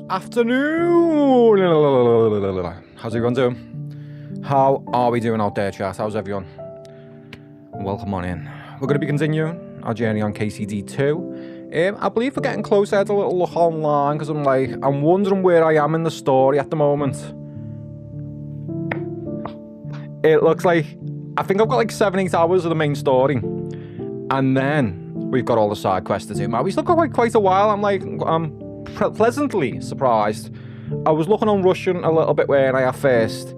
Afternoon. How's everyone doing? How are we doing out there, chat? How's everyone? Welcome on in. We're going to be continuing our journey on KDC2. I believe we're getting closer. I had a little look online because I'm wondering where I am in the story at the moment. It looks like I think I've got like 7-8 hours of the main story, and then we've got all the side quests to do. Man, we still got quite a while. I'm pleasantly surprised. I was looking on Russian a little bit when I at first,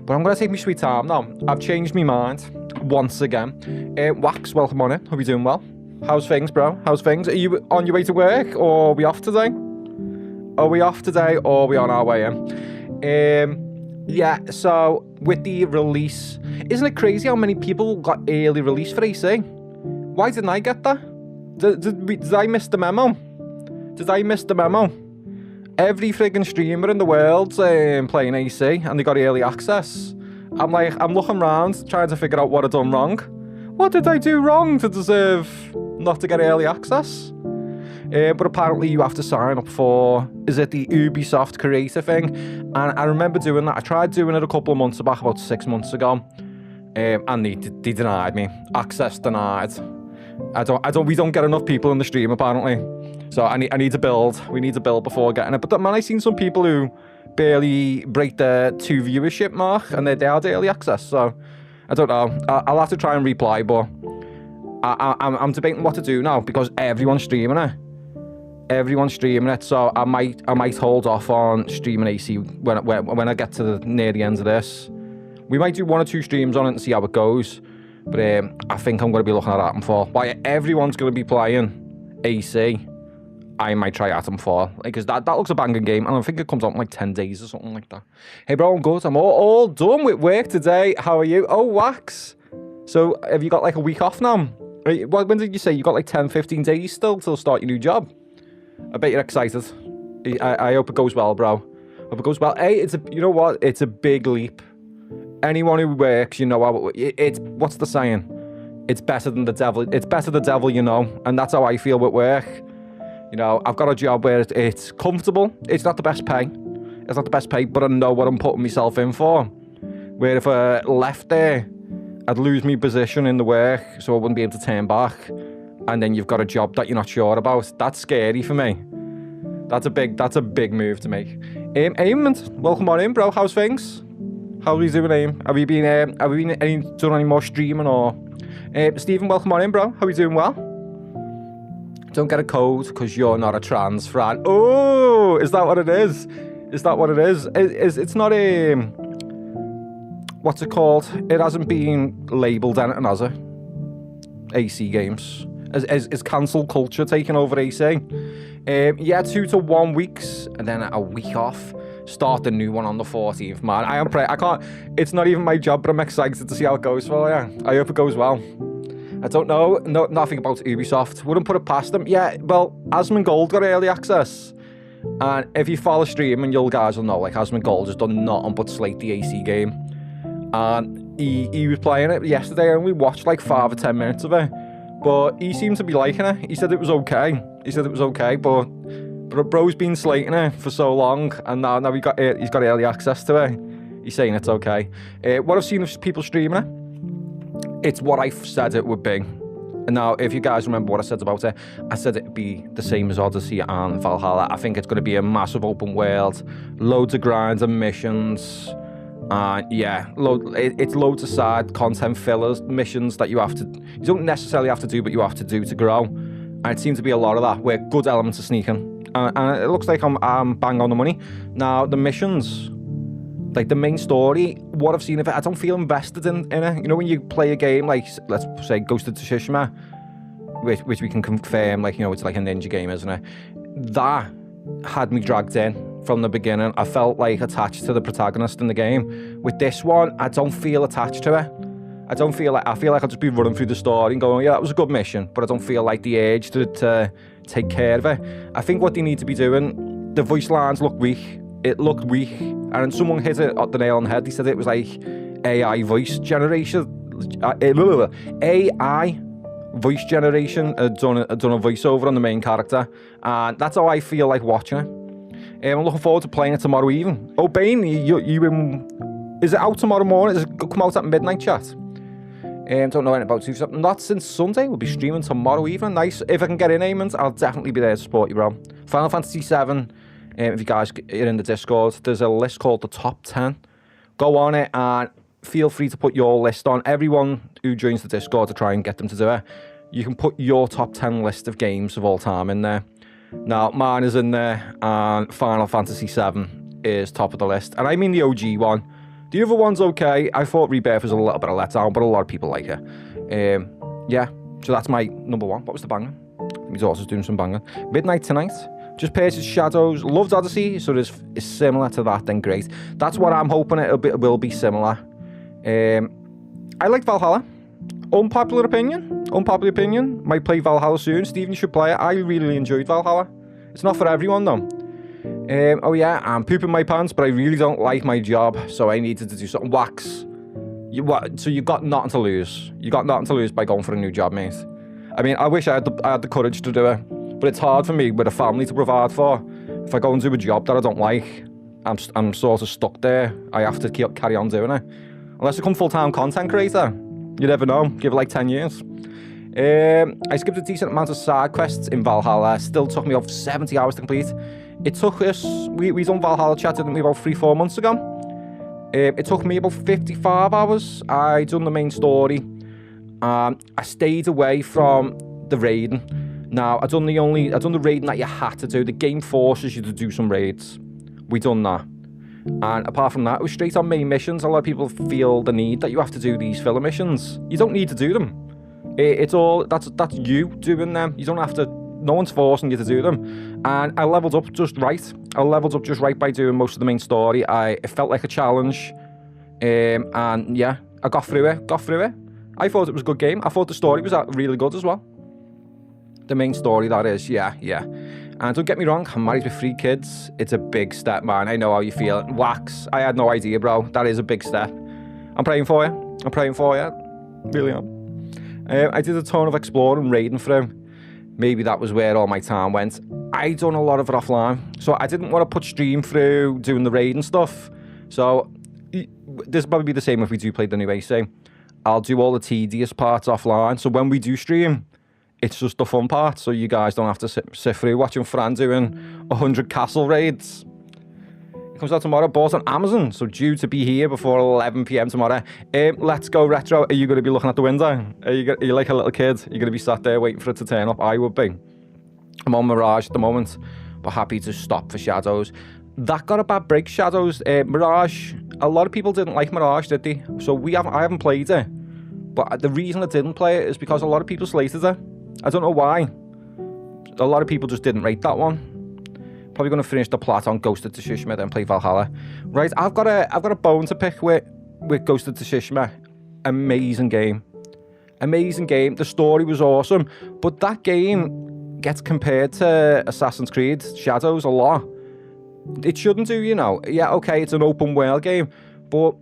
but I'm gonna take my sweet time now. I've changed my mind once again. Wax, welcome on in. Hope you're doing well. How's things, bro? How's things? Are you on your way to work, or are we off today? Are we off today, or are we on our way in? Yeah, so with the release, isn't it crazy how many people got early release for AC? Why didn't I get that? Did I miss the memo? Did I miss the memo? Every friggin' streamer in the world's playing AC, and they got early access. I'm looking around, trying to figure out what I've done wrong. What did I do wrong to deserve not to get early access? But apparently you have to sign up for, is it the Ubisoft creator thing? And I remember doing that. I tried doing it a couple of months back, about 6 months ago, and they denied me. Access denied. We don't get enough people in the stream apparently. So I need to build. We need to build before getting it. But man, I've seen some people who barely break the 2 viewership mark, and they had early access. So I don't know. I'll have to try and reply, but I'm debating what to do now because everyone's streaming it. Everyone's streaming it, so I might hold off on streaming AC when I get to near the end of this. We might do 1 or 2 streams on it and see how it goes. But I think I'm going to be looking at Atomfall. Why everyone's going to be playing AC, I might try Atomfall, because that looks a banging game, and I think it comes out in like 10 days or something like that. Hey bro, I'm good. I'm all done with work today. How are you? Oh, Wax. So have you got like a week off now? When did you say you got like 10-15 days still till start your new job? I bet you're excited. I hope it goes well, bro. Hope it goes well. Hey, you know what? It's a big leap. Anyone who works, you know how it's what's the saying? It's better than the devil. It's better the devil, you know, and that's how I feel with work. You know, I've got a job where it's comfortable. It's not the best pay. It's not the best pay, but I know what I'm putting myself in for. Where if I left there, I'd lose my position in the work, so I wouldn't be able to turn back. And then you've got a job that you're not sure about. That's scary for me. That's a big move to make. Aim, welcome on in, bro. How's things? How are you doing, Aim? Have you been doing any more streaming or? Stephen, welcome on in, bro. How are you doing? Well. Don't get a code because you're not a trans fan. Oh, is that what it is? Is that what it is? It's not a what's it called? It hasn't been labelled anything, has it? AC games. Is cancel culture taking over AC? Yeah, 2 to 1 weeks and then a week off. Start the new one on the 14th, man. I can't. It's not even my job, but I'm excited to see how it goes for you. I hope it goes well. I don't know. Nothing about Ubisoft. Wouldn't put it past them. Yeah, well, Asmongold got early access. And if you follow streaming, you guys will know, like, Asmongold has done nothing but slate the AC game. And he was playing it yesterday, and we watched like 5 or 10 minutes of it. But he seemed to be liking it. He said it was okay. But bro's been slating it for so long, and now he's got early access to it. He's saying it's okay. What I've seen of people streaming it, it's what I said it would be. And now, if you guys remember what I said about it, I said it'd be the same as Odyssey and Valhalla. I think it's going to be a massive open world, loads of grinds and missions. Yeah, it's loads of side content fillers, missions that you don't necessarily have to do, but you have to do to grow. And it seems to be a lot of that, with good elements of sneaking. And it looks like I'm bang on the money. Now, the missions, like the main story, what I've seen of it, I don't feel invested in it. You know, when you play a game like, let's say, Ghost of Tsushima, which we can confirm, like, you know, it's like a ninja game, isn't it? That had me dragged in from the beginning. I felt like attached to the protagonist in the game. With this one, I don't feel attached to it. I feel like I'll just be running through the story and going, yeah, that was a good mission, but I don't feel like the urge to take care of it. I think what they need to be doing, the voice lines look weak. It looked weak, and someone hit it at the nail on the head. He said it was like AI voice generation. AI voice generation had done a voiceover on the main character, and that's how I feel like watching I'm looking forward to playing it tomorrow even. Oh, Bane, is it out tomorrow morning? Does it come out at midnight, chat? Don't know anything about 2 Not since Sunday. We'll be streaming tomorrow evening. Nice. If I can get in, Eamon, I'll definitely be there to support you, bro. Final Fantasy 7. If you guys are in the Discord, there's a list called the Top 10. Go on it and feel free to put your list on. Everyone who joins the Discord to try and get them to do it, you can put your top 10 list of games of all time in there. Now, mine is in there, and Final Fantasy 7 is top of the list. And I mean the OG one. The other one's okay. I thought Rebirth was a little bit of a letdown, but a lot of people like it. Yeah, so that's my number 1. What was the banger? My daughter's doing some banging. Midnight Tonight. Just purchased Shadows. Loved Odyssey, so it's similar to that, then great. That's what I'm hoping it will be similar. I like Valhalla. Unpopular opinion. Might play Valhalla soon. Steven should play it. I really enjoyed Valhalla. It's not for everyone though. Oh yeah, I'm pooping my pants, but I really don't like my job, so I needed to do something. Wax. So you got nothing to lose. You got nothing to lose by going for a new job, mate. I mean, I wish I had the courage to do it, but it's hard for me with a family to provide for. If I go and do a job that I don't like, I'm sort of stuck there. I have to carry on doing it. Unless I become full-time content creator. You never know. Give it like 10 years. I skipped a decent amount of side quests in Valhalla. Still took me over 70 hours to complete. It took us... We done Valhalla chat, didn't we, about 3-4 months ago? It took me about 55 hours. I done the main story. I stayed away from the raiding. Now, I done the raiding that you had to do. The game forces you to do some raids. We done that. And apart from that, it was straight on main missions. A lot of people feel the need that you have to do these filler missions. You don't need to do them. It's all, that's you doing them. You don't have to, no one's forcing you to do them. And I leveled up just right. By doing most of the main story. It felt like a challenge. And yeah, I got through it. I thought it was a good game. I thought the story was really good as well. The main story, that is, yeah. And don't get me wrong, I'm married with 3 kids. It's a big step, man. I know how you feel. Wax, I had no idea, bro. That is a big step. I'm praying for you. Really am. I did a ton of exploring, raiding through. Maybe that was where all my time went. I done a lot of it offline. So I didn't want to put stream through doing the raiding stuff. So this will probably be the same if we do play the new AC. I'll do all the tedious parts offline. So when we do stream, it's just the fun part, so you guys don't have to sit through watching Fran doing 100 castle raids. It comes out tomorrow, bought on Amazon, so due to be here before 11 PM tomorrow. Let's go retro. Are you going to be looking at the window? Are you like a little kid? You're going to be sat there waiting for it to turn up? I would be. I'm on Mirage at the moment, but happy to stop for Shadows. That got a bad break, Shadows. Mirage, a lot of people didn't like Mirage, did they? So I haven't played it. But the reason I didn't play it is because a lot of people slated it. I don't know why. A lot of people just didn't rate that one. Probably going to finish the plot on Ghost of Tsushima, then play Valhalla. Right, I've got a bone to pick with Ghost of Tsushima. Amazing game. The story was awesome, but that game gets compared to Assassin's Creed Shadows a lot. It shouldn't do, you know. Yeah, okay, it's an open world game, but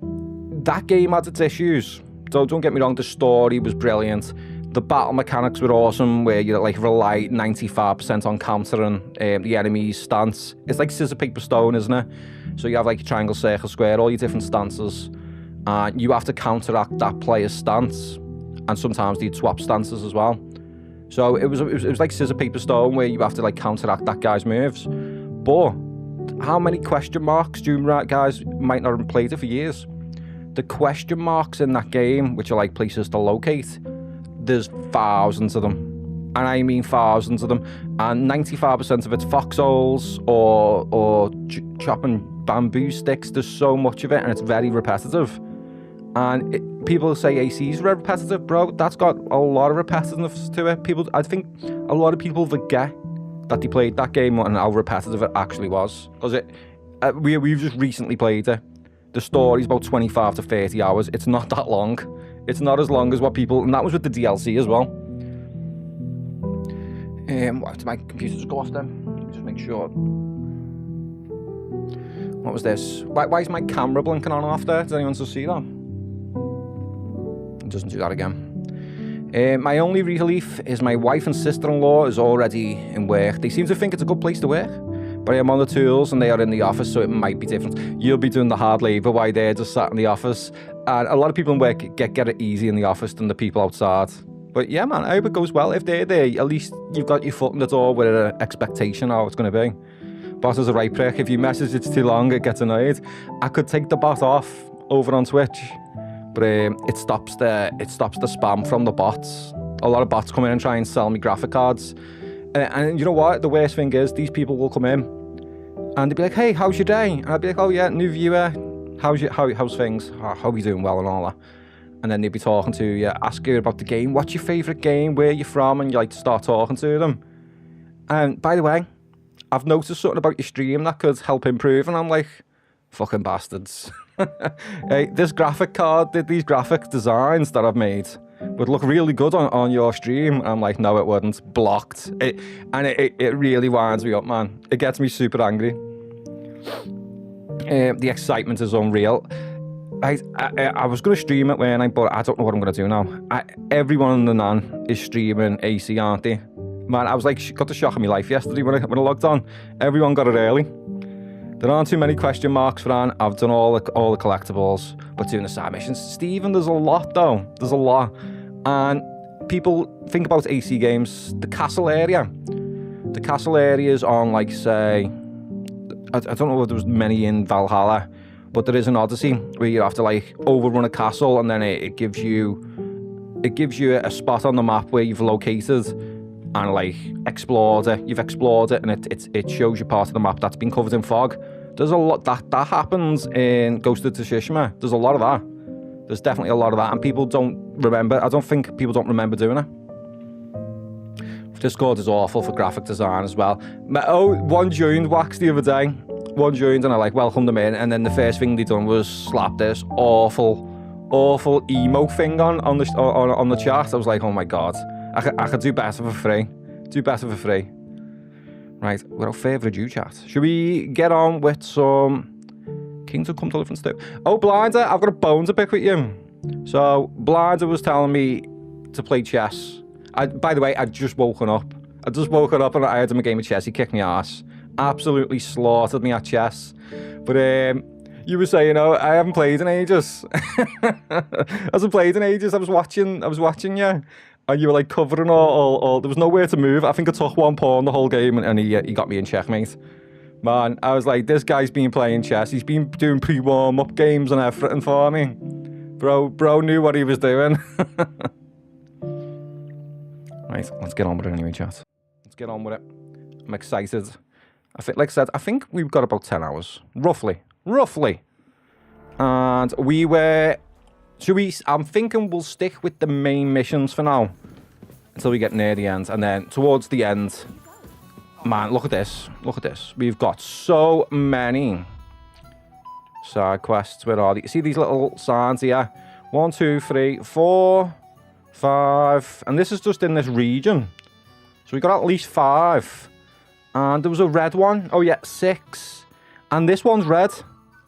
that game had its issues. So don't get me wrong, the story was brilliant. The battle mechanics were awesome, where you like rely 95% on countering the enemy's stance. It's like scissor, paper, stone, isn't it? So you have like triangle, circle, square, all your different stances. And you have to counteract that player's stance. And sometimes they'd swap stances as well. So it was like scissor, paper, stone, where you have to like counteract that guy's moves. But how many question marks do you guys might not have played it for years? The question marks in that game, which are like places to locate, there's thousands of them, and I mean thousands of them, and 95% of it's foxholes or chopping bamboo sticks. There's so much of it, and it's very repetitive. And people say AC is repetitive, bro. That's got a lot of repetitiveness to it. I think a lot of people forget that they played that game and how repetitive it actually was, because we've just recently played it. The story's about 25 to 30 hours. It's not that long. It's not as long as what people... And that was with the DLC as well. Did my computer just go off then? Let me just make sure. What was this? Why is my camera blinking on and off there? Does anyone still see that? It doesn't do that again. My only relief is my wife and sister-in-law is already in work. They seem to think it's a good place to work. But I'm on the tools and they are in the office, so it might be different. You'll be doing the hard labour while they're just sat in the office. And a lot of people in work get it easy in the office than the people outside. But yeah, man, I hope it goes well. If they're there, at least you've got your foot in the door with an expectation of how it's going to be. Boss is a right prick. If you message it's too long, it gets annoyed. I could take the bot off over on Twitch, but it stops the spam from the bots. A lot of bots come in and try and sell me graphic cards. And you know what? The worst thing is these people will come in and they'll be like, "Hey, how's your day?" And I'll be like, "Oh yeah, new viewer. How's things? How are you doing well and all that?" And then they'll be talking to you, ask you about the game. What's your favourite game? Where are you from? And you like to start talking to them. And by the way, I've noticed something about your stream that could help improve. And I'm like, fucking bastards. Hey, this graphic card, these graphic designs that I've made would look really good on your stream. And I'm like, no, it wouldn't. Blocked. It really winds me up, man. It gets me super angry. The excitement is unreal. I was going to stream it when but I don't know what I'm going to do now. Everyone in the NAN is streaming AC, aren't they? Man, I was like, got the shock of my life yesterday when I logged on. Everyone got it early. There aren't too many question marks, Fran. I've done all the collectibles, but doing the side missions. Stephen, there's a lot though. There's a lot. And people think about AC games. The castle area. The castle areas on, like, say, I don't know if there was many in Valhalla, but there is an Odyssey where you have to like overrun a castle, and then it gives you a spot on the map where you've located and like explored it. You've explored it, and it shows you part of the map that's been covered in fog. There's a lot that happens in Ghost of Tsushima. There's a lot of that. There's definitely a lot of that, and people don't remember. I don't think people don't remember doing it. Discord is awful for graphic design as well. One joined Wax the other day. One joined and I like welcomed them in, and then the first thing they done was slap this awful emo thing on the chat. I was like, oh my god, I could do better for free. Right, without further ado, chat, should we get on with some Kingdom Come Deliverance 2? Oh, Blinder, I've got a bone to pick with you. So Blinder was telling me to play chess. By the way, I'd just woken up. And I had him a game of chess. He kicked me ass. Absolutely slaughtered me at chess. But you were saying, I haven't played in ages. I was watching you. And you were like covering all. There was nowhere to move. I think I took one pawn the whole game, and he got me in checkmate. Man, I was like, this guy's been playing chess. He's been doing pre-warm-up games and everything for me. Bro knew what he was doing. Right, let's get on with it anyway, chat. Let's get on with it. I'm excited. I think we've got about 10 hours. Roughly. And I'm thinking we'll stick with the main missions for now. Until we get near the end. And then towards the end, man, look at this. We've got so many side quests. Where are they? See these little signs here? 1, 2, 3, 4... 5, and this is just in this region, so we got at least 5, and there was a red one. Oh yeah, 6, and this one's red.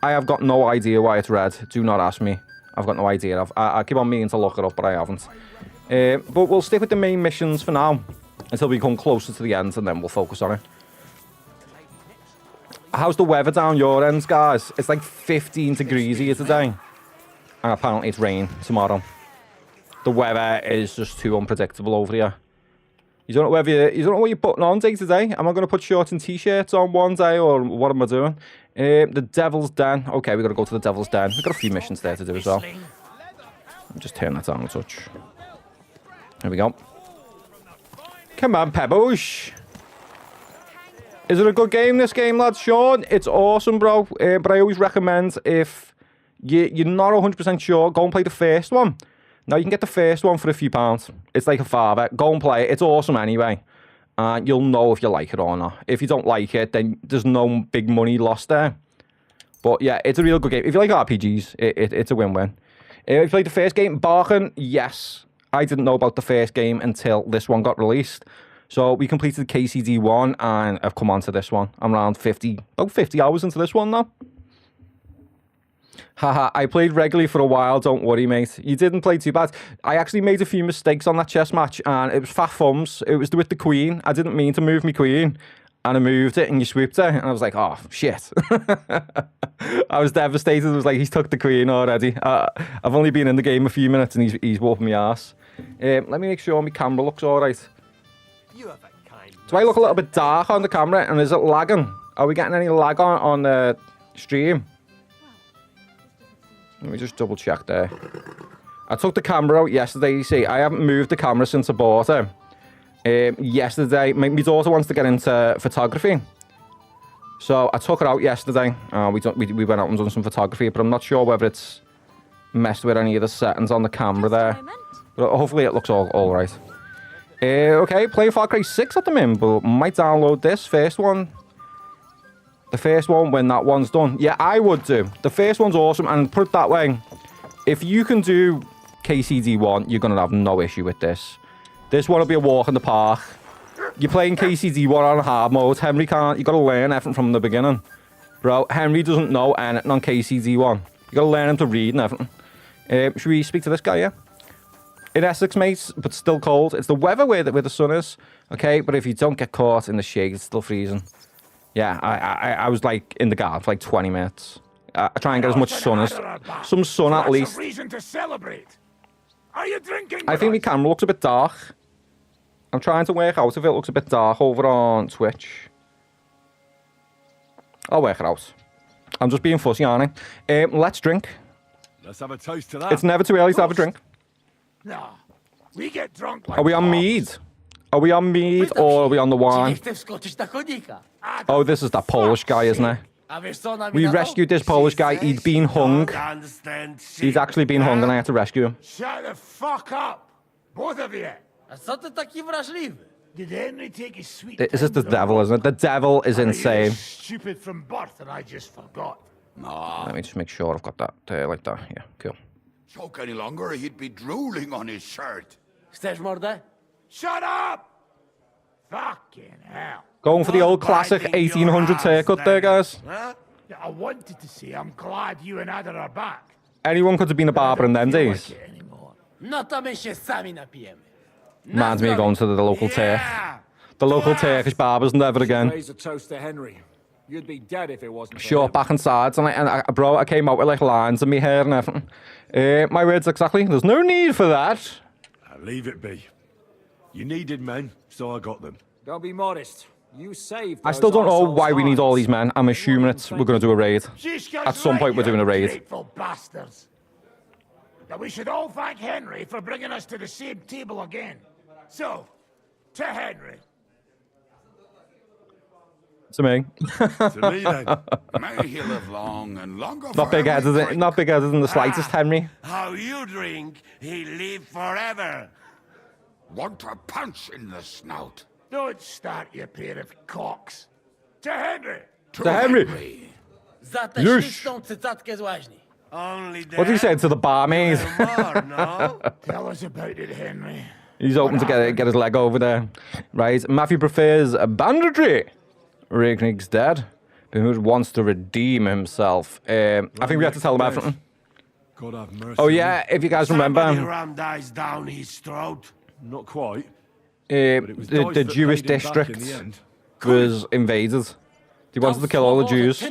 I have got no idea why it's red. Do not ask me. I've got no idea. I keep on meaning to look it up, but I haven't. But we'll stick with the main missions for now until we come closer to the end, and then we'll focus on it. How's the weather down your ends, guys? It's like 15 degrees here today, and apparently it's rain tomorrow. The weather is just too unpredictable over here. You don't know what you're putting on day to day. Am I going to put shorts and t-shirts on one day, or what am I doing? The Devil's Den. Okay, we got to go to the Devil's Den. We've got a few missions there to do as well. I'll just turn that down a touch. There we go. Come on, Pebbles. Is it a good game, this game, lads? Sean, it's awesome, bro. But I always recommend, if you're not 100% sure, go and play the first one. Now, you can get the first one for a few pounds. It's like a father. Go and play it. It's awesome anyway. You'll know if you like it or not. If you don't like it, then there's no big money lost there. But yeah, it's a real good game. If you like RPGs, it's a win-win. If you played the first game, Barkin, yes. I didn't know about the first game until this one got released. So we completed KCD1, and I've come on to this one. I'm around about 50 hours into this one now. Haha, I played regularly for a while, don't worry, mate. You didn't play too bad. I actually made a few mistakes on that chess match, and it was fat thumbs. It was with the queen. I didn't mean to move my queen, and I moved it and you swooped it. And I was like, oh, shit. I was devastated. I was like, he's took the queen already. I've only been in the game a few minutes and he's whooping my ass. Let me make sure my camera looks all right. Do I look a little bit dark on the camera and is it lagging? Are we getting any lag on the stream? Let me just double check there. I took the camera out yesterday, you see. I haven't moved the camera since I bought it. Yesterday, my daughter wants to get into photography. So I took it out yesterday. We went out and done some photography, but I'm not sure whether it's messed with any of the settings on the camera there. But hopefully it looks all right. Okay, playing Far Cry 6 at the minute, but might download this first one. The first one when that one's done. Yeah, I would do. The first one's awesome, and put it that way, if you can do KCD1, you're going to have no issue with this. This one will be a walk in the park. You're playing KCD1 on hard mode. Henry can't. You got to learn everything from the beginning. Bro, Henry doesn't know anything on KCD1. You got to learn him to read and everything. Should we speak to this guy, yeah? In Essex, mates, but still cold. It's the weather where the sun is, okay? But if you don't get caught in the shade, it's still freezing. Yeah, I was like in the garden for like 20 minutes. I try and get as much sun as some sun at least. Reason to celebrate. Are you drinking? I think my camera looks a bit dark. I'm trying to work out if it looks a bit dark over on Twitch. I'll work it out. I'm just being fussy, aren't I? Let's drink. Let's have a toast to that. It's never too early to have a drink. No, we get drunk like Are we on mead? Are we on mead or are we on the wine? Oh, this is that Polish guy, isn't it? We rescued this Polish guy. He'd been hung. He's actually been hung and I had to rescue him. Shut the fuck up, both of you. Did Henry take his sweet? Is this the devil, isn't it? The devil is insane. Stupid from birth and I just forgot. Let me just make sure I've got that there like that. Yeah, cool. Choke any longer, he'd be drooling on his shirt. Shut up! Fucking hell. Going for the old classic 1800s haircut there, guys. I wanted to say I'm glad you and Ada are back. Anyone could have been a barber in them days. Reminds me of going to the local Turk. The local Turkish barbers never again. Raise a toast to Henry. You'd be dead if it wasn't for Short him. back and sides, and bro, I came out with like lines in my hair and everything. My words exactly. There's no need for that. Leave it be. You needed men, so I got them. Don't be modest. You saved. I still don't know why we need all these men. I'm assuming we're going to do a raid. At some point, we're doing a raid. Grateful bastards. That we should all thank Henry for bringing us to the same table again. So, to Henry. To me. To me, then. May he live long and longer. Not big headed, not big headed in the slightest, Henry. How you drink, he live forever. Want a punch in the snout. Don't start, you pair of cocks. To Henry. To Henry. Yush. Only What did he say to the barmaid? more, no? Tell us about it, Henry. He's hoping to get his leg over there. Right, Matthew prefers banditry. Ricknick's dead. But wants to redeem himself. I think we have to tell him everything. God have mercy. Oh yeah, if you guys remember, Somebody rammed ice down his throat. Not quite. But it was dice the that Jewish paid him back in district the end. was invaded. He wanted to kill all the Jews.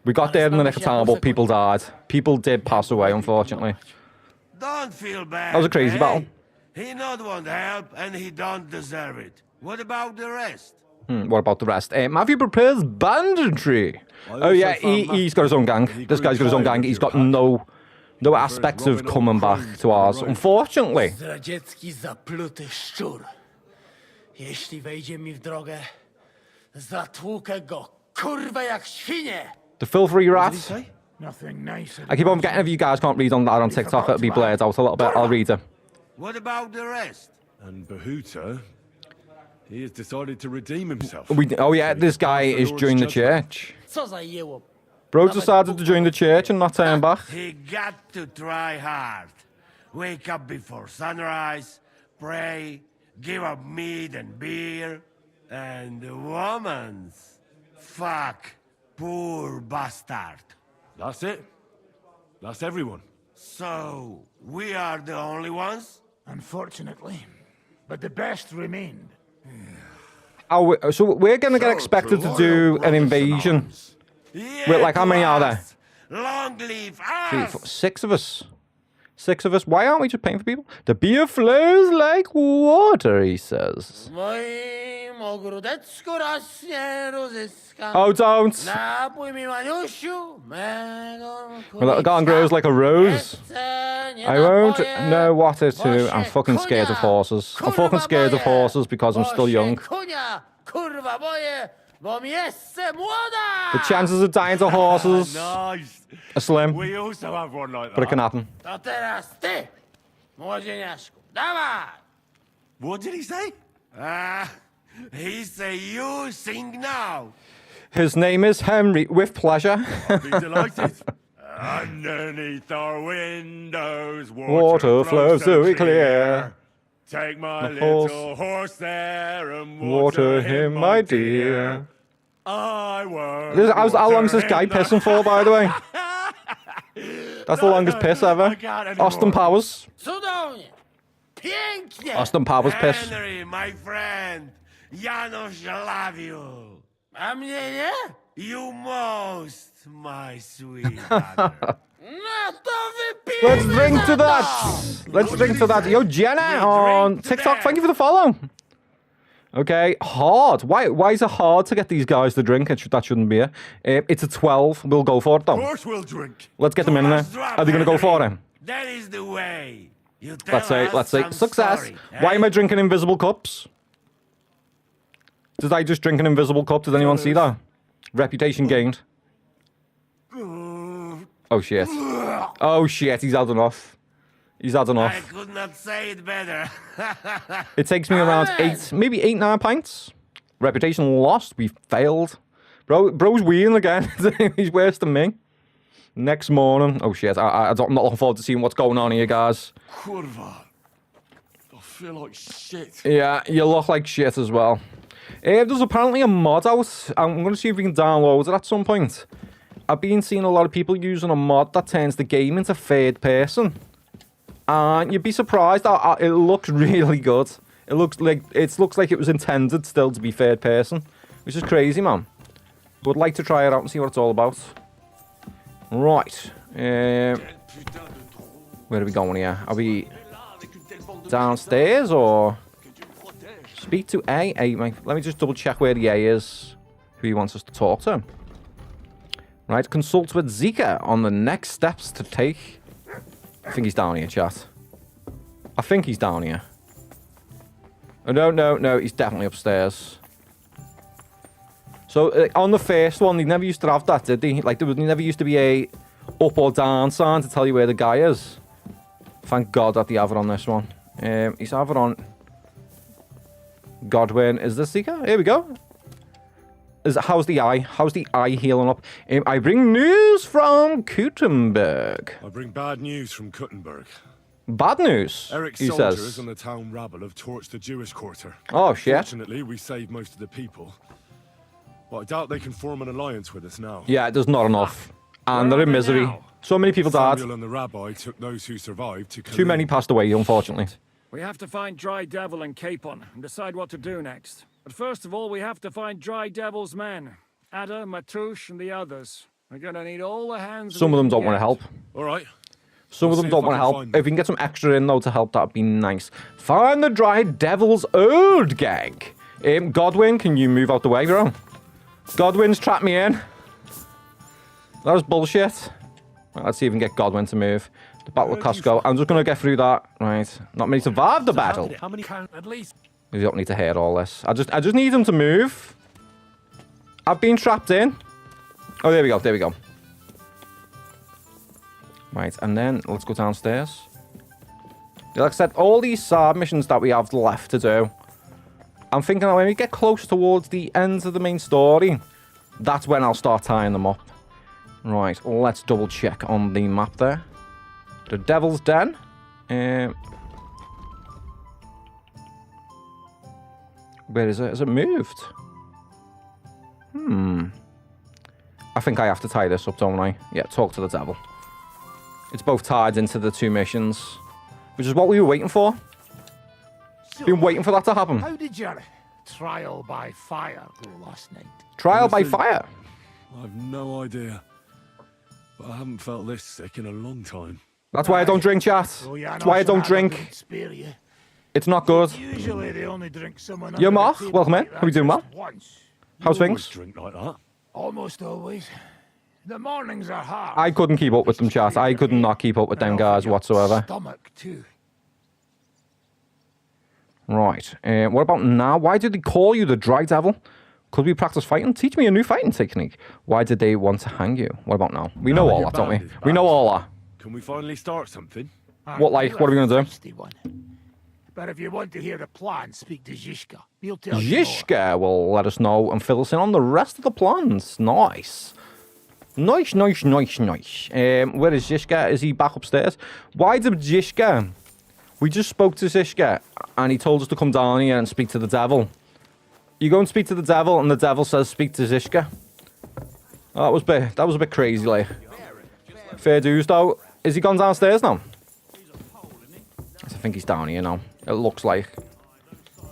We got there in the nick of time, but people died. People did pass away, unfortunately. Don't feel bad. That was a crazy eh? battle. He not want help and he don't deserve it. What about the rest? What about the rest? Matthew prepares banditry. Oh yeah, he's got his own gang. This guy's got his own gang. He's got no aspects of coming back to ours, unfortunately. Zdradziecki zapluty szczur. Jeśli wejdzie mi w drogę, zatłukę go, kurwa jak świnie! The filthy rat. Nothing nice. I keep on getting, if you guys can't read on that on TikTok, it'll be blurred out a little bit. I'll read it. What about the rest? And Bahuta, he has decided to redeem himself. Oh yeah, this guy is joining the church. Co za jełop? Bro decided to join the church and not turn back. He got to try hard. Wake up before sunrise, pray, give up meat and beer, and the woman's. Fuck, poor bastard. That's it. That's everyone. So, we are the only ones? Unfortunately. But the best remained. So we're gonna get expected to do an invasion. Wait, like how many are there? Long live 3, us! 4, 6 of us. 6 of us. Why aren't we just paying for people? The beer flows like water, he says. Moim ogródeczku rośnie różyska. Oh, don't. Napój mi, Maniusiu, mego My little garden grows like a rose. I won't know what to do. I'm fucking scared of horses. I'm fucking scared of horses because I'm still young. Kunia, kurwa boję, bom jeszcze młoda! The chances of dying to horses Nice. are slim, We also have one like but it that. can happen. To teraz ty, młodzieniaszku, dawaj! What did he say? He say you sing now. His name is Henry, with pleasure. Be delighted. Underneath our windows, Water flows so clear. Take my The horse. little horse there and Water him, my dear. I won't. How long's this water guy him, pissing for, by the way? That's the longest piss ever. I can't anymore. Austin Powers. Cudownie, pięknie! Austin Powers piss. Henry, my friend, Janusz love you. A mnie nie? You most, my sweetheart. No to wypij! Let's drink to that. Let's drink to that. Yo, Jenna on TikTok, thank you for the follow. Okay, hard. Why is it hard to get these guys to drink? That shouldn't be it. It's a 12. We'll go for it, Of though. course we'll drink. Let's get them in there. Are they going to go for it? That is the way. You tell Let's say us some success. story, Why am I eh? drinking invisible cups? Did I just drink an invisible cup? Did anyone see that? Reputation gained. Oh shit. Oh shit, he's had enough. He's had I enough. could not say it better. It takes me around Alright. maybe 8, 9 pints. Reputation lost. We failed. Bro's weeing again. He's worse than me. Next morning. Oh shit, I'm not looking forward to seeing what's going on here, guys. Kurva. I feel like shit. Yeah, you look like shit as well. There's apparently a mod out. I'm going to see if we can download it at some point. I've been seeing a lot of people using a mod that turns the game into third person. And you'd be surprised that it looks really good. It looks like it was intended still to be third person, which is crazy, man. Would like to try it out and see what it's all about. Right. Where are we going here? Are we downstairs or speak to A? Let me just double check where the A is. Who he wants us to talk to. Right. Consult with Zika on the next steps to take. I think he's down here, chat. I think he's down here. Oh, no, he's definitely upstairs. So, on the first one, they never used to have that, did they? Like, there never used to be a up or down sign to tell you where the guy is. Thank God that they have it on this one. He's either on Godwin. Is this Zika? Here we go. How's the eye? How's the eye healing up? I bring news from Gutenberg. I bring bad news from Kuttenberg. Bad news, Eric's he soldiers says. and the town rabble have torched the Jewish quarter. Oh, shit. Fortunately, we saved most of the people. But I doubt they can form an alliance with us now. Yeah, there's not enough. And they're in misery. So many people died. Samuel and the rabbi took those who survived to Too many passed away, unfortunately. We have to find Dry Devil and Capon and decide what to do next. But first of all, we have to find Dry Devil's men. Ada, Matouche, and the others. We're gonna need all the hands. Some of them don't want to help. All right. Some of I'll them see don't if I want to can help. find them. If we can get some extra in, though, to help, that'd be nice. Find the Dry Devil's old gang. Godwin, can you move out the way, bro? Godwin's trapped me in. That was bullshit. Right, let's see if we can get Godwin to move. The Battle of Costco. I'm just going to get through that. Right. Not many survived the battle. How many can at least? You don't need to hear all this. I just need him to move. I've been trapped in. Oh, there we go. There we go. Right, and then let's go downstairs. Like I said, all these side missions that we have left to do. I'm thinking that when we get close towards the end of the main story, that's when I'll start tying them up. Right, let's double check on the map there. The Devil's Den. Where is it? Has it moved? I think I have to tie this up, don't I? Yeah, talk to the devil. It's both tied into the two missions, which is what we were waiting for. Been waiting for that to happen. How did your trial by fire go last night? Trial by fire. I've no idea. But I haven't felt this sick in a long time. That's why I don't drink, chat. Oh, That's why I don't drink. Spare you. It's not good. Usually they only drink someone. Yo, under the Mark, table welcome in. like How we that doing, just Mark? once. How's You always things? drink like that. Almost always. The mornings are hard. I couldn't keep up with them, chat. I could not keep up with them guys whatsoever. Stomach too. Right. What about now? Why did they call you the Dry Devil? Could we practice fighting? Teach me a new fighting technique. Why did they want to hang you? What about now? We know Now all your that, don't we? band is We know back. all that. Can we finally start something? What, like, what are we gonna do? Feisty one. But if you want to hear the plan, speak to Zizka. He'll tell you more. Zizka will let us know and fill us in on the rest of the plans. Nice. Nice. Where is Zizka? Is he back upstairs? Why did Zizka? We just spoke to Zizka and he told us to come down here and speak to the devil. You go and speak to the devil and the devil says speak to Zizka. Oh, that was a bit crazy, like. Fair dues, though. Is he gone downstairs now? I think he's down here now. It looks like.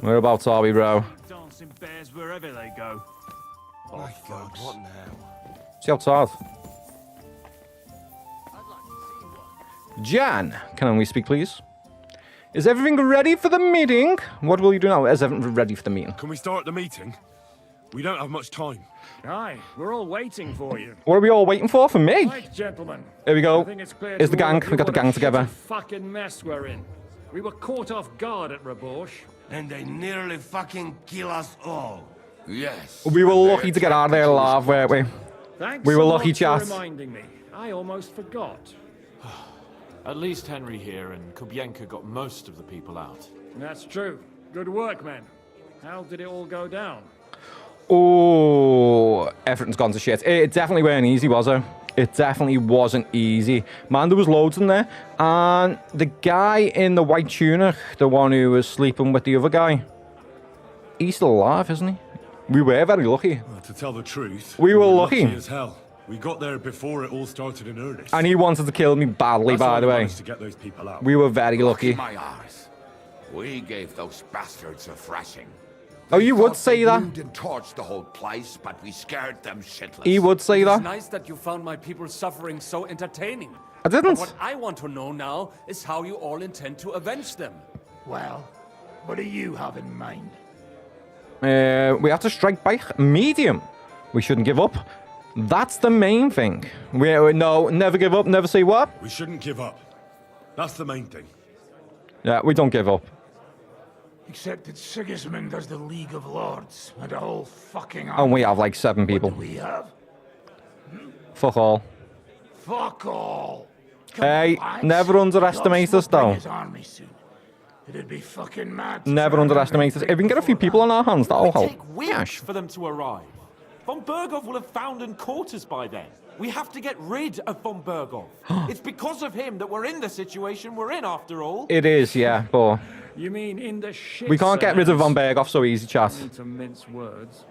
Whereabouts are we, bro? Dancing bears wherever they go. My God, what now? Is he outside? Jan, can we speak, please? Is everything ready for the meeting? What will you do now? Is everything ready for the meeting? Can we start the meeting? We don't have much time. Aye, we're all waiting for you. What are we all waiting for? For me? Right, gentlemen. Here we go. I think it's clear Here's to the all gang. of you We got the what a gang together. shitty fucking mess we're in. We were caught off guard at Rabosh. And they nearly fucking kill us all. Yes. We were and they lucky to get out of there attacked alive, weren't we? Thanks We were a lot lucky, for chat. reminding me. I almost forgot. At least Henry here and Kubienka got most of the people out. That's true. Good work, men. How did it all go down? Oh, everything's gone to shit. It definitely weren't easy, was it? It definitely wasn't easy. Man, there was loads in there. And the guy in the white tunic, the one who was sleeping with the other guy, he's still alive, isn't he? We were very lucky. To tell the truth, We were lucky. as hell. We got there before it all started in earnest. And he wanted to kill me badly, That's why by the we way. managed to get those people out. We were very lucky. my arse. We gave those bastards a thrashing. Oh, you would Thought say they that? looted and torched the whole place, but we scared them shitless. He would say It's that. nice that you found my people suffering so entertaining. I didn't. What I want to know now is how you all intend to avenge them. Well, what do you have in mind? We have to strike by medium. We shouldn't give up. That's the main thing. No, never give up, never say what. We shouldn't give up. That's the main thing. Yeah, we don't give up. Except that Sigismund has the League of Lords and a whole fucking army. And we have like 7 people. What do we have? Fuck all. Fuck all. Come Hey, on, lads. never underestimate Goss will us, though. bring his army soon. It'd be fucking mad. to Never turn underestimate us. everything If we can get a few before people that. on our hands, that'll help. Take weeks for them to arrive. Von Bergov will have found and caught us by then. We have to get rid of Von Bergov. It's because of him that we're in the situation we're in, after all. It is, yeah, but You mean in the shit? we can't get rid of Von Berg. Berghoff so easy, chat. To mince words.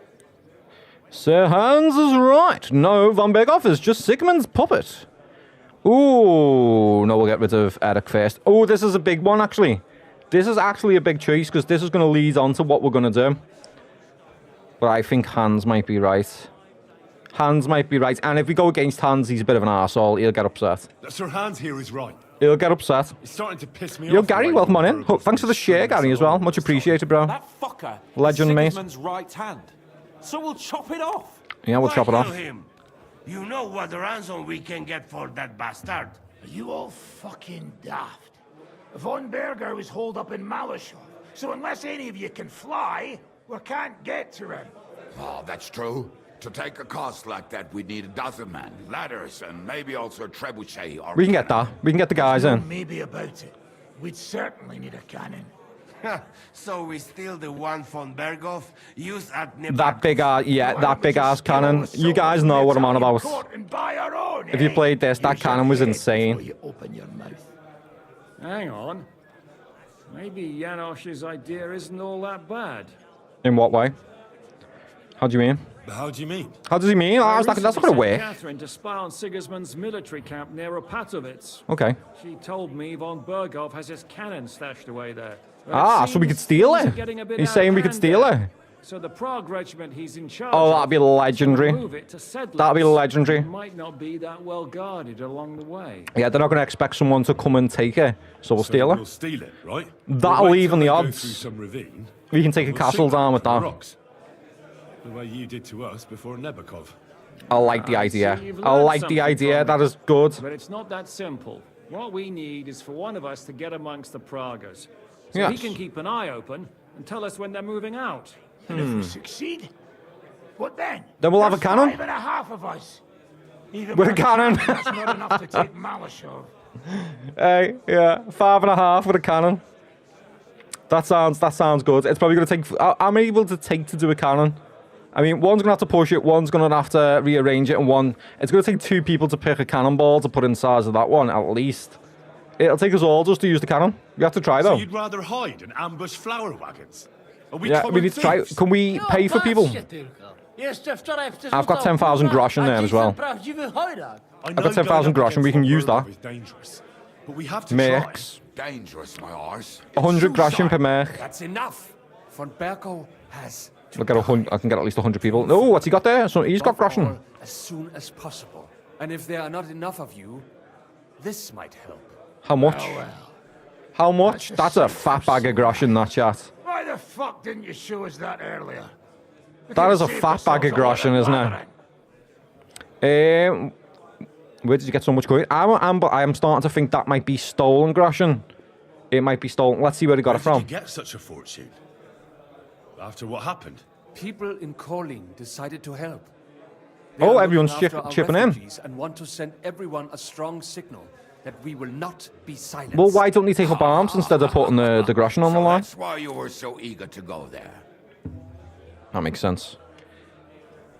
Sir Hans is right. No, Von Berghoff is just Sigmund's puppet. Ooh, no, we'll get rid of Eric first. Oh, this is a big one, actually. This is actually a big choice, because this is going to lead on to what we're going to do. But I think Hans might be right. Hans might be right. And if we go against Hans, he's a bit of an arsehole. He'll get upset. Sir Hans here is right. He'll get upset. It's starting to piss me Yo, off. Gary, welcome on in. Thanks for the share, Gary, as well. Much appreciated, bro. That fucker Legend, is mate. Sigismund's right hand. So we'll chop it off. Yeah, we'll Why chop it off. kill him? You know what ransom we can get for that bastard. Are you all fucking daft? Von Berger was holed up in Malashov, so unless any of you can fly, we can't get to him. Oh, that's true. To take a cost like that, we'd need a dozen men, ladders, and maybe also a trebuchet or... We can get that. We can get the guys No, in. maybe about it. We'd certainly need a cannon. So we steal the one von Berghoff, use at That big ass, yeah, Why that don't we big just ass steal all cannon. the You guys silver know from what I'm on Italian about. court and buy our own, If you eh? played this, that Use your cannon was head insane. before you open your mouth. Hang on. Maybe Janosch's idea isn't all that bad. In what way? How do you mean? How do you mean? How does he mean? I That's not recently going to sent work. Catherine to spy on Sigismund's military camp near Opatovitz. Okay. She told me Von Bergov has his cannon stashed away there. But it Ah, so we seems could steal things are it. getting a bit He's out saying of we could hand steal there. it. So the Prague regiment he's in charge Oh, of, that'd be legendary. move it to Sedlitz. That'd be legendary. It might not be that well guarded along the way. Yeah, they're not going to expect someone to come and take it, so we'll steal We'll it. steal it, right? That'll We'll wait even till the they go odds. through some ravine, We can take a we'll castle sink down with them that. rocks. The way you did to us before Nebukov. I like the I idea. see you've I learned like the something idea. from That it. is good. But it's not that simple. What we need is for one of us to get amongst the Pragas. So he Yes. can keep an eye open and tell us when they're moving out. And if we succeed, what then? Then we'll have a There's cannon. 5.5 of us. Even With a one cannon. That's not enough to take Malashov. Hey, yeah, 5.5 with a cannon. That sounds good. It's probably going to take. How many will it take to do a cannon? I mean, one's going to have to push it, one's going to have to rearrange it, and one. It's going to take 2 people to pick a cannonball to put inside of that one, at least. It'll take us all just to use the cannon. We have to try, So though. you'd rather hide and ambush flower wagons? Are we Yeah, common we need to try. thieves? Can we pay for people? I've got 10,000 groschen there as well. I I've know got 10,000 going up groschen, we against can use Von that. Bergov is dangerous, but we have to Mix. Dangerous, my arse. 100 groschen per mech. That's enough. Von Bergov has to I'll get 100. I can get at least 100 people. No, what's he got there? So he's got above groschen. all as soon as possible. And if there are not enough of you, this might help. How much? How much? That's a fat bag of groschen, that chat. Why the fuck didn't you show us that earlier? We That could've is a saved fat bag of ourselves a lot groschen, isn't it? blathering. Where did you get so much coin? I'm starting to think that might be stolen groschen. It might be stolen. Let's see where he got Where it from. did you get such a fortune? After what happened? People in Kolin decided to help. Oh, are everyone's looking after our chipping in. refugees and want to send everyone a strong signal that we will not be silenced. Well, why don't they take up arms instead of putting the groschen on the So line? that's why you were so eager to go there. That makes sense.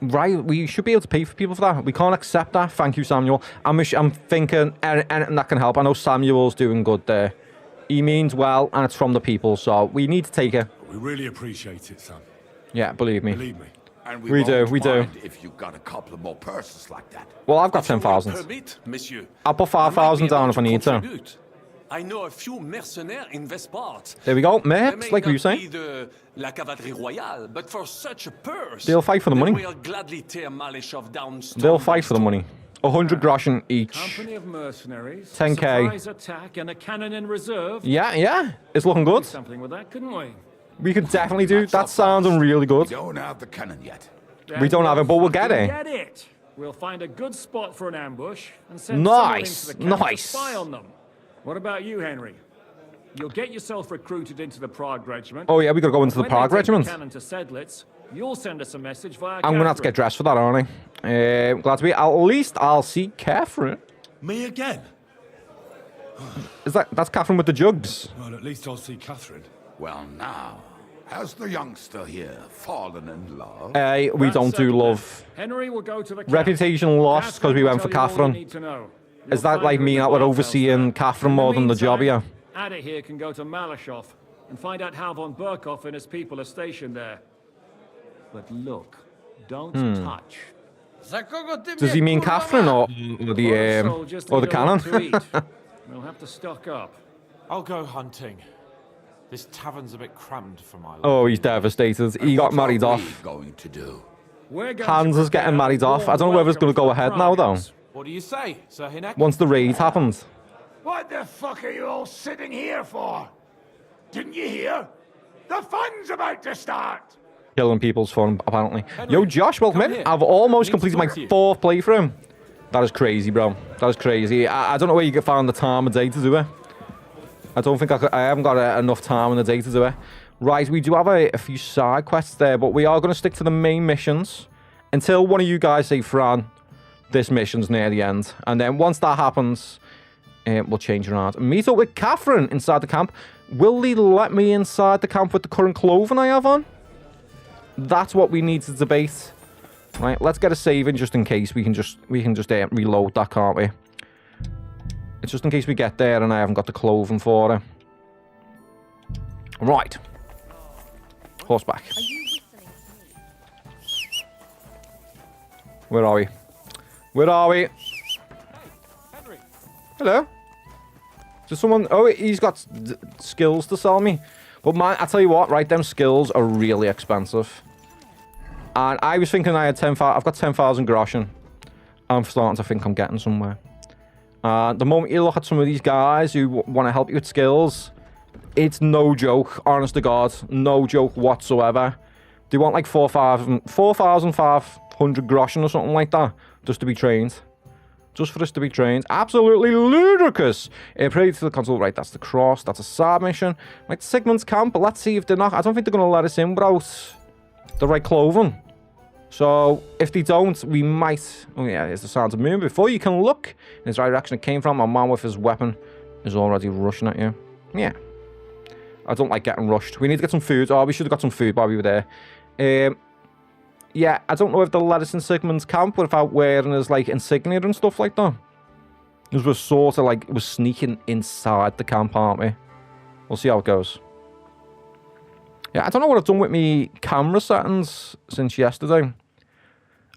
Right, we should be able to pay for people for that. We can't accept that. Thank you, Samuel. I'm thinking anything that can help. I know Samuel's doing good there. He means well, and it's from the people, so we need to take it. We really appreciate it, Sam. Yeah, believe me. Believe me. And We do, won't we do. mind if you got a couple of more purses like that. Well, I've got If you will 10,000. permit, monsieur, I'll put I might 5,000 be able down if I need to. contribute. I know a few mercenaires in this part. There we go. They Mates, may like you not say. be the La Cavalerie Royale, but for such a purse, They'll fight for the money. They will gladly tear Malishov down. They'll fight for the money. 100 groschen each. Company of mercenaries, 10K. surprise attack, and a cannon in reserve. Yeah. It's looking good. Do something with that, couldn't we? We could definitely do. That sounds really We good. don't have the cannon yet. We don't have it, but we'll get it. Get it. We'll find a good spot for an ambush and send someone Nice, into the camp nice. to spy on them. What about you, Henry? You'll get yourself recruited into the Prague regiment. Oh yeah, we gotta go into the When they Prague take regiment. The cannon to Sedlitz, you'll send us a message via I'm gonna have to get dressed for that, aren't I? Glad to be. At least I'll see Catherine. Me again? That's Catherine with the jugs? Well, at least I'll see Catherine. Well, now, has the youngster here fallen in love? We That's don't do settled love. then. Henry will go to the camp. Reputation lost because we went for Catherine will tell you all you Catherine. need to know. Is You'll that find like her me in the that we're bathhouse overseeing there. Catherine In more than the job meantime, here? Ada here can go to Malashov and find out how von Berkov and his people are stationed there. But look, don't touch. Does he mean Catherine or the Soldiers or the need a lot cannon? to eat. We'll have to stock up. I'll go hunting. This tavern's a bit crammed for my life. Oh, he's devastated. He got married What are we off. going to do? We're going Hans to is getting prepare married a off. I don't know warm whether it's going to welcome go for the ahead now, though. Pragas. What do you say, Sir Hinek? Once the raid happens. What the fuck are you all sitting here for? Didn't you hear? The fun's about to start! Killing people's fun, apparently. Henry, Yo, Josh, welcome come in. here. I've almost Need to completed my talk to you. 4th playthrough. That is crazy, bro. That is crazy. I don't know where you can find the time of day to do it. I don't think I haven't got enough time in the day to do it. Right, we do have a few side quests there, but we are going to stick to the main missions until one of you guys say, Fran, this mission's near the end. And then once that happens, we'll change around. Meet up with Catherine inside the camp. Will they let me inside the camp with the current clothing I have on? That's what we need to debate. Right, let's get a save in just in case. We can just reload that, can't we? It's just in case we get there and I haven't got the clothing for it. Right. Horseback. Where are we? Where are we? Henry, Hello? Is someone... Oh, he's got skills to sell me. But man, I tell you what, right, them skills are really expensive. And I was thinking I had 10,000. I've got 10,000 groschen. I'm starting to think I'm getting somewhere. The moment you look at some of these guys who want to help you with skills, it's no joke. Honest to God, no joke whatsoever. They want like 4,500 groschen or something like that just to be trained. Just for us to be trained. Absolutely ludicrous. Pray to the console. Right, that's the cross. That's a side mission. Like Sigmund's camp. But let's see if they're not. I don't think they're going to let us in without the right clothing. So if they don't, we might. Oh yeah, there's the sound of movement. Before you can look in the direction it came from, a man with his weapon is already rushing at you. Yeah. I don't like getting rushed. We need to get some food. Oh, we should have got some food while we were there. Yeah, I don't know if they'll let us in Sigmund's camp without wearing his, like, insignia and stuff like that. Because we're sort of, like, we're sneaking inside the camp, aren't we? We'll see how it goes. Yeah, I don't know what I've done with me camera settings since yesterday.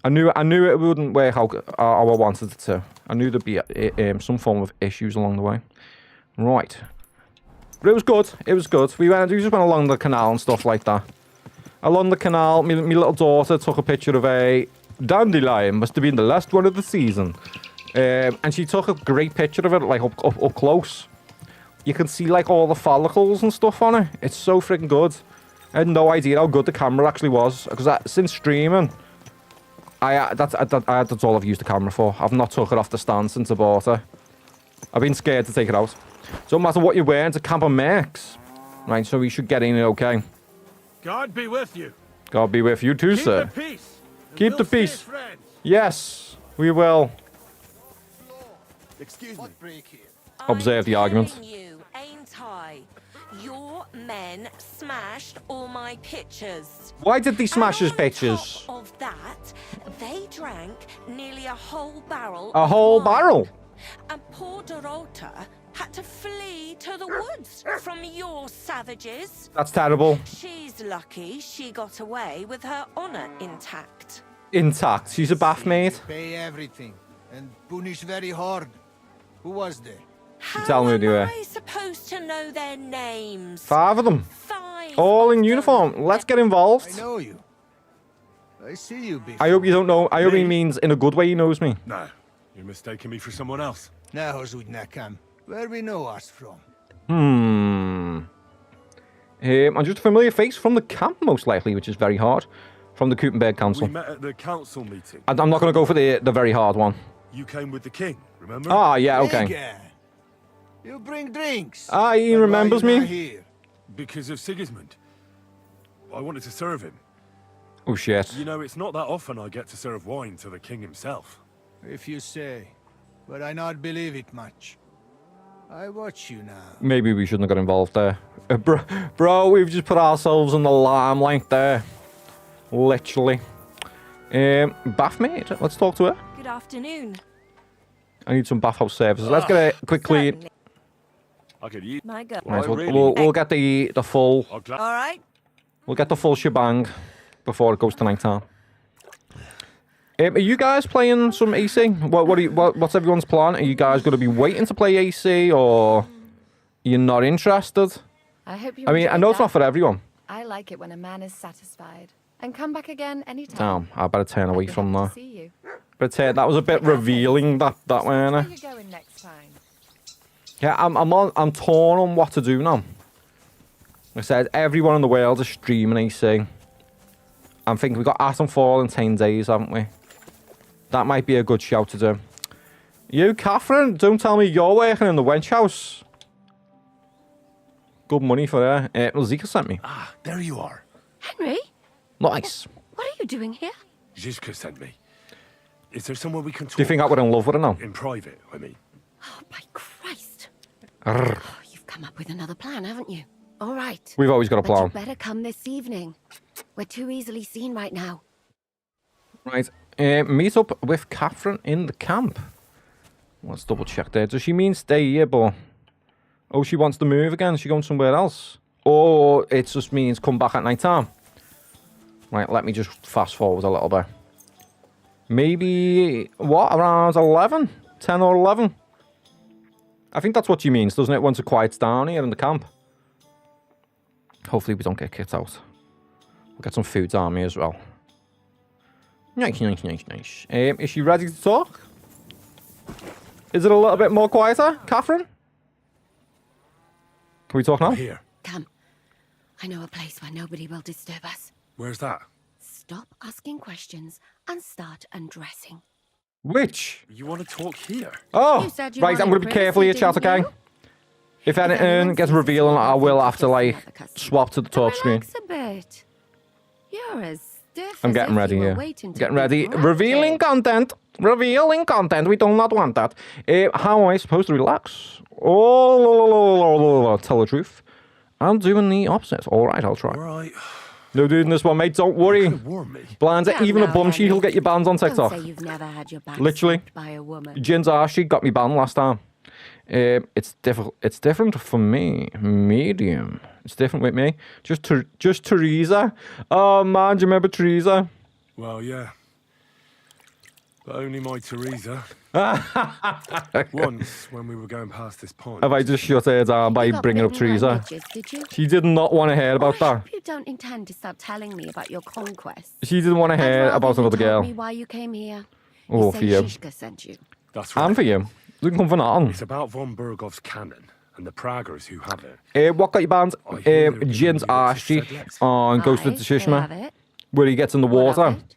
I knew it wouldn't work how I wanted it to. I knew there'd be some form of issues along the way. Right. But it was good. It was good. We just went along the canal and stuff like that. Along the canal, my little daughter took a picture of a dandelion. Must have been the last one of the season. And she took a great picture of it, like, up close. You can see, like, all the follicles and stuff on it. It's so freaking good. I had no idea how good the camera actually was. Because since streaming, that's all I've used the camera for. I've not took it off the stand since I bought it. I've been scared to take it out. So no matter what you're wearing, it's a camp of mercs. Right, so we should get in okay. God be with you. God be with you too, sir. Keep the peace. Keep the peace. Yes, we will. Excuse me. Observe the argument. You, ain't I? Your men smashed all my pictures. Why did they smash his pictures? On top of that, they drank nearly a whole barrel. A whole barrel? And poor Dorota had to flee to the woods from your savages. That's terrible. She's lucky she got away with her honor intact. Intact. She's a bath maid. Pay everything and punish very hard. Who was there? Tell me who they were. How am I supposed to know their names? 5 of them. 5 all in uniform. Let's get involved. I know you. I see you before. I hope you don't know. I hope he means in a good way he knows me. No, you're mistaking me for someone else. No, Zudnakam. Where we know us from? I'm just a familiar face from the camp, most likely, which is very hard. From the Gutenberg Council. We met at the council meeting. I'm not going to go for the very hard one. You came with the king, remember? Ah, yeah, okay. You bring drinks. Ah, he remembers me. Here? Because of Sigismund. I wanted to serve him. Oh, shit. You know, it's not that often I get to serve wine to the king himself. If you say, but I not believe it much. I watch you now. Maybe we shouldn't have got involved there. Bro, we've just put ourselves in the limelight there. Literally. Bathmaid, let's talk to her. Good afternoon. I need some bathhouse services. Let's get a quick clean. I could use My God. Right, we'll get the full. All right. We'll get the full shebang before it goes to night time. Are you guys playing some AC? What's everyone's plan? Are you guys going to be waiting to play AC, or you're not interested? I mean, I know it's not for everyone. I like it when a man is satisfied. And come back again anytime. Damn, I better turn away from that. See you. But that was a bit revealing, that way, Where are you going next time? Yeah, I'm torn on what to do now. Like I said, everyone in the world is streaming AC. I'm thinking we've got Atomfall in 10 days, haven't we? That might be a good shout to do. You, Catherine, don't tell me you're working in the wench house. Good money for her. Zika sent me. Ah, there you are. Henry? Nice. What are you doing here? Zizka sent me. Is there somewhere we can talk? Do you think I would in love with her now? In private, I mean. Oh, by Christ. Arrgh. Oh, you've come up with another plan, haven't you? All right. We've always got a plan. But you better come this evening. We're too easily seen right now. Right. Meet up with Catherine in the camp. Let's double check there. Does she mean stay here, but... Oh, she wants to move again. Is she going somewhere else? Or it just means come back at night time. Right, let me just fast forward a little bit. Maybe, what, around 11? 10 or 11? I think that's what she means, doesn't it? Once it quiets down here in the camp. Hopefully we don't get kicked out. We'll get some food on me as well. Nice. Is she ready to talk? Is it a little bit more quieter, Catherine? Can we talk now? Here. Come. I know a place where nobody will disturb us. Where's that? Stop asking questions and start undressing. Which? You want to talk here? Oh, You said you right. I'm wanted going to be careful here, privacy, chat, okay? didn't you? If anything anyone gets sees revealing, you, I I will think have to, it's like, another customer. swap to the talk screen. Relax a bit. You're as stiff I'm as getting if ready you were here. waiting to Getting be ready. granted. Revealing content. Revealing content. We do not want that. How am I supposed to relax? Oh, tell the truth. I'm doing the opposite. All right, I'll try. All right. No doing this one, mate. Don't worry. Warn me. Blinds, Yeah, even a no, bum sheet will get you banned on Don't TikTok. say you've never had your back Literally. slapped by a woman. Jin's arse sheet got me banned last time. It's difficult. It's different for me. Medium. It's different with me. Just Teresa. Oh man, do you remember Teresa? Well, yeah. But only my Teresa. Once, when we were going past this pond. Have I just shut her down by You got bringing up bitten by Teresa? midges, did you? She did not want to hear about I that. hope you don't intend to start telling me about your conquests. She didn't want to I'd hear rather about you another told girl. me why you came here. Oh, You for say you. Shishka sent you. That's right. And for you. You can come for nothing. It's about von Bergov's cannon and the Praggers who have it. What got you banned? I hear they're Jin's giving arse it to sheet Sedlex. on Ghost of Aye, they have Tsushima, it. where he gets in the What of water. it?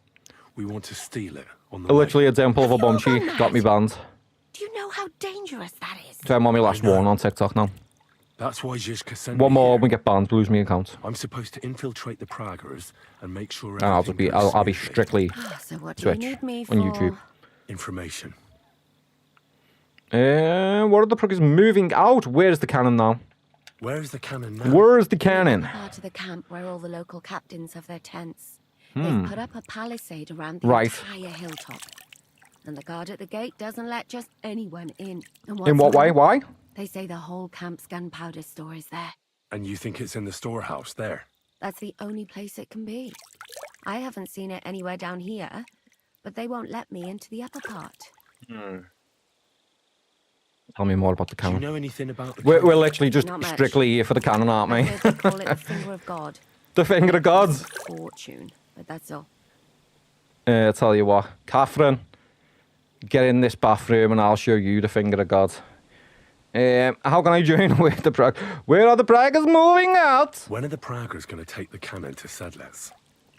We want to steal it on the way. Literally a dimple of a bum sheet got me banned. Do you know how dangerous that is? So I'm on my last warning on TikTok now. That's why Zizka sent One me more, here. we get banned, lose me account. I'm supposed to infiltrate the Praggers and make sure And I'll just be, everything goes I'll be smoothly. strictly Ah, so what do Twitch you need me for? on YouTube. Information. What are the progress moving out? Where's the cannon now? Where's the cannon now? Where's the cannon? Part of the camp where all the local captains have their tents. They've put up a palisade around the Right. entire hilltop. And the guard at the gate doesn't let just anyone in. And In what what's way? more, Why? They say the whole camp's gunpowder store is there. And you think it's in the storehouse there? That's the only place it can be. I haven't seen it anywhere down here, but they won't let me into the upper part. Tell me more about the Do you cannon. know anything about the We're cannon? literally just Not much. strictly here for the cannon, aren't I we? heard they call it the finger of God. The finger of God. Fortune, but that's all. I'll tell you what, Catherine, get in this bathroom and I'll show you the finger of God. How can I join with the Prague? Where are the Praggers moving out? When are the Praggers going to take the cannon to Sedlets?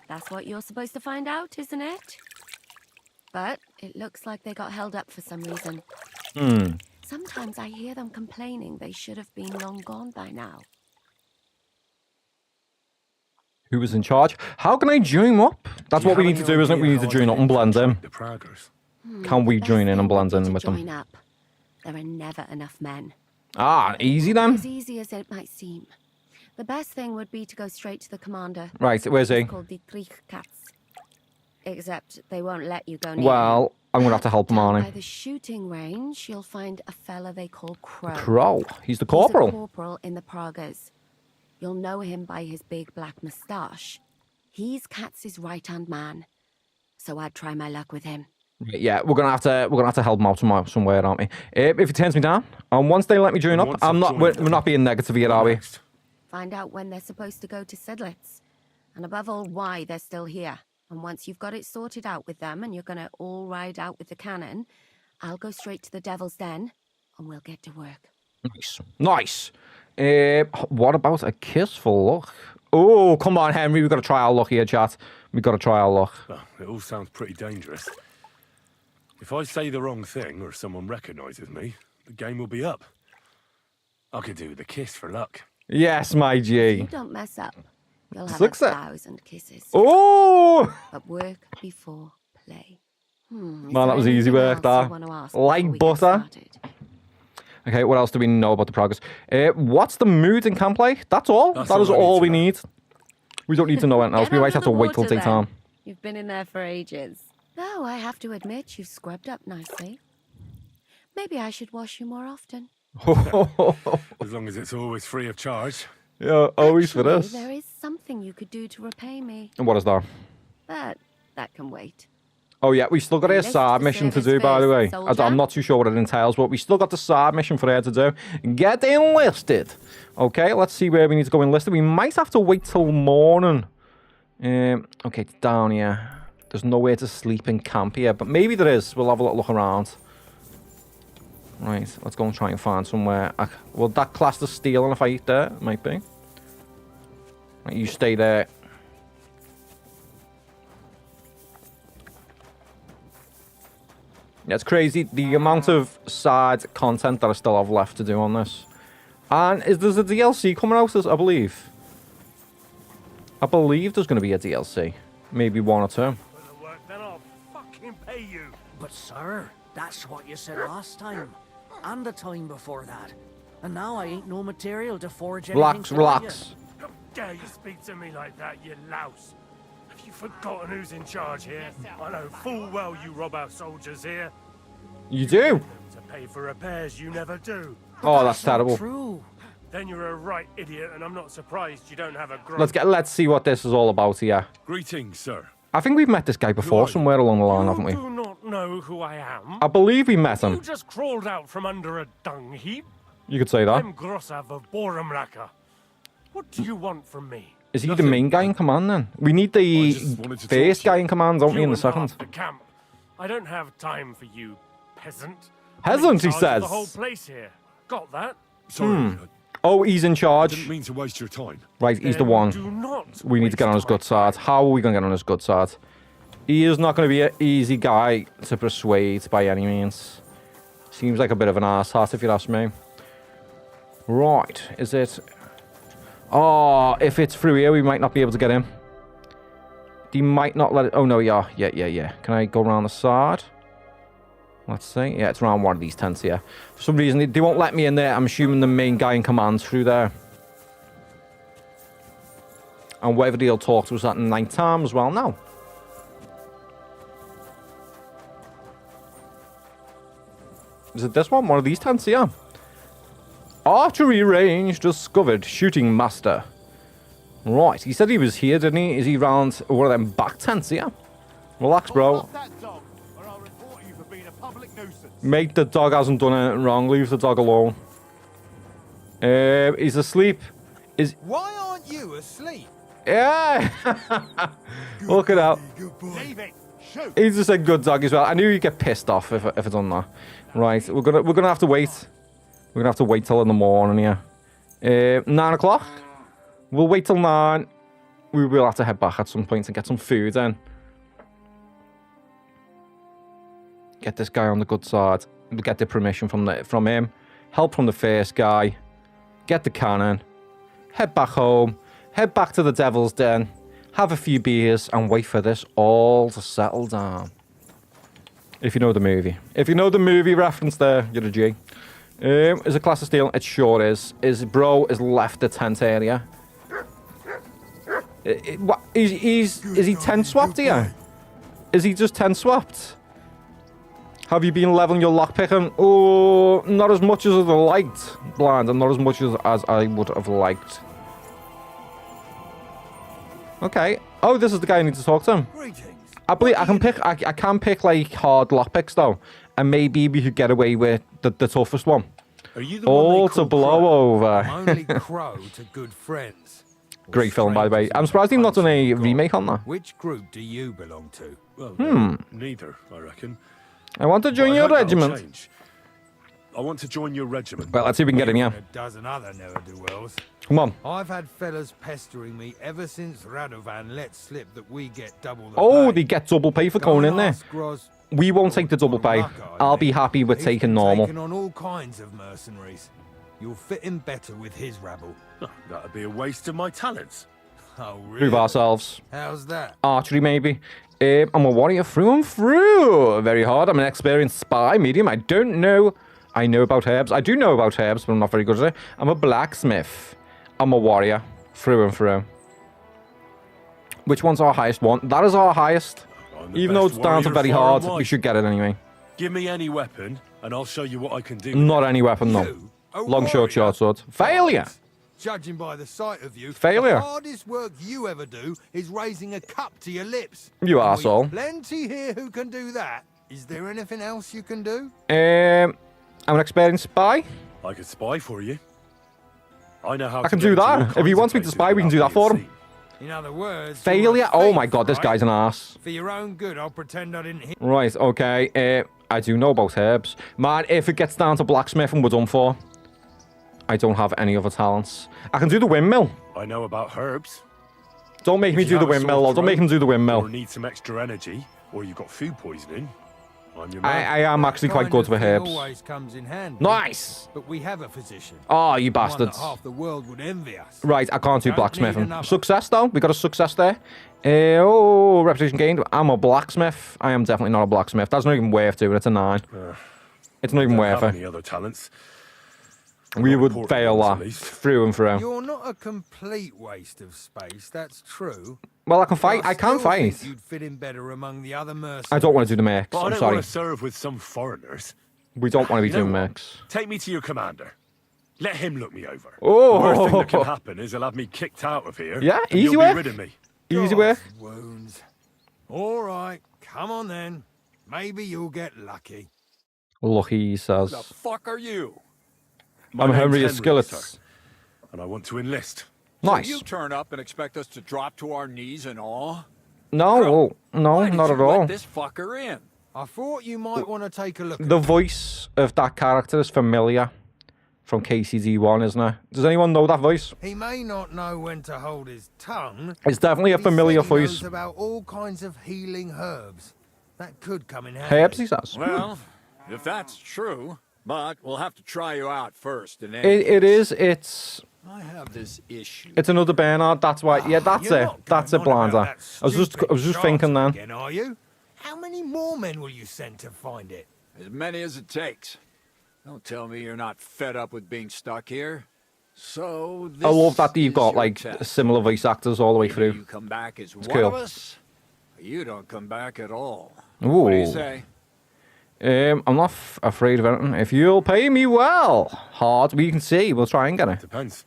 That's what you're supposed to find out, isn't it? But it looks like they got held up for some reason. Sometimes I hear them complaining they should have been long gone by now. Who was in charge? How can I join up? That's what we need to do, isn't it? We need to join up and blend in. The Praggers. Can we The best join in thing and blend would be in to with join them? up. There are never enough men. Ah, easy then. As easy as it might seem. The best thing would be to go straight to the commander. Right, where's he? It's called the Kriegkatz. Except they won't let you go near him. Well, I'm going to have to help him, Down aren't by I? the shooting range, you'll find a fella they call Crow. Crow. He's the He's a corporal. corporal in the Pragas. You'll know him by his big black moustache. He's Katz's right-hand man. So I'd try my luck with him. Yeah, we're gonna have to help him out somewhere, aren't we? If he turns me down, and once they let me join up, once I'm I've not. joined We're them, not being negative here, are we? Next. Find out when they're supposed to go to Sedlitz. And above all, why they're still here. And once you've got it sorted out with them and you're gonna all ride out with the cannon, I'll go straight to the Devil's Den and we'll get to work. Nice. What about a kiss for luck? Oh, come on, Henry. We've got to try our luck here, chat. We've got to try our luck. Well, it all sounds pretty dangerous. If I say the wrong thing or someone recognizes me, the game will be up. I could do the kiss for luck. Yes, my You G. don't mess up. You'll have Success. 1,000 kisses. Oh, But work before play. Is man, there that was easy anything work, else that. you want to ask before Like we get butter. started? Okay, what else do we know about the progress? What's the mood in camp like? That's all. That's That is all I need all to we know. need. We don't need to know anything else. Get We might under have to the wait till water, daytime. then. You've been in there for ages. Though I have to admit, you've scrubbed up nicely. Maybe I should wash you more often. As long as it's always free of charge. Yeah, always for Actually, this. there is something you could do to repay me. And what is that? But that can wait. Oh yeah, we still got a Enlist side for mission to service do, by the way. first, soldier. I'm not too sure what it entails, but we still got the side mission for her to do. Get enlisted. Okay, let's see where we need to go enlisted. We might have to wait till morning. Okay, it's down here. There's nowhere to sleep in camp here, but maybe there is. We'll have a little look around. Right, let's go and try and find somewhere. Will that class as stealing if I eat there? Might be. Right, you stay there. Yeah, it's crazy the amount of side content that I still have left to do on this. And there's a DLC coming out, I believe. I believe there's going to be a DLC. Maybe one or two. Then I'll fucking pay you. But sir, that's what you said last time. And the time before that. And now I ain't no material to forge anything. Relax, relax. How dare you speak to me like that, you louse? Have you forgotten who's in charge here? I know full well you rob our soldiers here. You do? To pay for repairs you never do. Oh, that's terrible. True. Then you're a right idiot, and I'm not surprised you don't have a grudge. Let's see what this is all about here. Greetings, sir. I think we've met this guy before somewhere along the line, haven't we? You do not know who I am. I believe we met him. You just crawled out from under a dung heap. You could say that. I'm Grossav of Borumraka. What do you want from me? Is he the main guy in command then? We need the first guy in command, don't we, in the second? The camp. I don't have time for you, peasant. Peasant, he I'm in charge says. of the whole place here. Got that? Sorry. Oh, he's in charge. Didn't mean to waste your time. Right, he's the one. We need to get on his good side. How are we going to get on his good side? He is not going to be an easy guy to persuade by any means. Seems like a bit of an arsehat, if you ask me. Right, is it... Oh, if it's through here, we might not be able to get him. He might not let it... Oh, no, yeah. Yeah. Can I go around the side? Let's see. Yeah, it's around one of these tents here. For some reason, they won't let me in there. I'm assuming the main guy in command's through there. And whether they'll talk to us at night time as well now. Is it this one? One of these tents here? Archery range discovered. Shooting master. Right, he said he was here, didn't he? Is he round one of them back tents here? Relax, bro. Mate, the dog hasn't done anything wrong. Leave the dog alone. He's asleep. Why aren't you asleep? Yeah! Look at that. He's just a good dog as well. I knew you'd get pissed off if it's on that. Right, we're gonna have to wait. We're gonna have to wait till in the morning here. 9 o'clock. We'll wait till 9. We will have to head back at some point and get some food in. Get this guy on the good side. We'll get the permission from him. Help from the first guy. Get the cannon. Head back home. Head back to the Devil's Den. Have a few beers and wait for this all to settle down. If you know the movie. If you know the movie reference there, you're a G. Is it class of stealing? It sure is. His bro has left the tent area. What? Is he tent swapped here? Is he just tent swapped? Have you been leveling your lockpicking? Oh, not as much as I liked, Blind, and not as much as I would have liked. Okay. Oh, this is the guy I need to talk to him. I believe I can pick like hard lockpicks though, and maybe we could get away with the toughest one. Are you the all one to blow over. Only crow to good friends. Great film, by the way. I'm surprised they've not done a remake on that. Which group do you belong to? Well, neither, I reckon. I want to join your regiment. I want to join your regiment. Well, let's see if we can get him, yeah. A dozen other ne'er-do-wells. Come on. I've had fellas pestering me ever since Radovan let slip that we get double the Oh, pay. they get double pay for going in there. We won't take the double pay. I'll be happy with taking normal. Taking on all kinds of mercenaries. You'll fit in better with his rabble. Oh, that'd be a waste of my talents. Oh, really? Prove ourselves. How's that? Archery, maybe. I'm a warrior through and through. Very hard. I'm an experienced spy, medium. I don't know. I know about herbs. I do know about herbs, but I'm not very good at it. I'm a blacksmith. I'm a warrior through and through. Which one's our highest one? That is our highest. Even though it's down to very hard, we should get it anyway. Give me any weapon, and I'll show you what I can do. Not any weapon, no. Long, short sword. Failure! Judging by the sight of you, Failure. the hardest work you ever do is raising a cup to your lips. You And we've arsehole. Plenty here who can do that. Is there anything else you can do? I'm an experienced spy. I could spy for you. I know how I can do that. If he wants me to spy, we can do that for him. In other words, Failure? Oh my god, this guy's an ass. For your own good, I'll pretend I didn't hear. Right, okay. I do know about herbs. Man, if it gets down to blacksmithing, we're done for. I don't have any other talents. I can do the windmill. I know about herbs. Don't make me do the windmill, or don't make him do the windmill. Or need some extra energy, or you've got food poisoning. I'm your man. I am actually quite good with herbs. Always comes in handy. Nice! But we have a physician. Oh, you One that bastards. half the world would envy us. Right, I can't do Don't blacksmithing. need another. Success, though. We got a success there. Oh, reputation gained. I'm a blacksmith. I am definitely not a blacksmith. That's not even worth doing. It's a 9. It's not even Don't worth have it. any other talents. We would important fail ones, at that least. through and through. You're not a complete waste of space, that's true. Well, I can fight. I can still think fight. You'd fit in better among the other mercenaries. I don't want to do the mercs. But I I'm don't sorry. want to serve with some foreigners. We don't want to be You know doing what? mercs. Take me to your commander. Let him look me over. Oh. The worst thing that can happen is he'll have me kicked out of here. Yeah, and easy you'll work. be rid of me. Easy work. Wounds. All right, come on then. Maybe you'll get lucky. Lucky, he says. The fuck are you? I'm name's Henry of Henry, Skillets. sir, and I want to enlist. Nice. So you turn up and expect us to drop to our knees in awe? No, no, Why did not you at all. let this fucker in? I thought you might want to take a look. The voice of that character is familiar from KCD1, isn't it? Does anyone know that voice? He may not know when to hold his tongue. It's definitely a but he familiar said he knows voice. about all kinds of healing herbs. That could come in handy. Herbs, he says. Well, if that's true, but we'll have to try you out first. And then It is. It's I have this issue. it's another Bernard. That's why. Yeah, that's You're it. not That's going it, on about Blinder. that I was just stupid thinking then. Again, are you? How many more men will you send to find it? As many as it takes. Don't tell me you're not fed up with being stuck here. So this I love that you've is got your like test. similar voice actors all the way Either through. you come back as It's one cool. of us, or you don't come back at all. Ooh. What do you say? I'm not afraid of anything. If you'll pay me well, hard, we can see. We'll try and get it. Depends.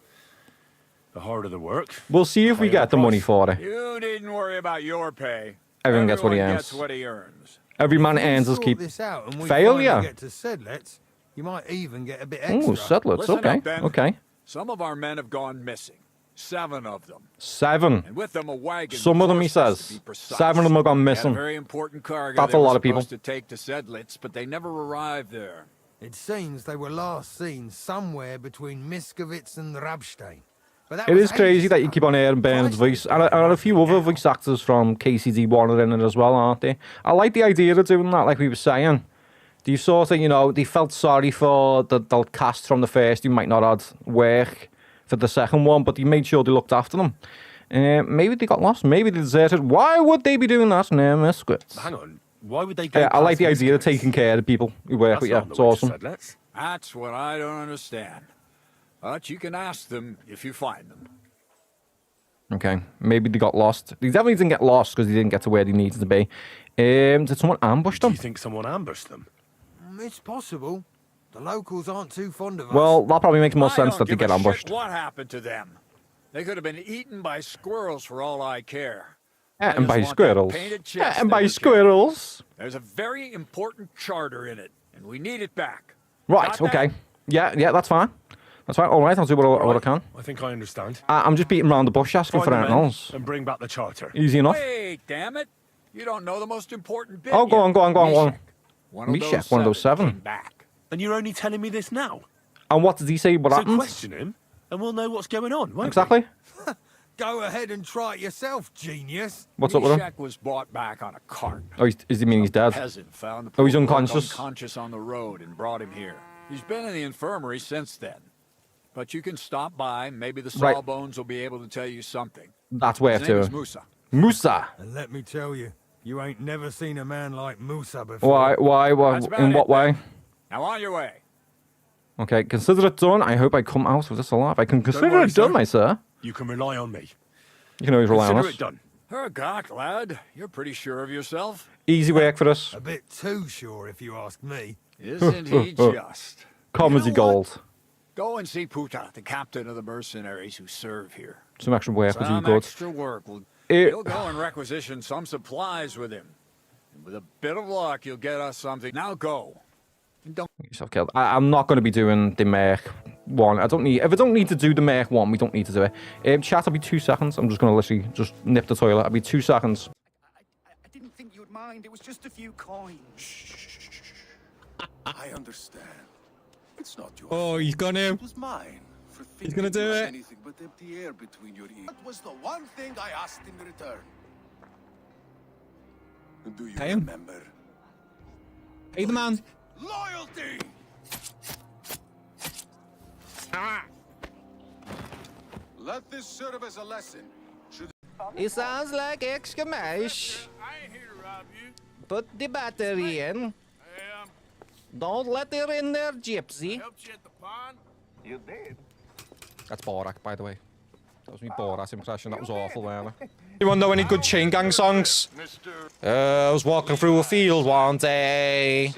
The harder the work. We'll see if we higher get the price. money for it. You needn't worry about your pay. Everyone gets what he Everyone earns. gets what he earns. Every man If we earns his sort keep. this out and we Failure. finally get to Sedlets, you might even get a bit extra. Ooh, settlers. Listen Okay, up, then. okay. Some of our men have gone missing. 7 of them. 7. And with them a wagon. Some of them, he with horses, says. to be precise. 7 of them have gone They had missing. a very important cargo That's they a were lot of people. supposed to take to Sedlitz, but they never arrived there. It seems they were last seen somewhere between Miskovitz and Rabstein. But that It was is crazy ages that you ago. keep on hearing Bernard's voice. And a few other voice actors from KCD1 are in it as well, aren't they? I like the idea of doing that, like we were saying. Do you sort of, you know, they felt sorry for the cast from the first who might not have work for the second one, but they made sure they looked after them. Maybe they got lost. Maybe they deserted. Why would they be doing that? No, Misfits. Hang on. Why would they go? I like past the these idea of guys? taking care of people who work That's with you. not the It's way to awesome. Sedlets. That's what I don't understand. But you can ask them if you find them. Okay, maybe they got lost. They definitely didn't get lost because they didn't get to where they needed to be. Did someone ambush Do them? you think someone ambushed them? It's possible. The locals aren't too fond of us. Well, that probably makes more I sense don't that they give get a ambushed. shit what happened to them? They could have been eaten by squirrels for all I care. Yeah, I and just by want that squirrels. painted chest Yeah, and they by were squirrels. carrying. There's a very important charter in it, and we need it back. Right, Got that? okay. Yeah, that's fine. That's fine. All right, I'll do what I can. I think I understand. I'm just beating around the bush asking Find for the anything men else. and bring back the charter. Easy enough. Wait, damn it! You don't know the most important bit. Oh, go yet. on. Meshach, Meshach, one of those 7. came back. And you're only telling me this now? And what did he say? What So happened? question him, and we'll know what's going on, won't we? Exactly. Go ahead and try it yourself, genius. What's up with him? Meshach was brought back on a cart. Oh, does he mean he's dead? Peasant found the Oh, he's poor bloke unconscious. unconscious on the road and brought him here. He's been in the infirmary since then. But you can stop by. Maybe the Right. Sawbones will be able to tell you something. That's way His name is to Musa. Musa. And let me tell you, you ain't never seen a man like Musa before. Why? That's about In it, what way? then. Now on your way. Okay, consider it done. I hope I come out of this alive. I can consider worry, it done, sir. my sir. You can rely on me. You can always rely on Consider us. it done. Hergott, lad. You're pretty sure of yourself. Easy work for us. A bit too sure, if you ask me. Isn't he just? Comedy You know what? gold. Go and see Puta, the captain of the mercenaries who serve here. Some extra work would do Some good. extra work. It- You'll go and requisition some supplies with him. And with a bit of luck, you'll get us something. Now go. And don't Yourself killed. I'm not going to be doing the merc 1. I don't need... If I don't need to do the Merc 1, we don't need to do it. Chat, I'll be 2 seconds. I'm just going to literally just nip the toilet. I'll be 2 seconds. I didn't think you'd mind. It was just a few coins. Shh. I understand. It's not your Oh, he's gonna... It was mine. He's gonna do it. Anything but empty air between your ears. That was the one thing I asked in return. Do you remember? Hey, the man. Loyalty! Let this serve as a lesson. It sounds like extra mash. I ain't here to rob you. Put the battery in. Don't let it in there, gypsy. Helped you at the pond? You did. That's Borat, by the way. That was me Borat impression. That was awful, man. Anyone know any good chain gang songs? I was walking through a field one day.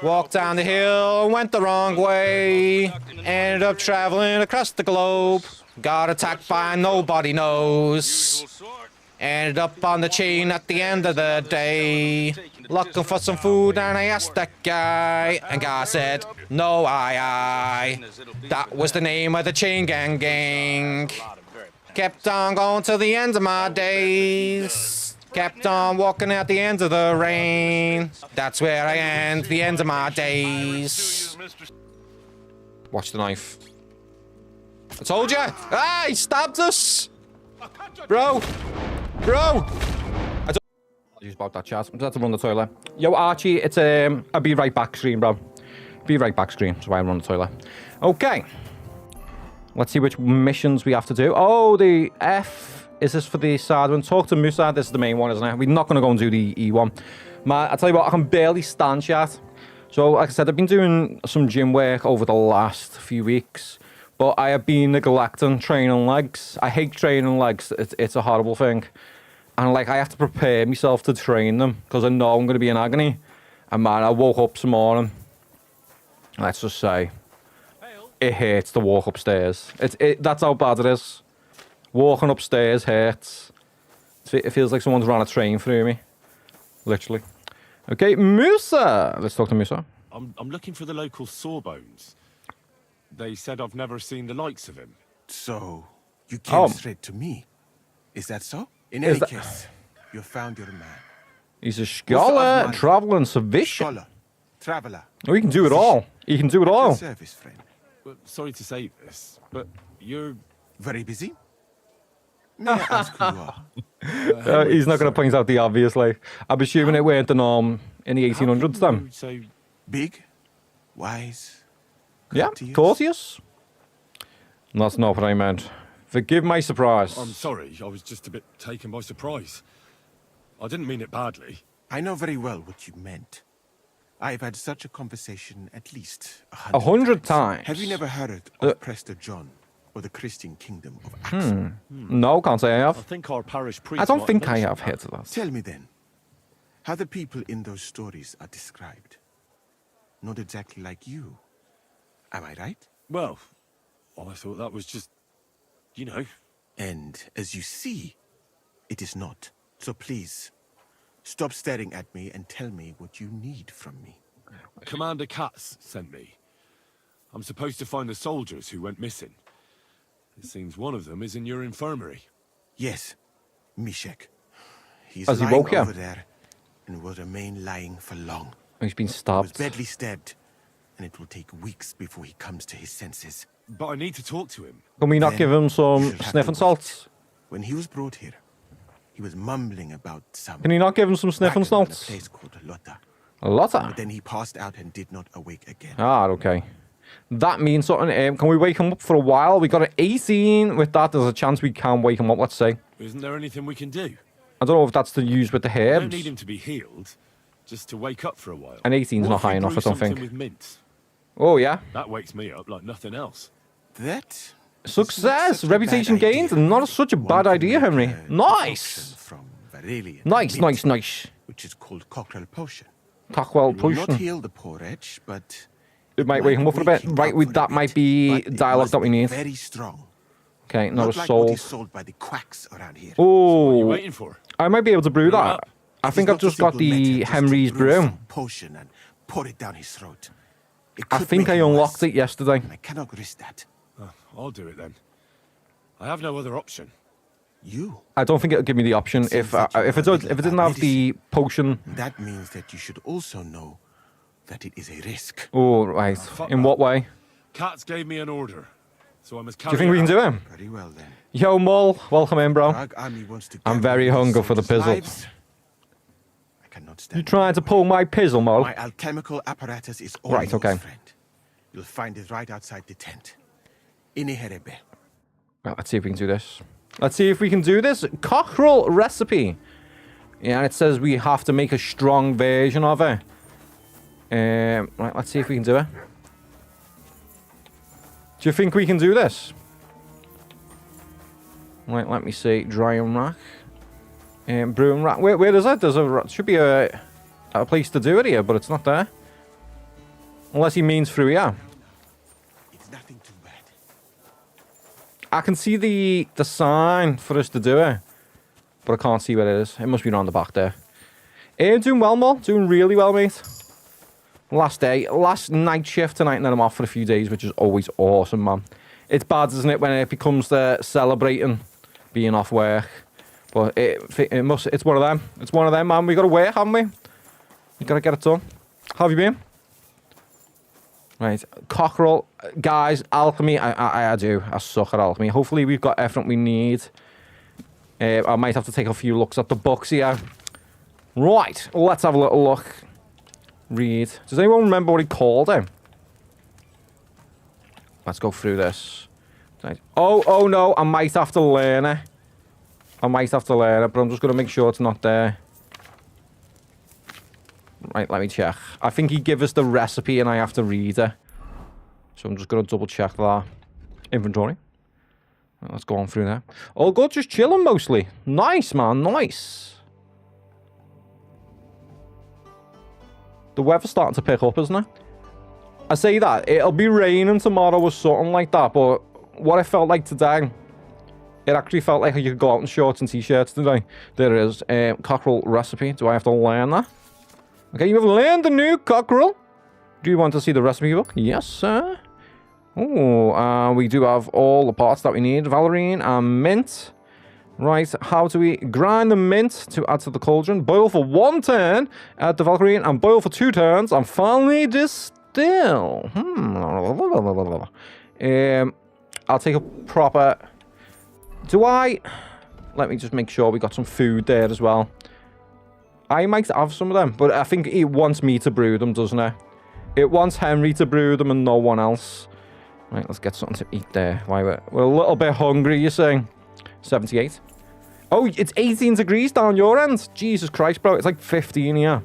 Walked down the hill, went the wrong way. Ended up traveling across the globe. Got attacked by nobody knows. Ended up on the chain at the end of the day. Looking for some food and I asked that guy. And guy said, no, I. That was the name of the chain gang. Kept on going to the end of my days. Kept on walking at the end of the rain. That's where I end, the end of my days. Watch the knife. I told you! Ah, he stabbed us! Bro! Apologies about that, chat. I'm just to run the toilet. Yo, Archie, it's a be right back screen, bro. Be right back screen, so I run the toilet. Okay. Let's see which missions we have to do. Oh, the F. Is this for the side one? Talk to Musa. This is the main one, isn't it? We're not going to go and do the E one. Man, I tell you what, I can barely stand, chat. So, like I said, I've been doing some gym work over the last few weeks. But I have been neglecting training legs. I hate training legs. It's a horrible thing. And, like, I have to prepare myself to train them. Because I know I'm going to be in agony. And, man, I woke up some morning. Let's just say, it hurts to walk upstairs. That's how bad it is. Walking upstairs hurts. It feels like someone's run a train through me. Literally. Okay, Musa. Let's talk to Musa. I'm looking for the local Sawbones. They said I've never seen the likes of him. So, you came straight to me. Is that so? In any case, you found your man. He's a scholar, traveling savation. Scholar, traveler. Oh, he can do it all. He can do it all. Service, friend. Well, sorry to say this, but you're... Very busy? May I ask who you are? He's not going to point out the obvious, like. I'm assuming it weren't the norm in the 1800s, then. So big, wise, yeah, courteous. That's not what I meant. Forgive my surprise. I'm sorry, I was just a bit taken by surprise. I didn't mean it badly. I know very well what you meant. I've had such a conversation at least 100 times. Have you never heard of Prester John or the Christian kingdom of Axel? No, can't say I have. I think our parish priest... I don't think I have heard of that. Tell me then, how the people in those stories are described. Not exactly like you. Am I right? Well, I thought that was just, you know. And as you see, it is not. So please, stop staring at me and tell me what you need from me. Commander Katz sent me. I'm supposed to find the soldiers who went missing. It seems one of them is in your infirmary. Yes, Mishek. He's Has he lying woke you? over there and will remain lying for long. He's been He was stabbed. badly stabbed, and it will take weeks before he comes to his senses. But I need to talk to him. Can we not Then give him you some shall have sniffing to wait. salts? When he was brought here, he was mumbling about some... Can you not give him some sniffing wagon in a salts? place called Lota. Lotta? But then he passed out and did not awake again. Ah, okay. That means something. Can we wake him up for a while? We got an 18. With that, there's a chance we can wake him up, let's say. Isn't there anything we can do? I don't know if that's to use with the I don't herbs. need him to be healed, just to wake up for a while. An 18's What not if we high enough, brew I don't something think. with mint? Oh, yeah. That wakes me up like nothing else. That... Success! Reputation gained, and not such a bad idea, Henry. Nice! From Varelian. Nice, mint, nice, nice. Which is called cockerel potion. Cockwell It will not potion. heal the poor wretch, but... It might wake him up for a bit. Right, with that might be dialogue that we need. Very strong. Okay, not a Not like what soul. is sold by the quacks around here. Oh, What are you waiting for? I might be able to brew that. up. I think I've just got the Henry's brew. Potion and pour it down his throat. I think I unlocked it yesterday. I cannot risk that. I'll do it then. I have no other option. You? I don't think it'll give me the option if it didn't have the potion. That means that you should also know that it is a risk. Oh, right. In what way? Cats gave me an order, so I must carry Do you think we can do it? Very well then. Yo, Mull, welcome in, bro. Drag Army wants to I'm very hungry for the pizzle. I cannot stand. You trying to pull my pizzle, Mull? My alchemical apparatus is all Right, yours, okay. friend. You'll find it right outside the tent. Iniherebe. Right, let's see if we can do this. Let's see if we can do this. Cockerel recipe. Yeah, it says we have to make a strong version of it. Right, let's see if we can do it. Do you think we can do this? Right, let me see. Dry and rack. Brew and rack. Where is it? Should be a place to do it here, but it's not there. Unless he means through here. It's nothing too bad. I can see the sign for us to do it, but I can't see where it is. It must be around the back there. Doing well, Mol. Doing really well, mate. Last night shift tonight, and then I'm off for a few days, which is always awesome, man. It's bad, isn't it, when it becomes the celebrating being off work? But it's one of them. It's one of them, man. We got to work, haven't we? You got to get it done. How have you been? Right, cockerel, guys, alchemy. I do. I suck at alchemy. Hopefully, we've got everything we need. I might have to take a few looks at the books here. Right, let's have a little look. Read. Does anyone remember what he called him? Let's go through this. Right. Oh no, I might have to learn it. I might have to learn it, but I'm just going to make sure it's not there. Right, let me check. I think he gave us the recipe and I have to read it. So I'm just going to double check that. Inventory. Right, let's go on through there. All good, just chilling mostly. Nice, man, nice. The weather's starting to pick up, isn't it? I say that, it'll be raining tomorrow or something like that, but what it felt like today, it actually felt like you could go out in shorts and t-shirts today. There it is. Cockerel recipe. Do I have to learn that? Okay, you have learned the new cockerel. Do you want to see the recipe book? Yes, sir. Oh, we do have all the parts that we need. Valerian and mint. Right, how do we grind the mint to add to the cauldron? Boil for 1 turn, add the Valkyrian, and boil for 2 turns, and finally distill. I'll take a proper... Let me just make sure we got some food there as well. I might have some of them, but I think it wants me to brew them, doesn't it? It wants Henry to brew them and no one else. Right, let's get something to eat there. We're a little bit hungry, you see. 78. Oh, it's 18 degrees down your end. Jesus Christ, bro. It's like 15 here.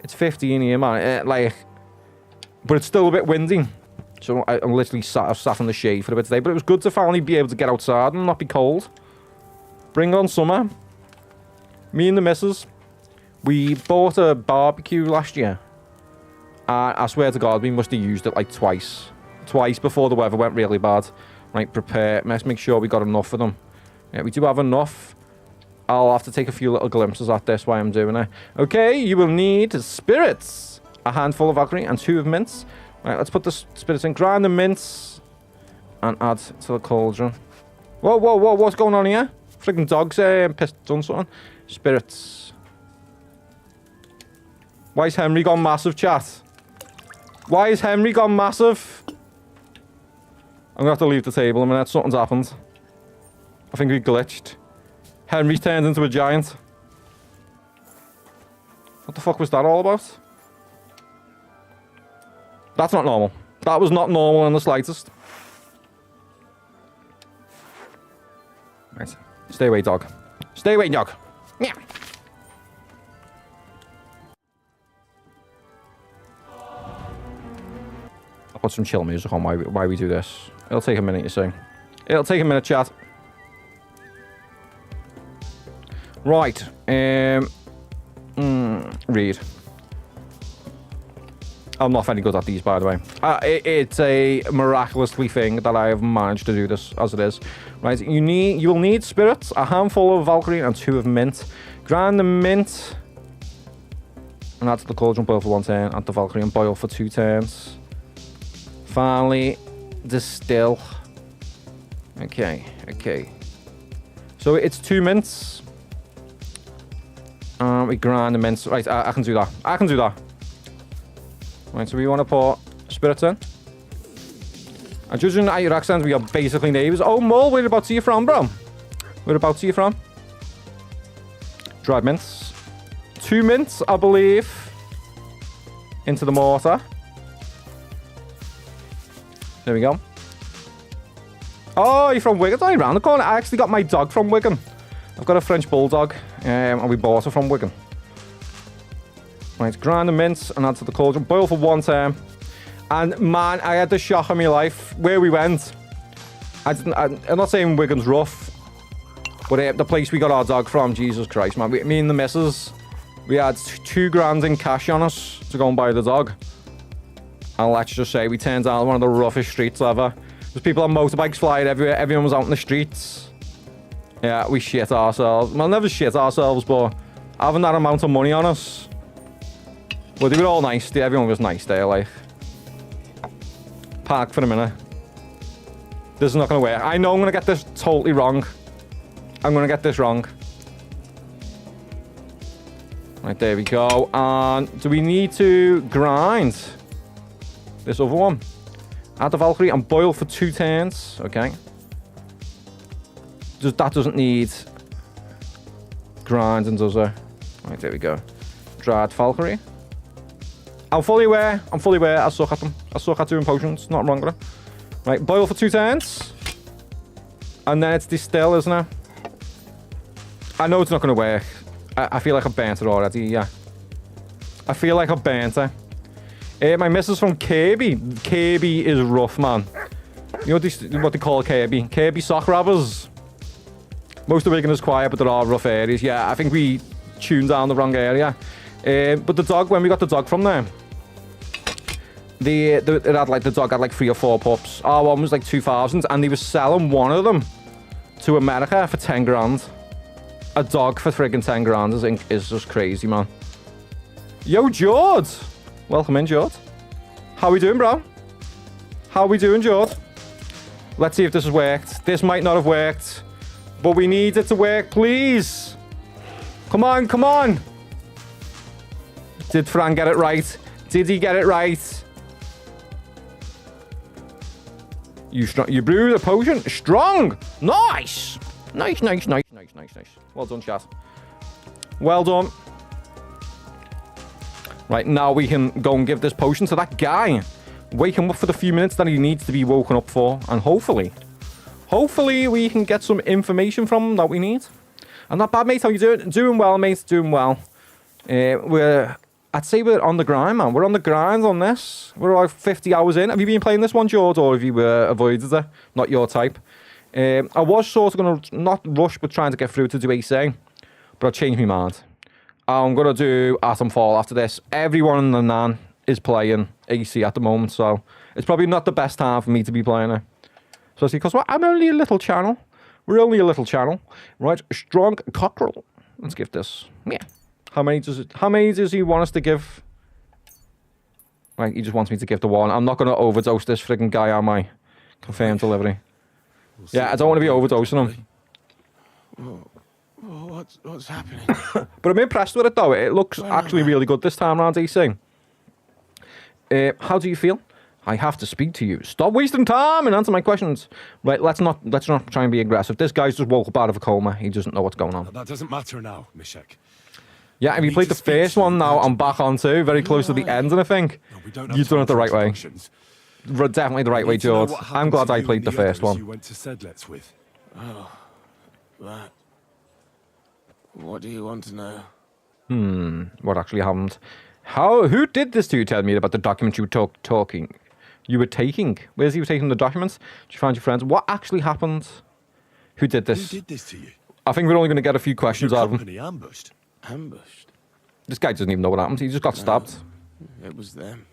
It's 15 here, man. But it's still a bit windy. So I'm literally sat in the shade for a bit today. But it was good to finally be able to get outside and not be cold. Bring on summer. Me and the missus. We bought a barbecue last year. I swear to God, we must have used it like twice. Twice before the weather went really bad. Right, prepare. Let's make sure we got enough for them. Yeah, we do have enough. I'll have to take a few little glimpses at this while I'm doing it. Okay, you will need spirits. A handful of Valkyrie and 2 of mints. Right, let's put the spirits in. Grind the mints. And add to the cauldron. Whoa, whoa, whoa, what's going on here? Freaking dogs done something. Spirits. Why is Henry gone massive, chat? Why is Henry gone massive? I'm gonna have to leave the table a minute. Something's happened. I think we glitched. Henry's turned into a giant. What the fuck was that all about? That's not normal. That was not normal in the slightest. Right. Stay away, dog. Stay away, dog. Yeah. I'll put some chill music on while we do this. It'll take a minute, you see. It'll take a minute, chat. Right. Read. I'm not very good at these, by the way. It's a miraculously thing that I have managed to do this as it is. Right. You will need spirits, a handful of Valkyrie, and 2 of mint. Grind the mint and add to the cauldron. Boil for 1 turn. Add the Valkyrie and boil for 2 turns. Finally, distill. Okay. So it's 2 mints. We grind the mints. Right, I can do that. Right, so we want to pour spirits in. And judging at your accent, we are basically neighbours. Oh, Mull, whereabouts are you from, bro? Whereabouts are you from? Dried mints. 2 mints, I believe. Into the mortar. There we go. Oh, you're from Wigan? It's only round the corner. I actually got my dog from Wigan. I've got a French bulldog, and we bought her from Wigan. Right, grind the mints and add to the cauldron. Boil for 1 time. And man, I had the shock of my life where we went. I'm not saying Wigan's rough, but the place we got our dog from, Jesus Christ, man. Me and the missus, we had £2,000 in cash on us to go and buy the dog. And let's just say we turned down one of the roughest streets ever. There's people on motorbikes flying everywhere. Everyone was out in the streets. Yeah, we shit ourselves. Well, never shit ourselves, but having that amount of money on us. Well, they were all nice. Everyone was nice there, like. Park for a minute. This is not going to work. I know I'm going to get this totally wrong. I'm going to get this wrong. Right, there we go. And do we need to grind this other one? Add the Valkyrie and boil for 2 turns. Okay. That doesn't need grinding, does it? Right, there we go. Dried Valkyrie. I'm fully aware. I suck at them. I suck at doing potions. Nothing wrong with it. Right, boil for 2 turns. And then it's distill, isn't it? I know it's not going to work. I feel like I've burnt it already, yeah. I feel like I've burnt it. My missus from Kirby. Kirby is rough, man. You know what they call Kirby? Kirby sock robbers. Most of Wigan is quiet, but there are rough areas. Yeah, I think we tuned down the wrong area. But the dog, when we got the dog from there, the dog had like 3 or 4 pups. Our one was like 2,000, and they were selling one of them to America for 10 grand. A dog for friggin' 10 grand is just crazy, man. Yo, Jord! Welcome in, Jord. How we doing, bro? How we doing, Jord? Let's see if this has worked. This might not have worked, but we need it to work, please. Come on, come on. Did Fran get it right? Did he get it right? You brewed a potion? Strong! Nice! Nice. Well done, chat. Well done. Right, now we can go and give this potion to that guy. Wake him up for the few minutes that he needs to be woken up for. And hopefully we can get some information from him that we need. And not bad, mate. How you doing? Doing well, mate. Doing well. I'd say we're on the grind, man. We're on the grind on this. We're like 50 hours in. Have you been playing this one, George, or have you avoided it? Not your type. I was sort of going to not rush, but trying to get through to do AC. But I changed my mind. I'm going to do Atomfall after this. Everyone in the Nan is playing AC at the moment, so it's probably not the best time for me to be playing it. Especially because I'm only a little channel. We're only a little channel. Right, strong cockerel. Let's give this. Yeah. How many does he want us to give? Right, he just wants me to give the 1. I'm not going to overdose this friggin' guy, am I? Confirmed delivery. Yeah, I don't want to be overdosing him. What's happening? But I'm impressed with it, though. It looks actually really good this time around, AC. How do you feel? I have to speak to you. Stop wasting time and answer my questions. Right, let's not try and be aggressive. This guy's just woke up out of a coma. He doesn't know what's going on. That doesn't matter now, Mishek. Yeah, if you played the first one now, I'm back on 2, very close to the end, and I think you've done it the right way. Definitely the right way, George. I'm glad I played the first one. You went to Sedlets with. Oh, that. What do you want to know? What actually happened? Who did this to you? Tell me about the documents you were talking. You were taking? Where's you were taking the documents? Did you find your friends? What actually happened? Who did this? Who did this to you? I think we're only going to get a few questions out of him. Ambushed. Ambushed? This guy doesn't even know what happened. He just got stabbed. It was them.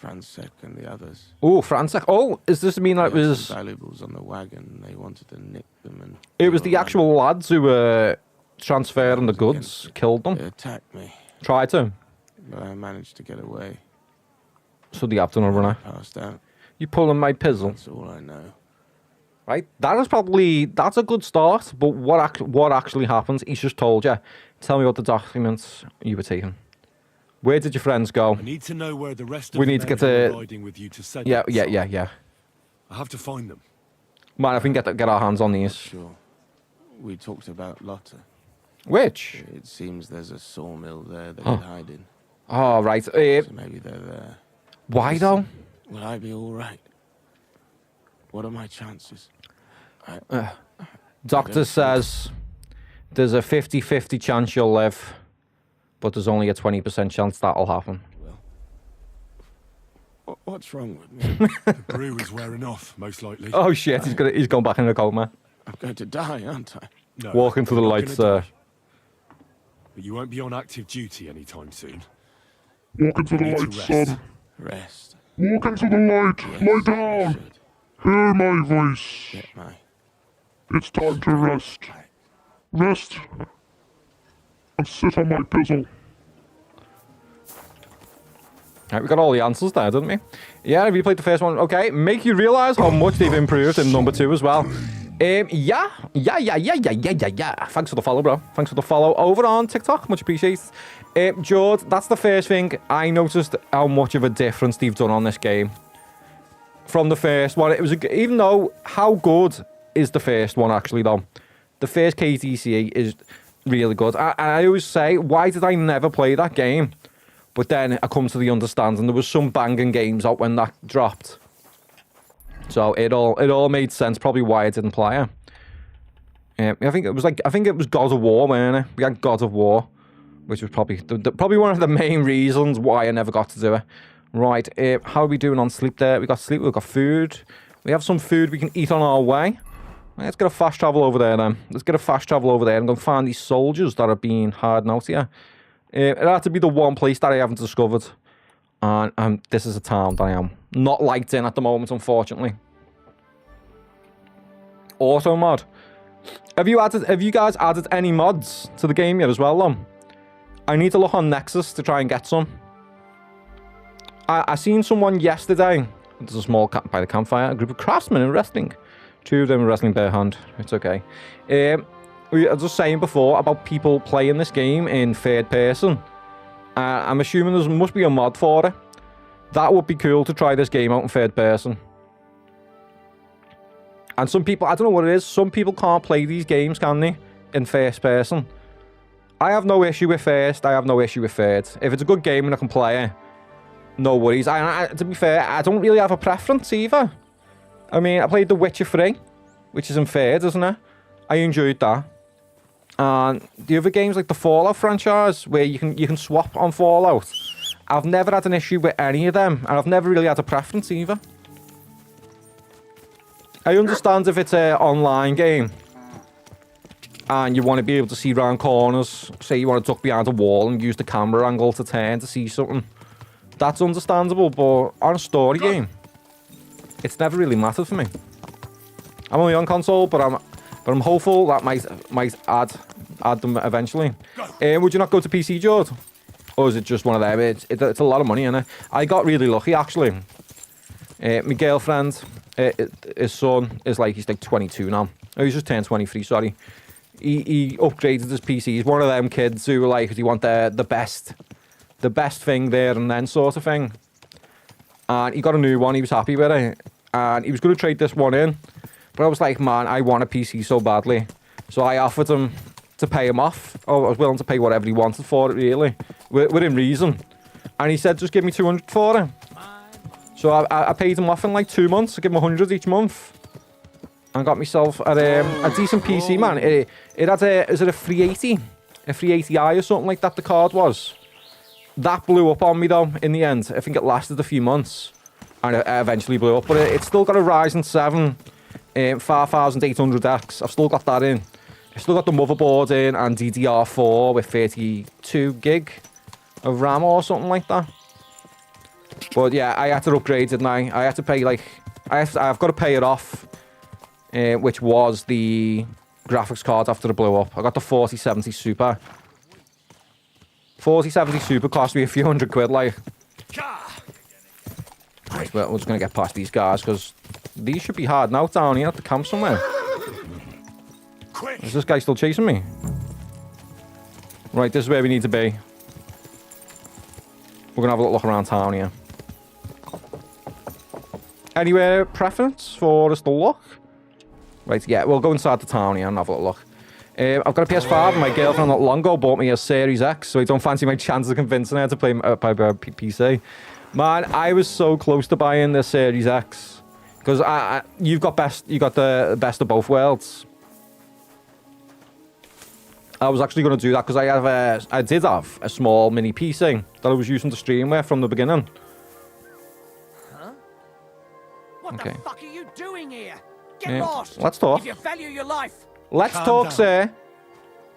Fransek and the others. Oh, Fransek. Oh, does this mean that it was valuables on the wagon? They wanted to nick them, and it was the actual lads who were transferring the goods, killed them. They attacked me. Tried to. But I managed to get away. So the afternoon runner. Passed out. You pulling my pizzle. That's all I know. Right? That's a good start, but what actually happens? He's just told you. Tell me what the documents you were taking. Where did your friends go? I need to know where the rest of We the need to men get who are to... riding with you to Sedgwick Yeah. I have to find them. Man, if we can get our hands on these. Sure. We talked about Lotta. Which? It seems there's a sawmill there they could hide in. Oh, right. So maybe they're there. Why, though? Will I be all right? What are my chances? Doctor says there's a 50-50 chance you'll live, but there's only a 20% chance that'll happen. What's wrong with me? The brew is wearing off, most likely. Oh shit, he's gone back in the coma. I'm going to die, aren't I? No, Walk into the you're not lights, gonna die. But you won't be on active duty anytime soon. Walk into the You need to light, rest. son. Rest. Walk into the light. Lie down. Hear my voice. Get my... It's time to rest. Rest. And sit on my pizzle. Right, we got all the answers there, didn't we? Yeah, have you played the first one? Okay, make you realise how much they've improved in number 2 as well. Yeah. Thanks for the follow, bro. Thanks for the follow over on TikTok. Much appreciated. George, that's the first thing I noticed how much of a difference they've done on this game. From the first one, it was even though how good is the first one actually though? The first KDC is really good. I always say, why did I never play that game? But then I come to the understanding there was some banging games out when that dropped. So it all made sense. Probably why I didn't play it. I think it was God of War, wasn't it? We had God of War, which was probably probably one of the main reasons why I never got to do it. Right, how are we doing on sleep there? We got sleep, we've got food. We have some food we can eat on our way. Let's get a fast travel over there then. Let's get a fast travel over there and go find these soldiers that are being hard out here. It had to be the one place that I haven't discovered. And this is a town that I am not liked in at the moment, unfortunately. Auto mod. Have you guys added any mods to the game yet as well, though? I need to look on Nexus to try and get some. I seen someone yesterday. There's a small camp by the campfire. A group of craftsmen in wrestling. 2 of them are wrestling bare hand. It's okay. I was just saying before about people playing this game in third person. I'm assuming there must be a mod for it. That would be cool to try this game out in third person. And some people, I don't know what it is, some people can't play these games, can they? In first person. I have no issue with first, I have no issue with third. If it's a good game and I can play it, no worries. To be fair, I don't really have a preference either. I mean, I played The Witcher 3, which is in third, isn't it? I enjoyed that. And the other games like the Fallout franchise, where you can swap on Fallout, I've never had an issue with any of them, and I've never really had a preference either. I understand if it's an online game, and you want to be able to see round corners, say you want to duck behind a wall and use the camera angle to turn to see something. That's understandable, but on a story game, it's never really mattered for me. I'm only on console, but I'm hopeful that might add them eventually. Would you not go to PC, George? Or is it just one of them? It's a lot of money, isn't it? I got really lucky, actually. My girlfriend, his son, he's like 22 now. Oh, he's just turned 23, sorry. He upgraded his PC. He's one of them kids who like, do you want the best thing there and then sort of thing. And he got a new one, he was happy with it. And he was going to trade this one in. But I was like, man, I want a PC so badly. So I offered him to pay him off. Oh, I was willing to pay whatever he wanted for it, really. Within reason. And he said, just give me 200 for it. So I paid him off in like 2 months. I give him 100 each month. And got myself a decent PC, man. It had is it a 380? A 380i or something like that the card was. That blew up on me though, in the end. I think it lasted a few months. And it eventually blew up. But it's still got a Ryzen 7 5800X. I've still got that in. I've still got the motherboard in and DDR4 with 32 gig of RAM or something like that. But yeah, I had to upgrade it now. I had to pay like... I've got to pay it off. Which was the graphics card after it blew up. I got the 4070 Super. 4070 Super cost me a few £100, like. Right, well, we're just going to get past these guys, because these should be hard now down here at the camp somewhere. Is this guy still chasing me? Right, this is where we need to be. We're going to have a little look around town here. Anywhere preference for us to look? Right, yeah, we'll go inside the town here and have a little look. I've got a PS5 and my girlfriend not long ago bought me a Series X, so I don't fancy my chances of convincing her to play by PC. Man, I was so close to buying the Series X. Because you got the best of both worlds. I was actually going to do that because I did have a small mini PC that I was using to stream with from the beginning. Huh? What Okay. the fuck are you doing here? Get lost. Let's talk. If you value your life. Let's Calm talk, down. sir.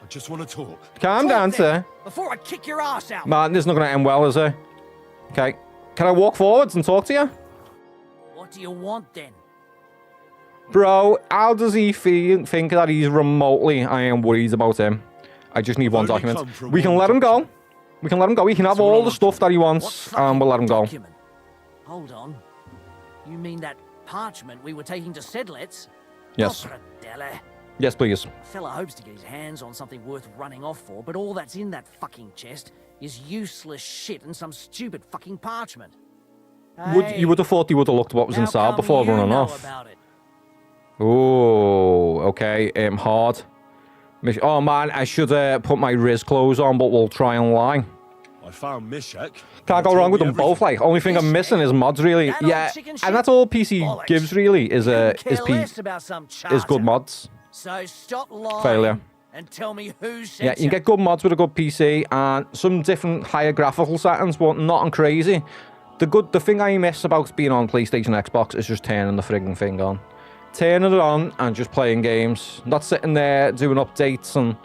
I just want to talk. Calm down, sir. Before I kick your ass out. Man, this is not going to end well, is it? Okay. Can I walk forwards and talk to you? What do you want then? Bro, how does he think that he's remotely I am worried about him? I just need one document. We can let him go. We can let him go. He can have all the stuff that he wants, and we'll let him go. Hold on. You mean that parchment we were taking to Sedlitz? Yes. Della. Yes, please. Fella hopes to get his hands on something worth running off for, but all that's in that fucking chest is useless shit and some stupid fucking parchment. You would have thought he would have looked what was How inside come before you running know off. about it? Oh, okay. Hard. Oh man, I should put my Riz clothes on, but we'll try and lie. I found Mishek. Can't go wrong with them both. Like, only thing I'm missing is mods, really. Yeah, and that's all PC gives, really, is good mods. So stop lying Failure. and tell me who sent Yeah, you can get good mods with a good PC and some different higher graphical settings, but nothing crazy. The thing I miss about being on PlayStation Xbox is just turning the frigging thing on. Turning it on and just playing games. Not sitting there doing updates and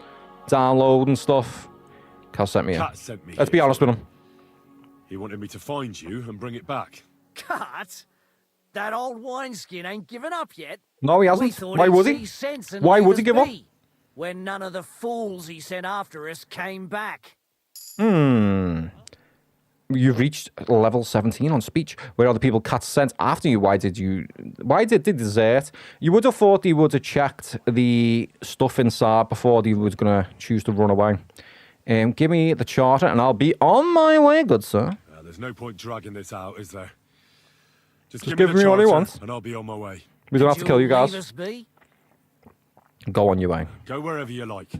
downloading stuff. Cal sent me in. Cat sent me Let's be honest with him. He wanted me to find you and bring it back. Cut? That old wineskin ain't given up yet. No, he We hasn't. thought Why he'd would see he? sense and Why leave would us he give up? be, when none of the fools he sent after us came back. You've reached level 17 on speech. Where other people cut sent after you? Why did they desert? You would have thought he would have checked the stuff inside before he was going to choose to run away. Give me the charter and I'll be on my way, good sir. There's no point dragging this out, is there? Just give give me what he charter wants. and I'll be on my way. We don't have to kill you guys. Leave us be? Go on your way. Go wherever you like.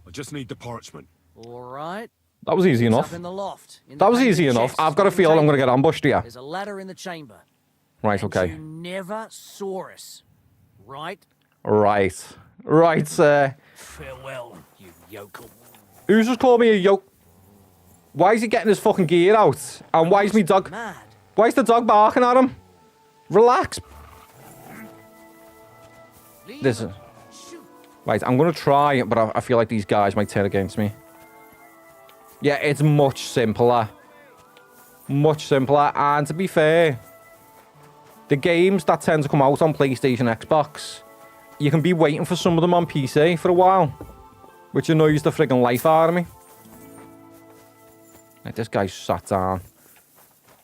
I just need the parchment. All right. That was easy It's enough. up in the loft, in the That was painted easy enough. chest, I've got a in the feeling I'm chamber. going to get ambushed here. There's a ladder in the chamber. Right, and okay. You never saw us, right? Right. Right, sir. Farewell, you yokel. Who's just called me a yoke? Why is he getting his fucking gear out? And why is me dog... Why is the dog barking at him? Relax. Listen. Right, I'm going to try, but I feel like these guys might turn against me. Yeah, it's much simpler. Much simpler. And to be fair, the games that tend to come out on PlayStation, Xbox, you can be waiting for some of them on PC for a while, which annoys the friggin' life out of me. Like, this guy sat down.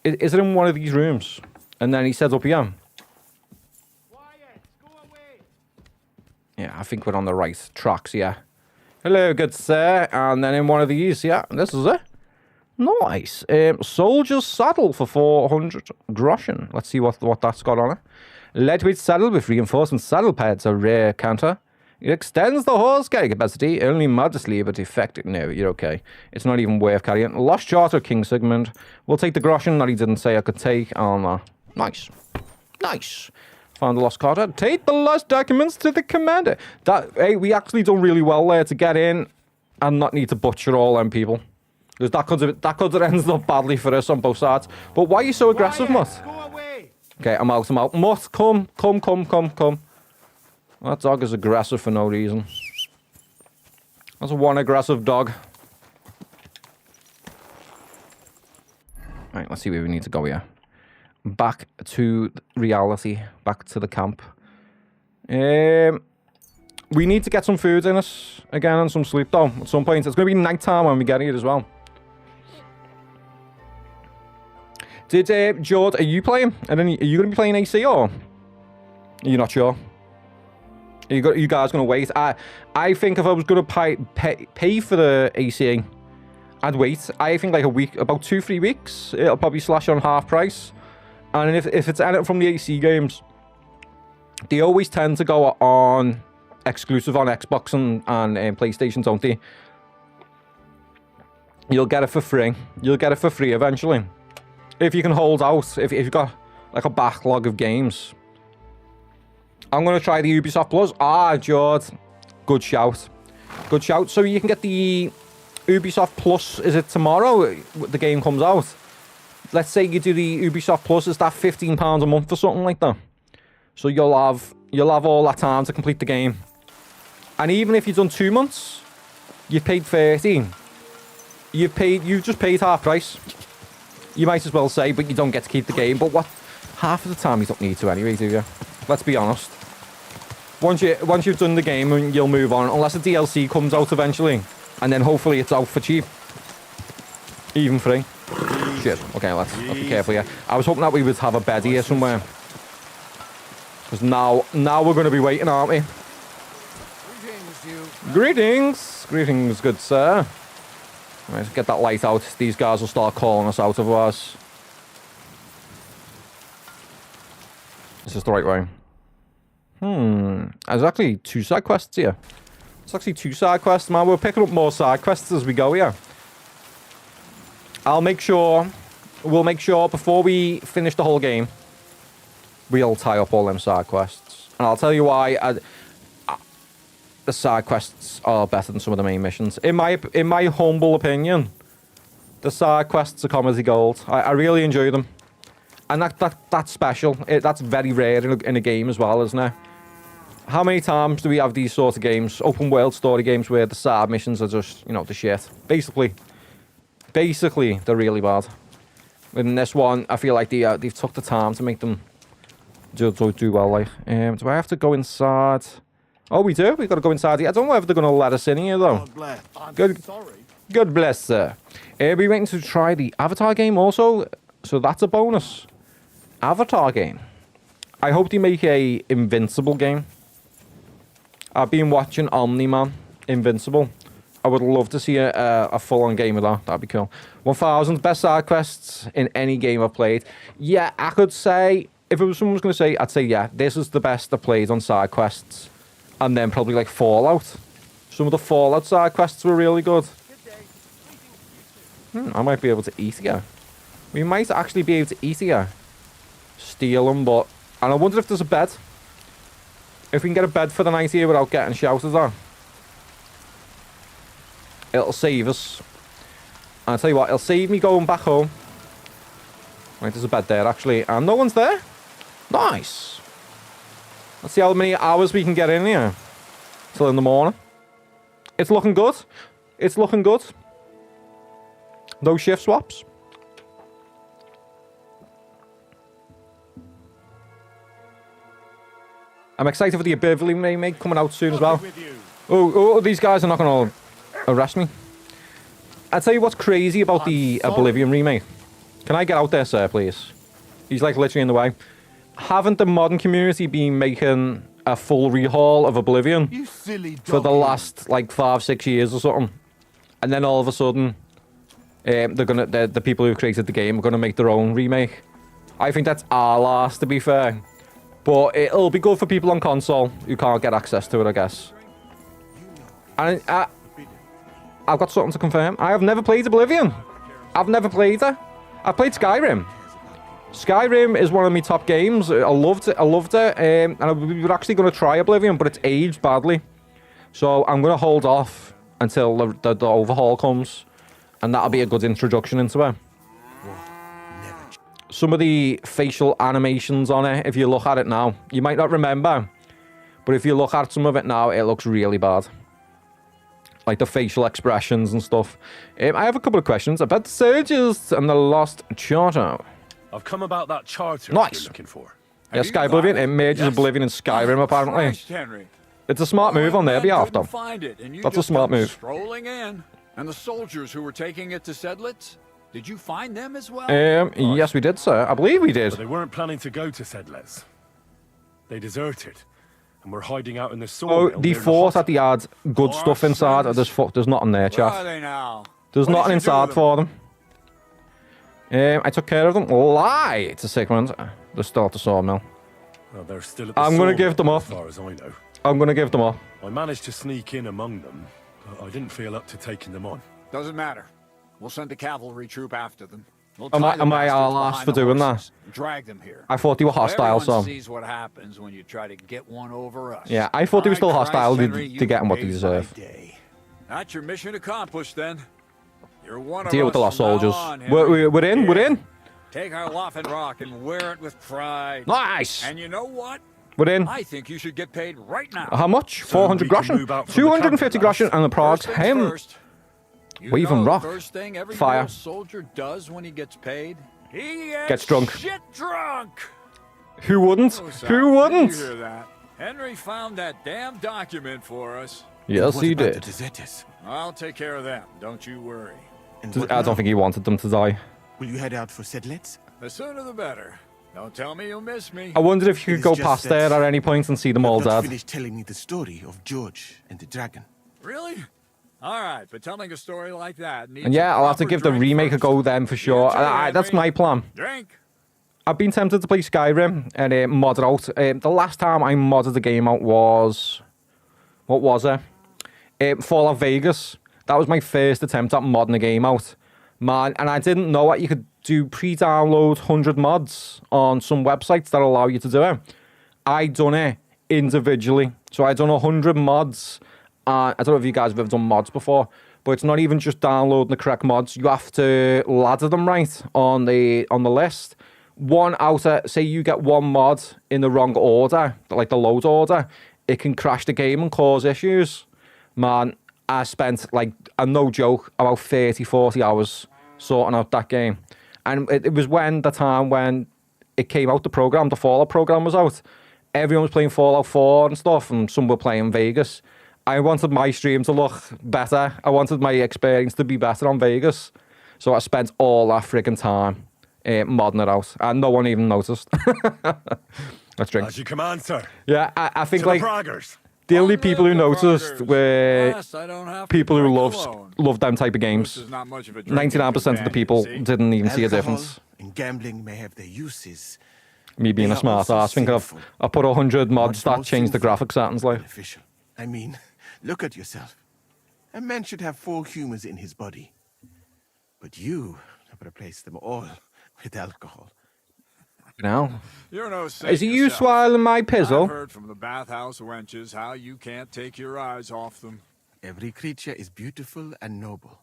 Is it in one of these rooms? And then he said up here. Yeah, I think we're on the right tracks, yeah. Hello, good sir. And then in one of these, yeah, this is it. Nice. Soldier's saddle for 400 groschen. Let's see what that's got on it. Lightweight saddle with reinforcement saddle pads, a rare counter. It extends the horse carrying capacity only modestly, but effective. No, you're okay. It's not even worth carrying. Lost Charter, King Sigmund. We'll take the groschen that he didn't say I could take. Nice. Nice. Found the lost carter. Take the lost documents to the commander. Hey, we actually done really well there to get in and not need to butcher all them people. Because that could have ended up badly for us on both sides. But why are you so aggressive, Mutt? Okay, I'm out. Mutt, come. That dog is aggressive for no reason. That's one aggressive dog. Right, let's see where we need to go here. Back to reality. Back to the camp. We need to get some food in us again and some sleep, though, at some point. It's going to be nighttime when we get here as well. Did Jord, are you playing? And then are you going to be playing AC or? Are you not sure? Are you guys going to wait? I think if I was going to pay for the AC, I'd wait. I think like a week, about 2-3 weeks, it'll probably slash on half price. And if it's anything from the AC games, they always tend to go on exclusive on Xbox and PlayStation, don't they? You'll get it for free. You'll get it for free eventually. If you can hold out, if you've got like a backlog of games. I'm going to try the Ubisoft Plus. Ah, Jord. Good shout. Good shout. So you can get the Ubisoft Plus, is it tomorrow the game comes out? Let's say you do the Ubisoft Plus, is that £15 a month or something like that? So you'll have all that time to complete the game. And even if you've done 2 months, you've paid 13. You've just paid half price. You might as well say, but you don't get to keep the game. But what? Half of the time you don't need to anyway, do you? Let's be honest. Once you've done the game, you'll move on, unless the DLC comes out eventually, and then hopefully it's out for cheap, even free. Shit. Okay, let's be careful here. I was hoping that we would have a bed here somewhere, because now we're going to be waiting, aren't we? Greetings, good sir. Right, get that light out. These guys will start calling us out otherwise. Is this the right way? There's actually 2 side quests here. It's actually 2 side quests, man. We're picking up more side quests as we go here. We'll make sure before we finish the whole game, we'll tie up all them side quests. And I'll tell you why the side quests are better than some of the main missions. In my humble opinion, the side quests are comedy gold. I really enjoy them. And that's special. That's very rare in a game as well, isn't it? How many times do we have these sort of games, open world story games, where the side missions are just, the shit? Basically, they're really bad. In this one, I feel like they've took the time to make them do well. Like, do I have to go inside? Oh, we do. We got to go inside here. I don't know if they're going to let us in here though. God bless, sir. We're waiting to try the Avatar game also, so that's a bonus. Avatar game. I hope they make a Invincible game. I've been watching Omni-Man, Invincible. I would love to see a full-on game of that. That'd be cool. 1,000 best side quests in any game I've played. Yeah, I could say, if it was someone was going to say, I'd say, yeah, this is the best I've played on side quests. And then probably like Fallout. Some of the Fallout side quests were really good. I might be able to eat here. We might actually be able to eat here. Steal them, but... And I wonder if there's a bed. If we can get a bed for the night here without getting shouted at. It'll save us. And I'll tell you what, it'll save me going back home. Right, there's a bed there actually. And no one's there. Nice. Let's see how many hours we can get in here. Till in the morning. It's looking good. It's looking good. No shift swaps. I'm excited for the Oblivion remake coming out soon as well. Oh, these guys are not going to arrest me. I'll tell you what's crazy about the Oblivion remake. Can I get out there, sir, please? He's like literally in the way. Haven't the modern community been making a full rehaul of Oblivion for the last like 5-6 years or something? And then all of a sudden, the people who created the game are gonna make their own remake. I think that's our last, to be fair. But it'll be good for people on console who can't get access to it, I guess. And I've got something to confirm. I have never played Oblivion. I've never played it. I played Skyrim. Skyrim is one of my top games. I loved it. And we were actually going to try Oblivion, but it's aged badly. So I'm going to hold off until the overhaul comes. And that'll be a good introduction into it. Some of the facial animations on it, if you look at it now, you might not remember. But if you look at some of it now, it looks really bad. Like the facial expressions and stuff. I have a couple of questions about the Surges and the Lost Charter. I've come about that charter you're looking for. Yeah, Sky Oblivion. It merges Oblivion and Skyrim, apparently. It's a smart move on their behalf, though. That's a smart move. Strolling in, and the soldiers who were taking it to Sedlitz, Did you find them as well? Yes, we did, sir. I believe we did. But they weren't planning to go to Sedles. They deserted, and were hiding out in the Oh, sawmill. they thought that they had good stuff inside. There's nothing there, Where are chat. they now? There's What did nothing you do inside with for them. I took care of them. Lie! It's a segment. They're still at the sawmill. Well, they're still at the I'm gonna give them sawmill, up. as far as I know. I'm gonna give them up. I managed to sneak in among them, but I didn't feel up to taking them on. Doesn't matter. We'll send a cavalry troop after them. We'll Am tie the I bastards our last behind for the doing horses that? and drag them here. I thought they were hostile, Everyone so... sees what happens when you try to get one over us. Yeah, I thought they were still Christ, hostile Henry, to get them what they you deserve. made my day. That's your mission accomplished, then. You're one of Deal us with the lost from now soldiers. on, We're in, we're in. Take our Laughing Rock and wear it with pride. Nice. And you know what? We're in. I think you should get paid right now. How much? So 400 we can groschen? move out from the 250 groschen and the Prague's First things him. first. You Weaving know rock. The first thing every Fire. real soldier does when he gets paid? He Gets drunk. Shit drunk. Who wouldn't? Oh, Sal, Who wouldn't? Did you hear that? Henry found that damn document for us. Yes, he did. I'll take care of them. Don't you worry. I don't think he wanted them to die. Will you head out for Sedlitz? The sooner the better. Don't tell me you'll miss me. I wondered if you It could is go just past that there at any point and see them all You have not dead. finished telling me the story of George and the dragon. Really? All right, but telling a story like that needs And yeah, a I'll have to proper give the drink remake a first. go then for sure. too, That's Henry. my plan. Drink. I've been tempted to play Skyrim and mod it out. The last time I modded the game out was... What was it? Fallout Vegas. That was my first attempt at modding the game out. Man, and I didn't know that you could do pre-download 100 mods on some websites that allow you to do it. I done it individually. So I done 100 mods. I don't know if you guys have ever done mods before, but it's not even just downloading the correct mods. You have to ladder them right on the list. One out of, say you get one mod in the wrong order, like the load order, it can crash the game and cause issues. Man, I spent, like, no joke, about 30, 40 hours sorting out that game. And it was the time when it came out, the Fallout program was out. Everyone was playing Fallout 4 and stuff, and some were playing Vegas. I wanted my stream to look better. I wanted my experience to be better on Vegas. So I spent all that friggin' time modding it out, and no one even noticed. Let's drink. As you command, sir. Yeah, I think, To like, the Praggers. the only people who noticed were Yes, I don't have to people who drink alone. love them type of games. This is not much of a drinking 99% of the companion, people see? didn't even see a Alcohol difference. and gambling may have their uses. Me being They a are smart also ass, I think sinful. I put 100 mods Much that more changed the sinful graphic settings, like. Beneficial. I mean, look at yourself. A man should have 4 humors in his body. But you have replaced them all with alcohol. Now, You're no saint is it you yourself. swallowing my I've pizzle? heard from the bathhouse wenches how you can't take your eyes off them. Every creature is beautiful and noble.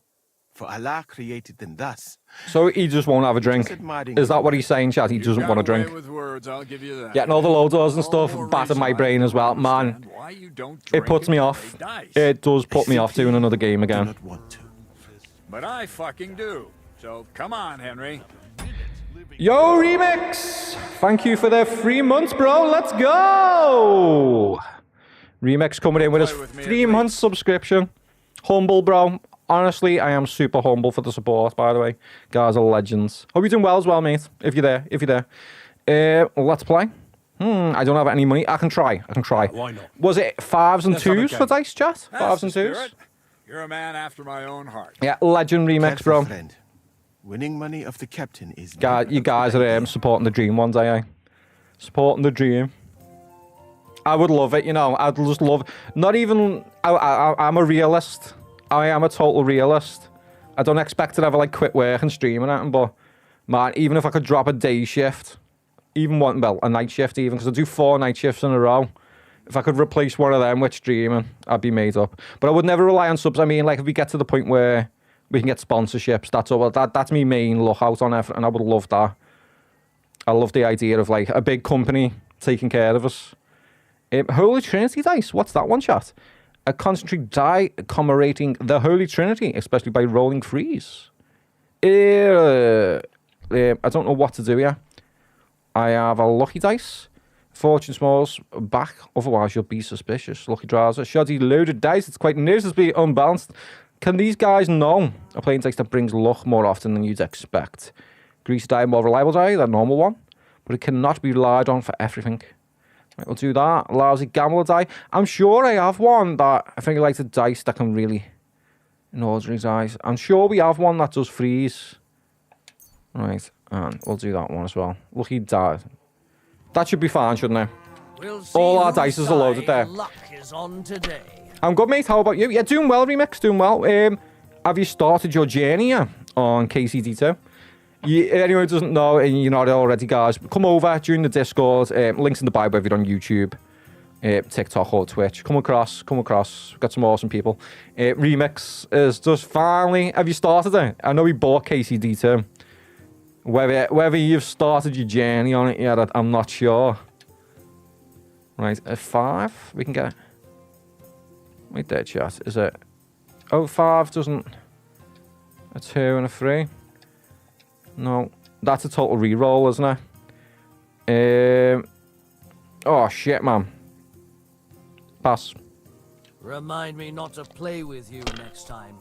For Allah created them thus. So he just won't have a drink. admiring Is that what he's saying, Chad? He doesn't want to Got away drink. with words, I'll give you that. Getting all the low doors and stuff more battered reason my I brain don't as well. Man, understand why you don't it drink puts me and off. play dice. It does put me off doing another game again. But I fucking do. So come on, Henry. Yo, Remix! Thank you for the 3 months, bro. Let's go! Remix coming in with his 3 months subscription. Humble, bro. Honestly, I am super humble for the support, by the way. Guys are legends. Hope you're doing well as well, mate. If you're there. Let's play. I don't have any money. I can try. Why not? Was it 5s and Let's have a 2s for game. dice, chat? That's 5s the and 2s? spirit. You're a man after my own heart. Yeah, legend Remix, Careful, bro. friend. Winning money of the captain is You guys are supporting the dream one day, eh? Supporting the dream. I would love it, you know. I'd just love... Not even... I'm a realist. I am a total realist. I don't expect to ever, like, quit work and stream and anything, but... Man, even if I could drop a day shift... a night shift even, because I do 4 night shifts in a row. If I could replace one of them with streaming, I'd be made up. But I would never rely on subs. I mean, like, if we get to the point where... we can get sponsorships, that's all. That's me main lookout on everything, and I would love that. I love the idea of, like, a big company taking care of us. Holy Trinity dice, what's that one, chat? A concentrate die commemorating the Holy Trinity, especially by rolling threes. I don't know what to do here. I have a lucky dice. Fortune smalls back, otherwise you'll be suspicious. Lucky draws a shoddy loaded dice. It's quite noticeably unbalanced. Can these guys know a playing dice that brings luck more often than you'd expect? Greasy die, more reliable die, that normal one, but it cannot be relied on for everything. Right, we'll do that. Lousy gambler die. I'm sure I have one that I think I like the dice that can really in ordinary dice. I'm sure we have one that does freeze. Right, and we'll do that one as well. Lucky die. That should be fine, shouldn't it? All our dice are loaded there. Luck is on today. I'm good, mate. How about you? Yeah, doing well, Remix. Doing well. Have you started your journey yet on KCD2? Anyone who doesn't know, and you're not already, guys, come over, join the Discord. Links in the bio if you're on YouTube, TikTok or Twitch. Come across. We've got some awesome people. Remix is just finally... Have you started it? I know we bought KCD2. Whether you've started your journey on it yet, I'm not sure. Right, a 5 we can get. Wait there, chat. Is it? Oh, 5 doesn't. A 2 and a 3. No, that's a total reroll, isn't it? Oh shit, man. Pass. Remind me not to play with you next time.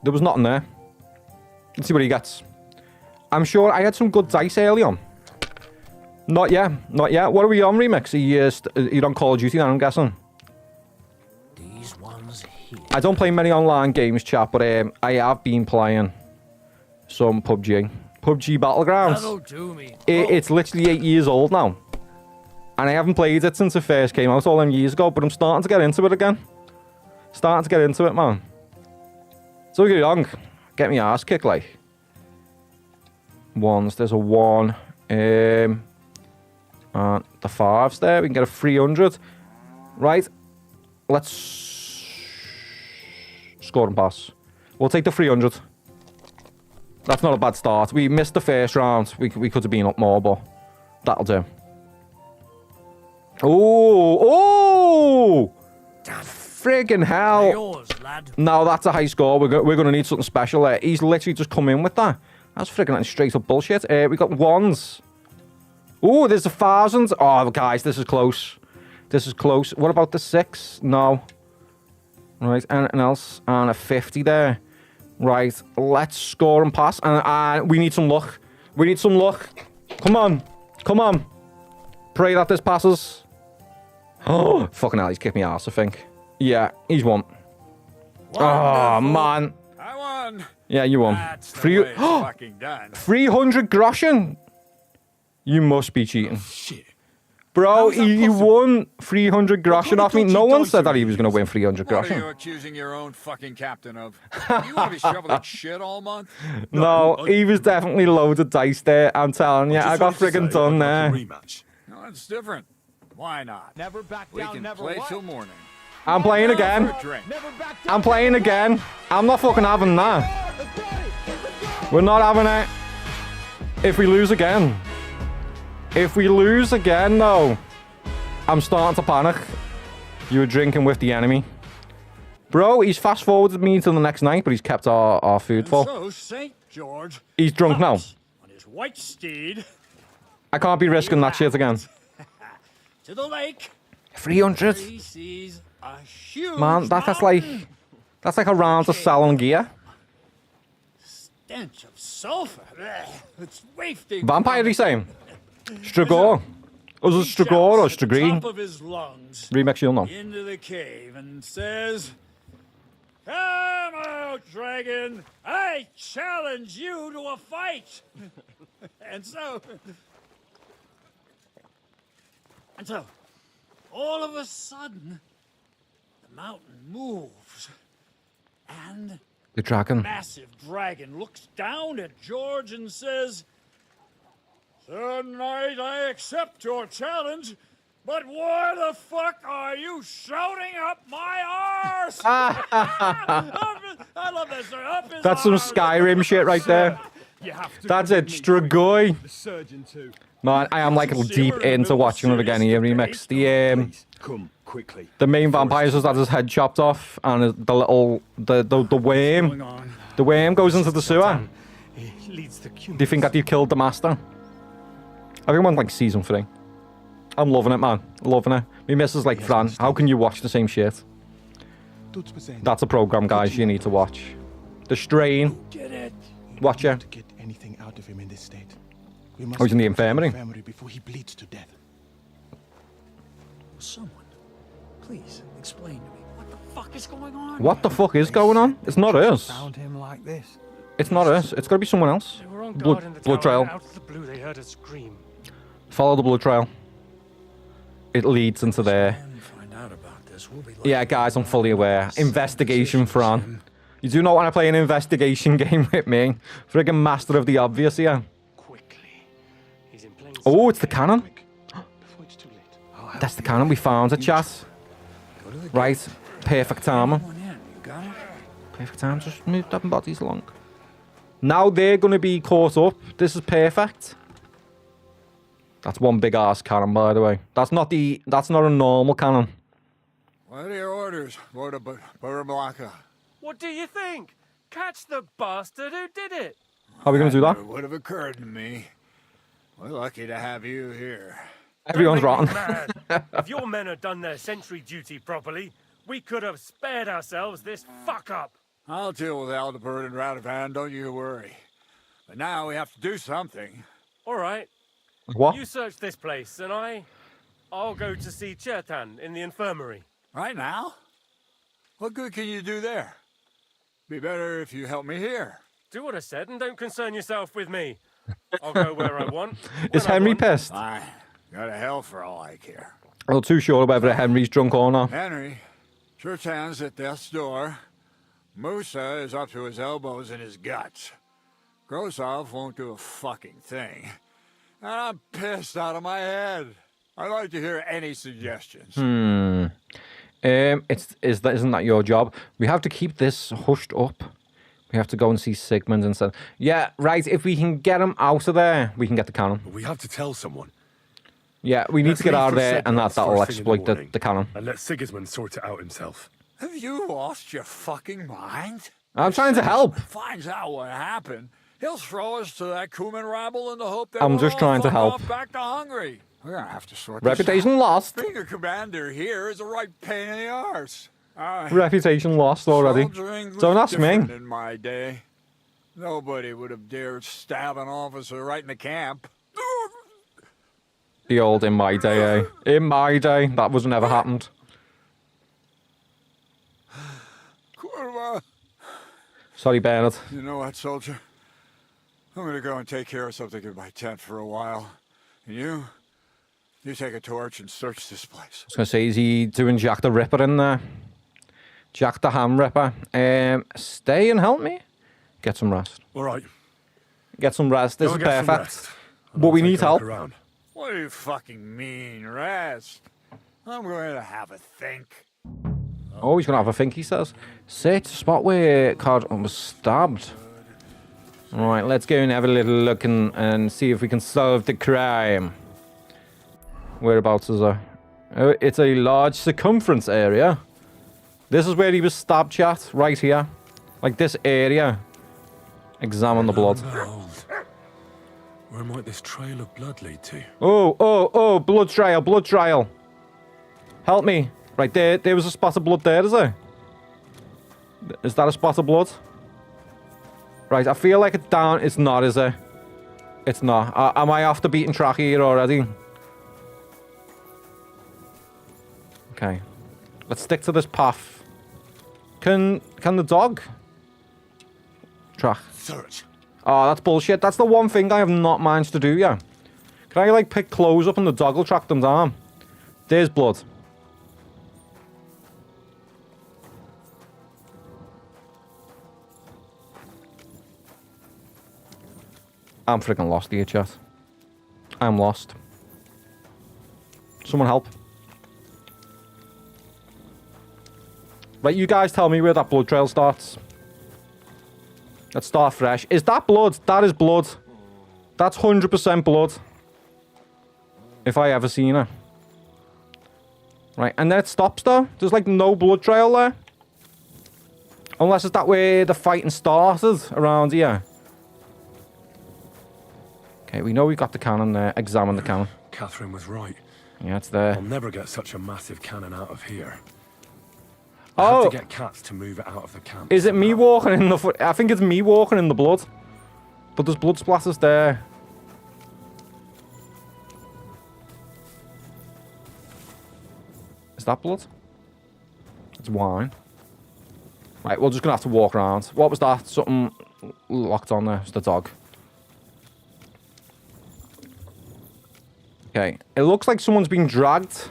There was nothing there. Let's see what he gets. I'm sure I had some good dice early on. Not yet. What are we on, Remix? You're on Call of Duty now, I'm guessing. These ones here. I don't play many online games, chat, but I have been playing some PUBG. PUBG Battlegrounds. That'll do me. It's literally 8 years old now. And I haven't played it since it first came out all them years ago, but I'm starting to get into it again. Starting to get into it, man. So get wrong. Get me ass kicked, like. Ones, there's a 1. And the 5's there. We can get a 300. Right. Let's score and pass. We'll take the 300. That's not a bad start. We missed the first round. We could have been up more, but that'll do. Oh! Friggin' hell. Yours, lad. No, that's a high score. We're going to need something special there. He's literally just come in with that. That's friggin' straight up bullshit. We got 1s. Oh, there's a 1,000. Oh, guys, this is close. This is close. What about the 6? No. Right, anything else? And a 50 there. Right, let's score and pass. And we need some luck. We need some luck. Come on. Come on. Pray that this passes. Oh, fucking hell, he's kicked me ass, I think. Yeah, he's won. Oh, man. I won. Yeah, you won. That's the way it's fucking done. 300 groschen. You must be cheating. Shit. Bro, he won 300 groschen off me. No one said that he was going to win 300 What are you groschen. accusing your own fucking captain of? You want to be shoveling shit all month? No, he was definitely loaded dice there. I'm telling you, I got friggin' done there. No, that's different. Why not? Never back We down, can never play what? till morning. I'm playing again. I'm playing again. I'm not fucking having that. We're not having it. If we lose again. If we lose again, though, I'm starting to panic. You were drinking with the enemy. Bro, he's fast-forwarded me to the next night, but he's kept our food full. So St. George, He's drunk now. on his white steed, I can't be risking that shit again. to the lake. 300? He sees a huge Man, that's like a round of selling gear. stench of sulfur. It's wafting. Vampire, are you saying? Stragor. Was it Stragor or Stragreen? Top of his lungs. Remix, you'll know. Into the cave and says, "Come out, dragon! I challenge you to a fight." and so, all of a sudden, the mountain moves, and The dragon. massive dragon looks down at George and says, "Tonight I accept your challenge, but why the fuck are you shouting up my arse?" I love that story. Up his That's some arse. Skyrim shit right there. That's it, Stragoi. Man, I am like deep into watching it again here, Remix. Come quickly. The main vampire just had his head chopped off, and the little the worm, the worm goes into the sewer. They think that they've killed the master. I think I'm on like season 3. I'm loving it, man. Loving it. My missus like, Fran, how can you watch the same shit? That's a program, guys, you need to watch. The Strain. Get it? Watch it. To get anything out of him in this state. We Oh, he's in the get to infirmary. before he bleeds to death. Someone, please explain to me what the fuck is going on. What the fuck is going on? It's not us. Found him like this. It's not us. It's got to be someone else. They were on guard in the Blood tower, trail. Out of the blue, they heard a scream. Follow the blood trail. It leads into there. Find out about this. We'll be Yeah, guys, I'm fully aware. Investigation, Fran. You do not want to play an investigation game with me. Friggin' master of the obvious here. Oh, it's the cannon. That's the cannon. We found it, chat. Right. Perfect timing. Perfect time. Just move that bodies along. Now they're going to be caught up. This is perfect. That's one big ass cannon, by the way. That's not a normal cannon. What are your orders, Lord of Burblaka? What do you think? Catch the bastard who did it! How are we going to do that? It would have occurred to me. We're lucky to have you here. Everyone's rotten. If your men had done their sentry duty properly, we could have spared ourselves this fuck up. I'll deal with Aldebert and Radovan, don't you worry. But now we have to do something. All right. What? You search this place, and I'll go to see Chertan in the infirmary. Right now? What good can you do there? Be better if you help me here. Do what I said and don't concern yourself with me. I'll go where I want. Is Henry pissed? Fine. Go to hell for all I care. I'm not too sure whether Henry's drunk or not. Henry, Chertan's at death's door. Musa is up to his elbows in his guts. Grosov won't do a fucking thing. And I'm pissed out of my head. I'd like to hear any suggestions. Isn't that your job? We have to keep this hushed up. We have to go and see Sigmund instead. Yeah, right. If we can get him out of there, we can get the cannon. We have to tell someone. Yeah, we need to get out of there, and that'll exploit the the cannon. And let Sigismund sort it out himself. Have you lost your fucking mind? I'm trying to help. Finds out what happened. He'll throw us to that Kuman rabble in the hope that I'm we'll just all trying to fuck help. off back to Hungary. We're gonna have to sort Reputation this out. lost. Being a commander here is a right pain in the arse. Reputation lost already. Soldiering Don't was ask me. different in my day. Nobody would have dared stab an officer right in the camp. The old in my day, eh? In my day, that was never happened. Kurva. Sorry, Bernard. You know what, soldier? I'm gonna go and take care of something in my tent for a while. And you take a torch and search this place. I was going to say, is he doing Jack the Ripper in there? Jack the Ham Ripper. Stay and help me? Get some rest. All right. Get some rest. This Go is and get some perfect. rest. But we need Take a look help. around. What do you fucking mean, rest? I'm going to have a think. Oh, he's going to have a think, he says. Search the spot where Cardon was stabbed. All right, let's go and have a little look and see if we can solve the crime. Whereabouts is it? Oh, it's a large circumference area. This is where he was stabbed, chat. Right here. Like this area. Examine the blood. Where might this trail of blood lead to? Oh, blood trail. Help me. Right there was a spot of blood there, is there? Is that a spot of blood? Right, I feel like it's down. It's not, is it? It's not. Am I off the beaten track here already? Okay. Let's stick to this path. Can the dog track? Search. Oh, that's bullshit. That's the one thing I have not managed to do yet. Can I, like, pick clothes up and the dog will track them down? There's blood. I'm freaking lost here, chat. I'm lost. Someone help. Right, you guys tell me where that blood trail starts. Let's start fresh. Is that blood? That is blood. That's 100% blood. If I ever seen it. Right, and then it stops though. There's like no blood trail there. Unless it's that where the fighting started around here. Okay, we know we got the cannon there. Examine the cannon. Catherine was right. Yeah, it's there. I'll never get such a massive cannon out of here. I have Oh, to get cats to move it out of the camp. is it me walking in the foot? I think it's me walking in the blood. But there's blood splatters there. Is that blood? It's wine. Right, we're just gonna have to walk around. What was that? Something locked on there. It's the dog. Okay, it looks like someone's been dragged.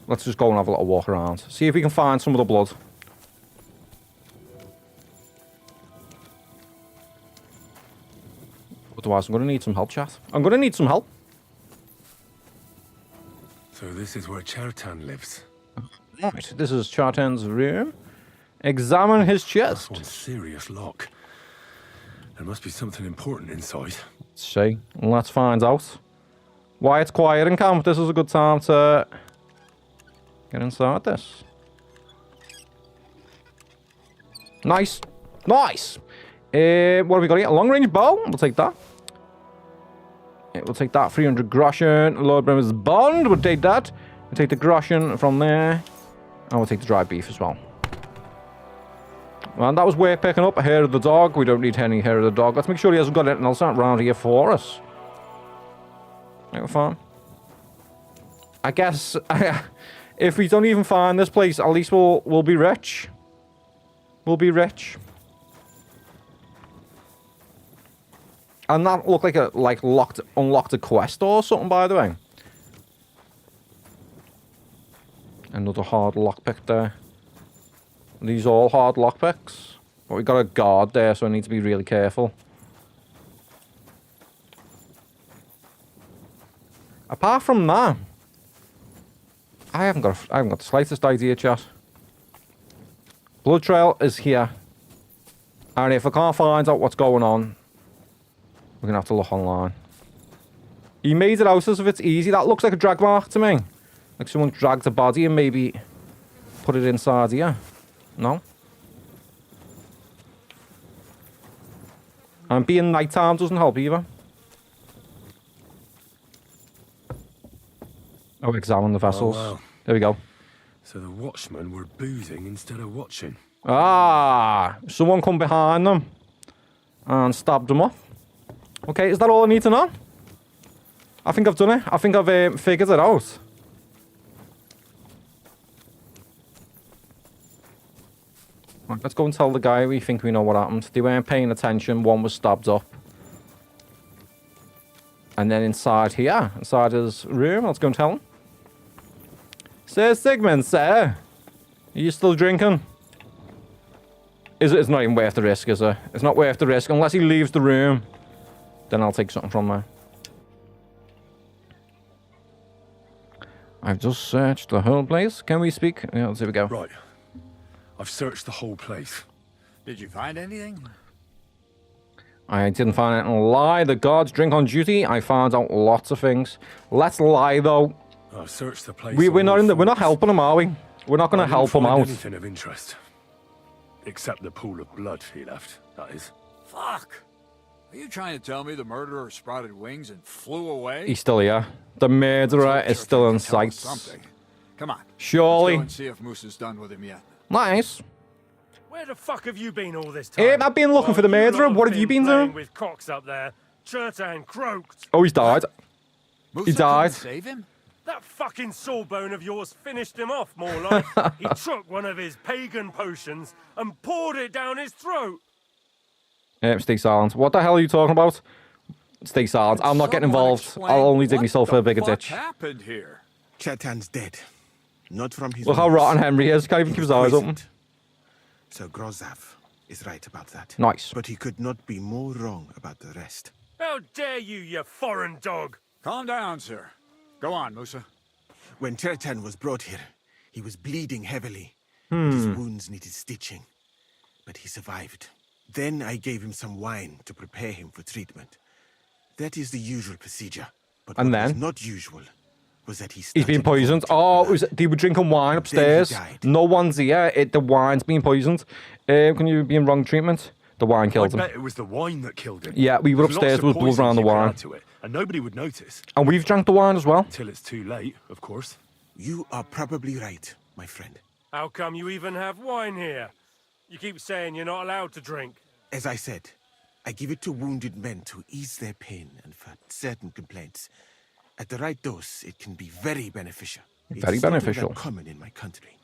Let's just go and have a little walk around. See if we can find some of the blood. Otherwise, I'm going to need some help, chat. I'm going to need some help. So this is where Chertan lives. Right, this is Chertan's room. Examine his chest. That's one serious lock. There must be something important inside. Let's see. Let's find out. Why it's quiet in camp. This is a good time to get inside this. Nice. Nice. What have we got here? A long-range bow. We'll take that. Yeah, we'll take that. 300 groschen. Lord Brimmer's bond. We'll take that. We'll take the groschen from there. And we'll take the dry beef as well. And that was worth picking up. A hair of the dog. We don't need any hair of the dog. Let's make sure he hasn't got anything else around here for us. Right, we're fine. I guess if we don't even find this place, at least we'll be rich. We'll be rich. And that looked like a unlocked a quest or something, by the way. Another hard lockpick there. These are all hard lockpicks. But we got a guard there, so I need to be really careful. Apart from that, I haven't got the slightest idea, chat. Blood trail is here. And if I can't find out what's going on, we're going to have to look online. He made it out as if it's easy. That looks like a drag mark to me. Like someone dragged a body and maybe put it inside here. No? And being nighttime doesn't help either. Oh, examine the vessels. Oh, wow. There we go. So the watchmen were boozing instead of watching. Ah! Someone come behind them and stabbed them up. Okay, is that all I need to know? I think I've done it. I think I've figured it out. Right, let's go and tell the guy we think we know what happened. They weren't paying attention. One was stabbed up. And then inside here, inside his room, let's go and tell him. Sir Sigmund, sir, are you still drinking? It's not even worth the risk, is it? It's not worth the risk. Unless he leaves the room, then I'll take something from there. I've just searched the whole place. Can we speak? Yeah, let's see we go. Right. I've searched the whole place. Did you find anything? I didn't find anything. Lie. The guards drink on duty. I found out lots of things. Let's lie, though. I've searched the place. We're not helping him, are we? We're not going to help him out. Anything of interest, except the pool of blood he left. That is. Fuck! Are you trying to tell me the murderer sprouted wings and flew away? He's still here. The murderer is still in sight. Something. Come on. Surely. Let's go and see if Moose is done with him yet. Nice. Where the fuck have you been all this time? Hey, I've been looking for the murderer. What have you been doing? With cocks up there. Chertan croaked. Oh, he's died. He died. Save him? That fucking sawbone of yours finished him off, more like. He took one of his pagan potions and poured it down his throat. Stay silent. What the hell are you talking about? Stay silent. I'm not getting involved. I'll only dig myself a bigger ditch. What happened here? Chertan's dead. Not from his Look how rotten Henry is. Can't even keep his eyes open. So Grozav is right about that. Nice. But he could not be more wrong about the rest. How dare you, you foreign dog! Calm down, sir. Go on, Musa. When Chertan was brought here, he was bleeding heavily. His wounds needed stitching. But he survived. Then I gave him some wine to prepare him for treatment. That is the usual procedure. But what was not usual was that he's been poisoned. Oh, they were drinking wine upstairs. No one's here. The wine's been poisoned. Can you be in wrong treatment? The wine killed him. I bet it was the wine that killed him. Yeah, we were upstairs with blood around the wine. And nobody would notice. And we've drank the wine as well. Until it's too late, of course. You are probably right, my friend. How come you even have wine here? You keep saying you're not allowed to drink. As I said, I give it to wounded men to ease their pain and for certain complaints. At the right dose, it can be very beneficial. Very It's not all beneficial. that common in my country,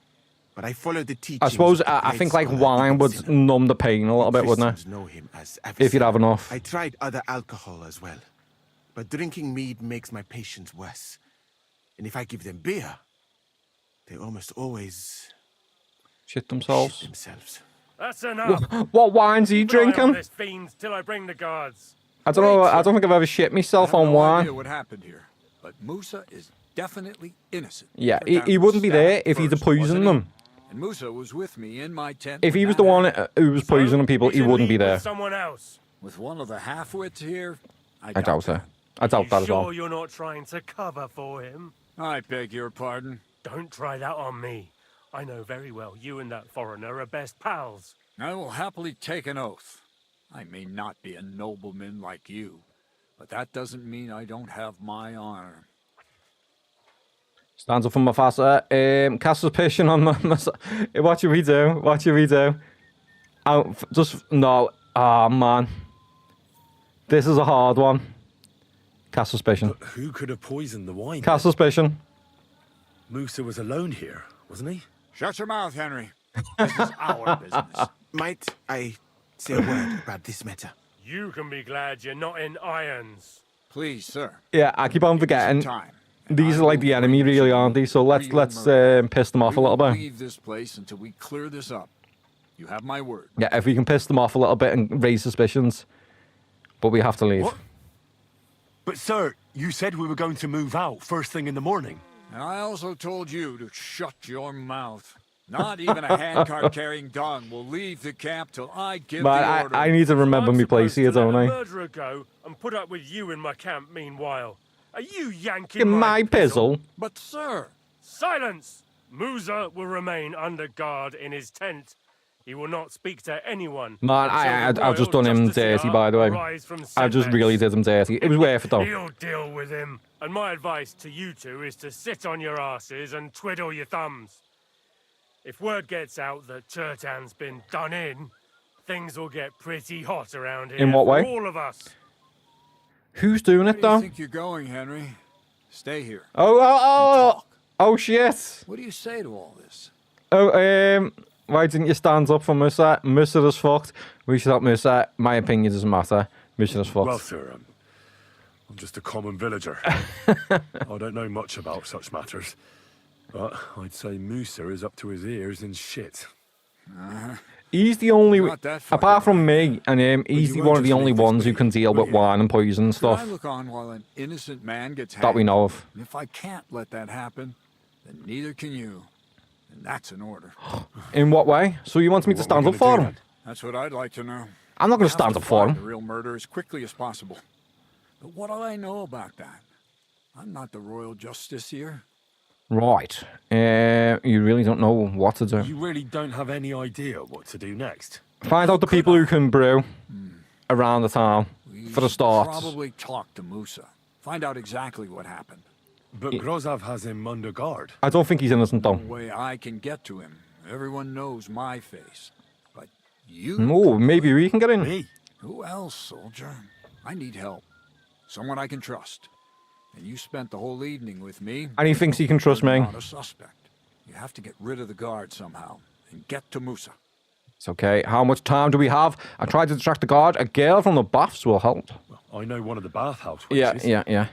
but I follow the teachings. I suppose of the I great think like scholar wine Ibn would Sina. numb the pain a little bit, wouldn't Christians know him as it? If you'd have Avicenna. enough. I tried other alcohol as well, but drinking mead makes my patients worse. And if I give them beer, they almost always Shit themselves. shit themselves. That's enough. What wine's he Keep an eye on drinking? this fiend till I bring the guards. I don't know. I don't think I've ever shit myself on No wine. idea what happened here, but Musa is definitely innocent. Yeah, Chertan he was wouldn't be there stabbed if he'd have first, poisoned wasn't them. he? And Musa was with me in my tent. If he when was the that one happened. who was poisoning people, he wouldn't be there. Someone else. With one of the half-wits here, I doubt it. I doubt You that as sure well. you're not trying to cover for him? I beg your pardon. Don't try that on me. I know very well you and that foreigner are best pals. I will happily take an oath. I may not be a nobleman like you, but that doesn't mean I don't have my honor. Stands up for Mufasa. Cast suspicion on what should we do? What should we do? Just no. Oh man, this is a hard one. Cast suspicion. But who could have poisoned the wine? Cast suspicion. Musa was alone here, wasn't he? Shut your mouth, Henry. This is our business. Might I say a word about this matter? You can be glad you're not in irons. Please, sir. Yeah, I keep on forgetting. Time. These are like the enemy, really, aren't they? So let's piss them off a little We will bit. leave this place until we clear this up. You have my word. Yeah, if we can piss them off a little bit and raise suspicions, but we have to leave. What? But sir, you said we were going to move out first thing in the morning. And I also told you to shut your mouth. Not even a handcart carrying dung will leave the camp till I give the Man, order. I need to remember my place here, don't Let a I? murderer go and put up with you in my camp meanwhile. Are you yanking In my pizzle. But sir. Silence! Musa will remain under guard in his tent. He will not speak to anyone. Man, I've just done him dirty, by the way. I just really did him dirty. It was worth it, though. He'll deal with him. And my advice to you two is to sit on your asses and twiddle your thumbs. If word gets out that Chertan's been done in, things will get pretty hot around here. In what way? For all of us. Who's doing it, Where do though? you think you're going, Henry? Stay here. Oh, shit. What do you say to all this? Oh, why didn't you stand up for Musa? Musa is fucked. We should help Musa. My opinion doesn't matter. Musa is fucked. Well, sir, I'm just a common villager. I don't know much about such matters. But I'd say Musa is up to his ears in shit. He's the only, Not that fucking apart from me and him, he's you one won't of the just only leave this ones who be, can deal will with you? wine and poison and Should I stuff look on while an innocent man gets that we hanged? know of. And if I can't let that happen, then neither can you. And that's an order. In what way? So you want me to stand up for him? That's what I'd like to know. I'm not going We to have stand up for find him. the real murder as quickly as possible. But what do I know about that? I'm not the royal justice here. Right. You really don't know what to do. You really don't have any idea what to do next. Find out the people who can brew around the town, for the start. Probably talk to Musa. Find out exactly what happened. But Grozav has him under guard. I don't think he's innocent, though. No way I can get to him. Everyone knows my face. But you... Oh, maybe we can get in. Me? Who else, soldier? I need help. Someone I can trust. And you spent the whole evening with me. And he thinks he can trust me. Not a suspect. You have to get rid of the guard somehow and get to Musa. It's okay. How much time do we have? I tried to distract the guard. A girl from the baths will help. I know one of the bathhouse Yeah, witches. yeah.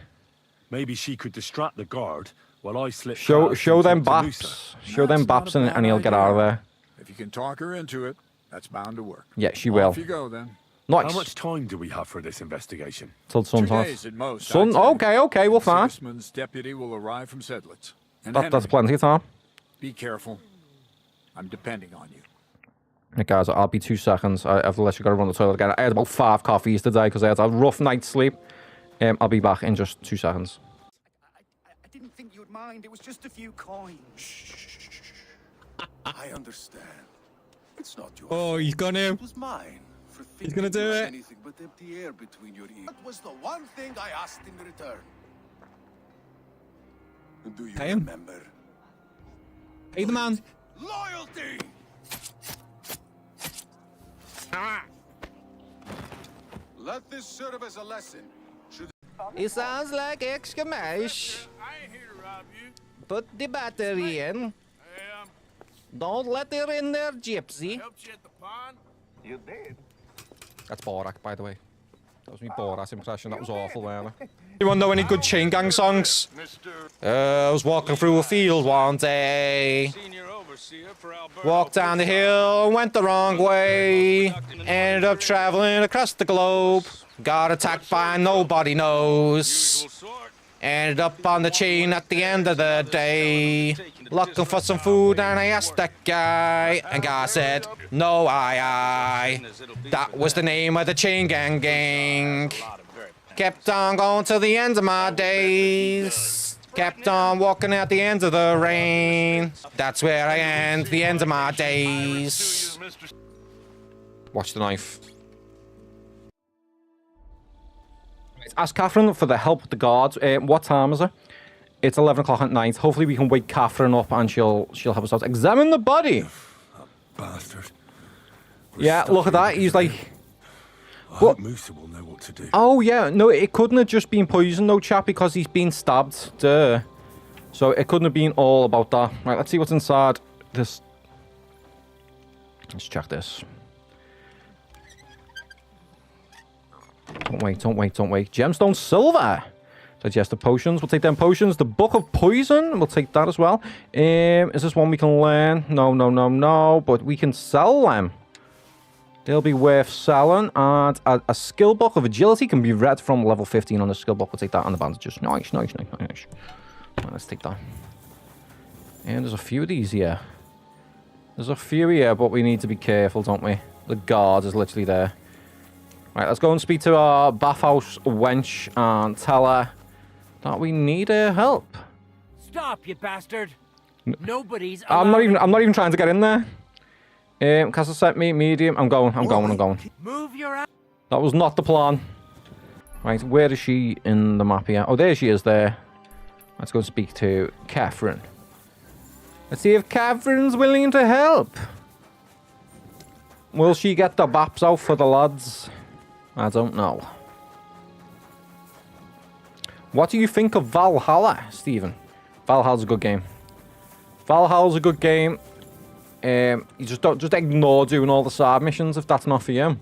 Maybe she could distract the guard while I slip Show past them and talk to Musa. baps. Show them baps and he'll get out of there. If you can talk her into it, that's bound to work. Yeah, she will. Off you go then. Nice. How much time do we have for this investigation? Till 2 sunset. days at most. Sun? I'd say. Okay, we'll find. Sigismund's deputy will arrive from Sedlitz. And That's Henry, plenty of time. be careful. I'm depending on you. Hey guys, I'll be 2 seconds. I've literally got to run the toilet again. I had about 5 coffees today because I had a rough night's sleep. I'll be back in just 2 seconds. I didn't think you'd mind. It was just a few coins. Shh. I understand. It's not yours. Oh, he's gonna. It was mine. For He's gonna do thinking you had it. Anything but empty air between your ears. That was the one thing I asked in return. Do you Pay him. remember? Hey, the man. Loyalty! Let this serve as a lesson. It sounds like extra mash. I ain't here to rob you. Put the battery in. Don't let her in there, gypsy. Helped you at the pond? You did. That's Borat, by the way. That was me Borat impression. That was awful, wasn't it? Anyone know any good chain gang songs? I was walking through a field one day. Walked down the hill, went the wrong way. Ended up traveling across the globe. Got attacked by nobody knows. Ended up on the chain at the end of the day. Looking for some food and I asked that guy. And guy said, no, I. That was the name of the chain gang. Kept on going to the end of my days. Kept on walking at the end of the rain. That's where I end, the end of my days. Watch the knife. Ask Catherine for the help with the guards. What time is it? It's 11 o'clock at night. Hopefully we can wake Catherine up and she'll help us out. Examine the body. Bastard. Yeah, look at that. He's like... What? Musa will know what to do. Oh, yeah. No, it couldn't have just been poison, though, chap, because he's been stabbed. Duh. So it couldn't have been all about that. Right, let's see what's inside this. Let's check this. Don't wait. Gemstone silver. Digestive potions. We'll take them potions. The book of poison. We'll take that as well. Is this one we can learn? No. But we can sell them. They'll be worth selling. And a skill book of agility can be read from level 15 on the skill book. We'll take that on the bandages. Nice. Right, let's take that. And there's a few of these here. There's a few here, but we need to be careful, don't we? The guard is literally there. Right, let's go and speak to our bathhouse wench and tell her that we need her help. Stop, you bastard! Nobody's. I'm not even trying to get in there. Castle sent me medium. I'm going. Move your ass. That was not the plan. Right, where is she in the map here? Oh, there she is there. Let's go and speak to Catherine. Let's see if Catherine's willing to help. Will she get the baps out for the lads? I don't know. What do you think of Valhalla, Stephen? Valhalla's a good game. You just ignore doing all the side missions if that's not for you.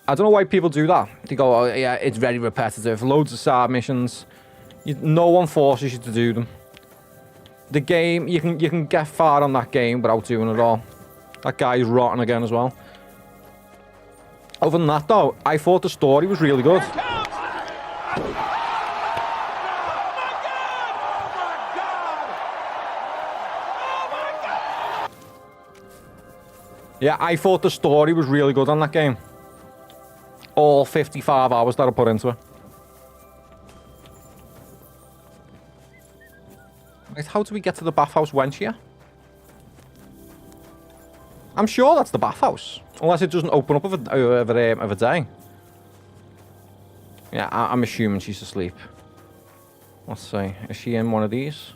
I don't know why people do that. They go, oh yeah, it's very repetitive. Loads of side missions. No one forces you to do them. The game, you can get far on that game without doing it all. That guy is rotten again as well. Other than that, though, I thought the story was really good. Yeah, I thought the story was really good on that game. All 55 hours that I put into it. Right, how do we get to the bathhouse wench here? I'm sure that's the bathhouse. Unless it doesn't open up of a day. Yeah, I'm assuming she's asleep. Let's see. Is she in one of these?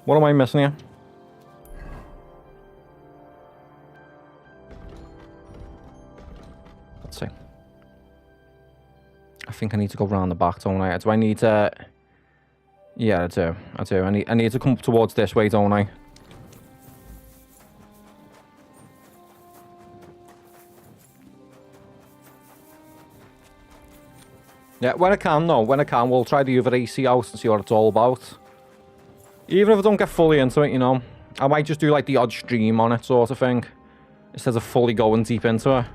What am I missing here? Let's see. I think I need to go round the back, don't I? Do I need to... Yeah, I do. I need to come up towards this way, don't I? Yeah, when I can, we'll try the other AC out and see what it's all about. Even if I don't get fully into it, you know. I might just do like the odd stream on it sort of thing. Instead of fully going deep into it.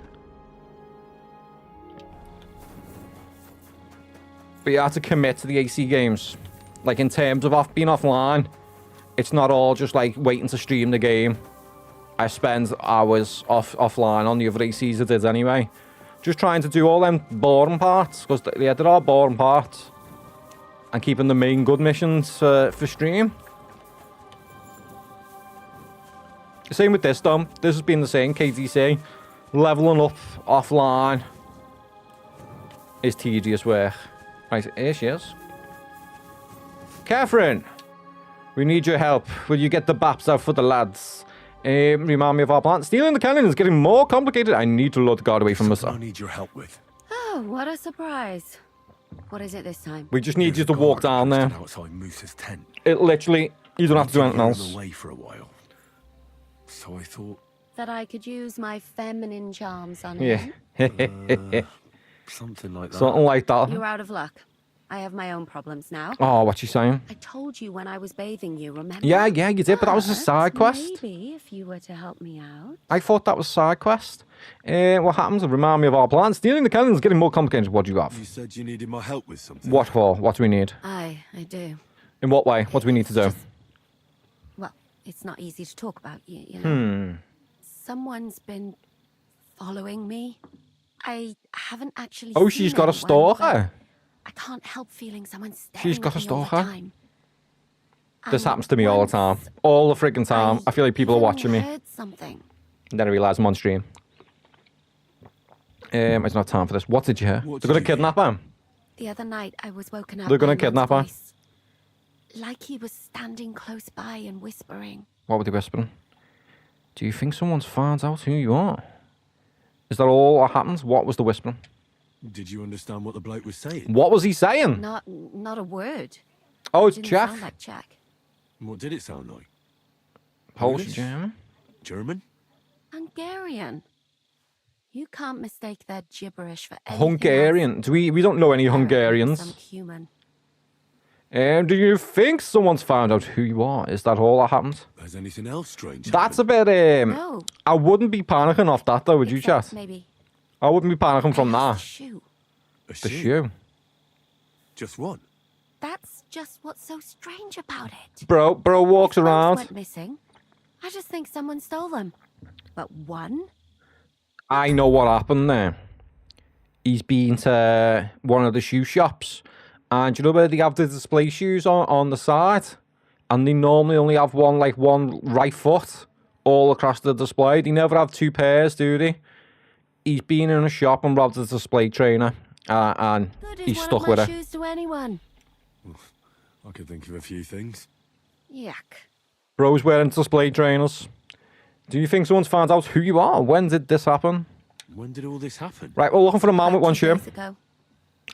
But you have to commit to the AC games. Like in terms of being offline, it's not all just like waiting to stream the game. I spend hours offline on the other ACs I did anyway. Just trying to do all them boring parts, because yeah, there are boring parts. And keeping the main good missions for stream. Same with this though. This has been the same, KDC. Leveling up offline is tedious work. Right, here she is. Catherine, we need your help. Will you get the baps out for the lads? Remind me of our plan. Stealing the cannon is getting more complicated. I need to lure the guard away from us. I need your help with. Oh, what a surprise. What is it this time? We just need you to walk down there. Outside Moose's tent. It literally, you don't have to do anything else. Away for a while. So I thought that I could use my feminine charms on Yeah. him. Something like that. Something like that. You're out of luck. I have my own problems now. Oh, what's she saying? I told you when I was bathing you, remember? Yeah, you did, but that was a side quest. Maybe if you were to help me out. I thought that was a side quest. What happens? Remind me of our plan. Stealing the cannon is getting more complicated. What do you have? You said you needed my help with something. What for? What do we need? I do. In what way? What do we need to do? Well, it's not easy to talk about, you know. Someone's been following me. I haven't actually Oh, seen she's got a anyone, but stalker. I can't help feeling someone staring She's got at a me all the stalker. time. This happens to me all the time. All the freaking time. I feel like people are watching me. Heard something. And then I realise I'm on stream. I don't have time for this. What did you hear? They're going to kidnap him. The other night I was woken up. They're going by to kidnap her. Man's voice, like he was standing close by and whispering. What were they whispering? Do you think someone's found out who you are? Is that all that happens? What was the whispering? Did you understand what the bloke was saying? What was he saying? Not a word. Oh, it's Didn't Jack. sound like Jack. What did it sound like? Polish, Polish? German. German? Hungarian. You can't mistake their gibberish for anything Hungarian. We don't know any else. Some Hungarians. human. Do you think someone's found out who you are? Is that all that happened? Has anything else strange? That's a bit. No. I wouldn't be panicking off that though, would you, chat? Maybe. I wouldn't be panicking from that. Shoe. A The shoe? shoe. Just one? That's just what's so strange about it. Bro walks Both around. went missing. I just think someone stole them. But one? I know what happened there. He's been to one of the shoe shops. And you know where they have the display shoes on the side? And they normally only have one right foot all across the display. They never have two pairs, do they? He's been in a shop and robbed a display trainer. And he's stuck with it. Shoes to anyone. I could think of a few things. Yuck. Bro's wearing display trainers. Do you think someone's found out who you are? When did this happen? When did all this happen? Right, we're looking for a man with one shoe. Days ago.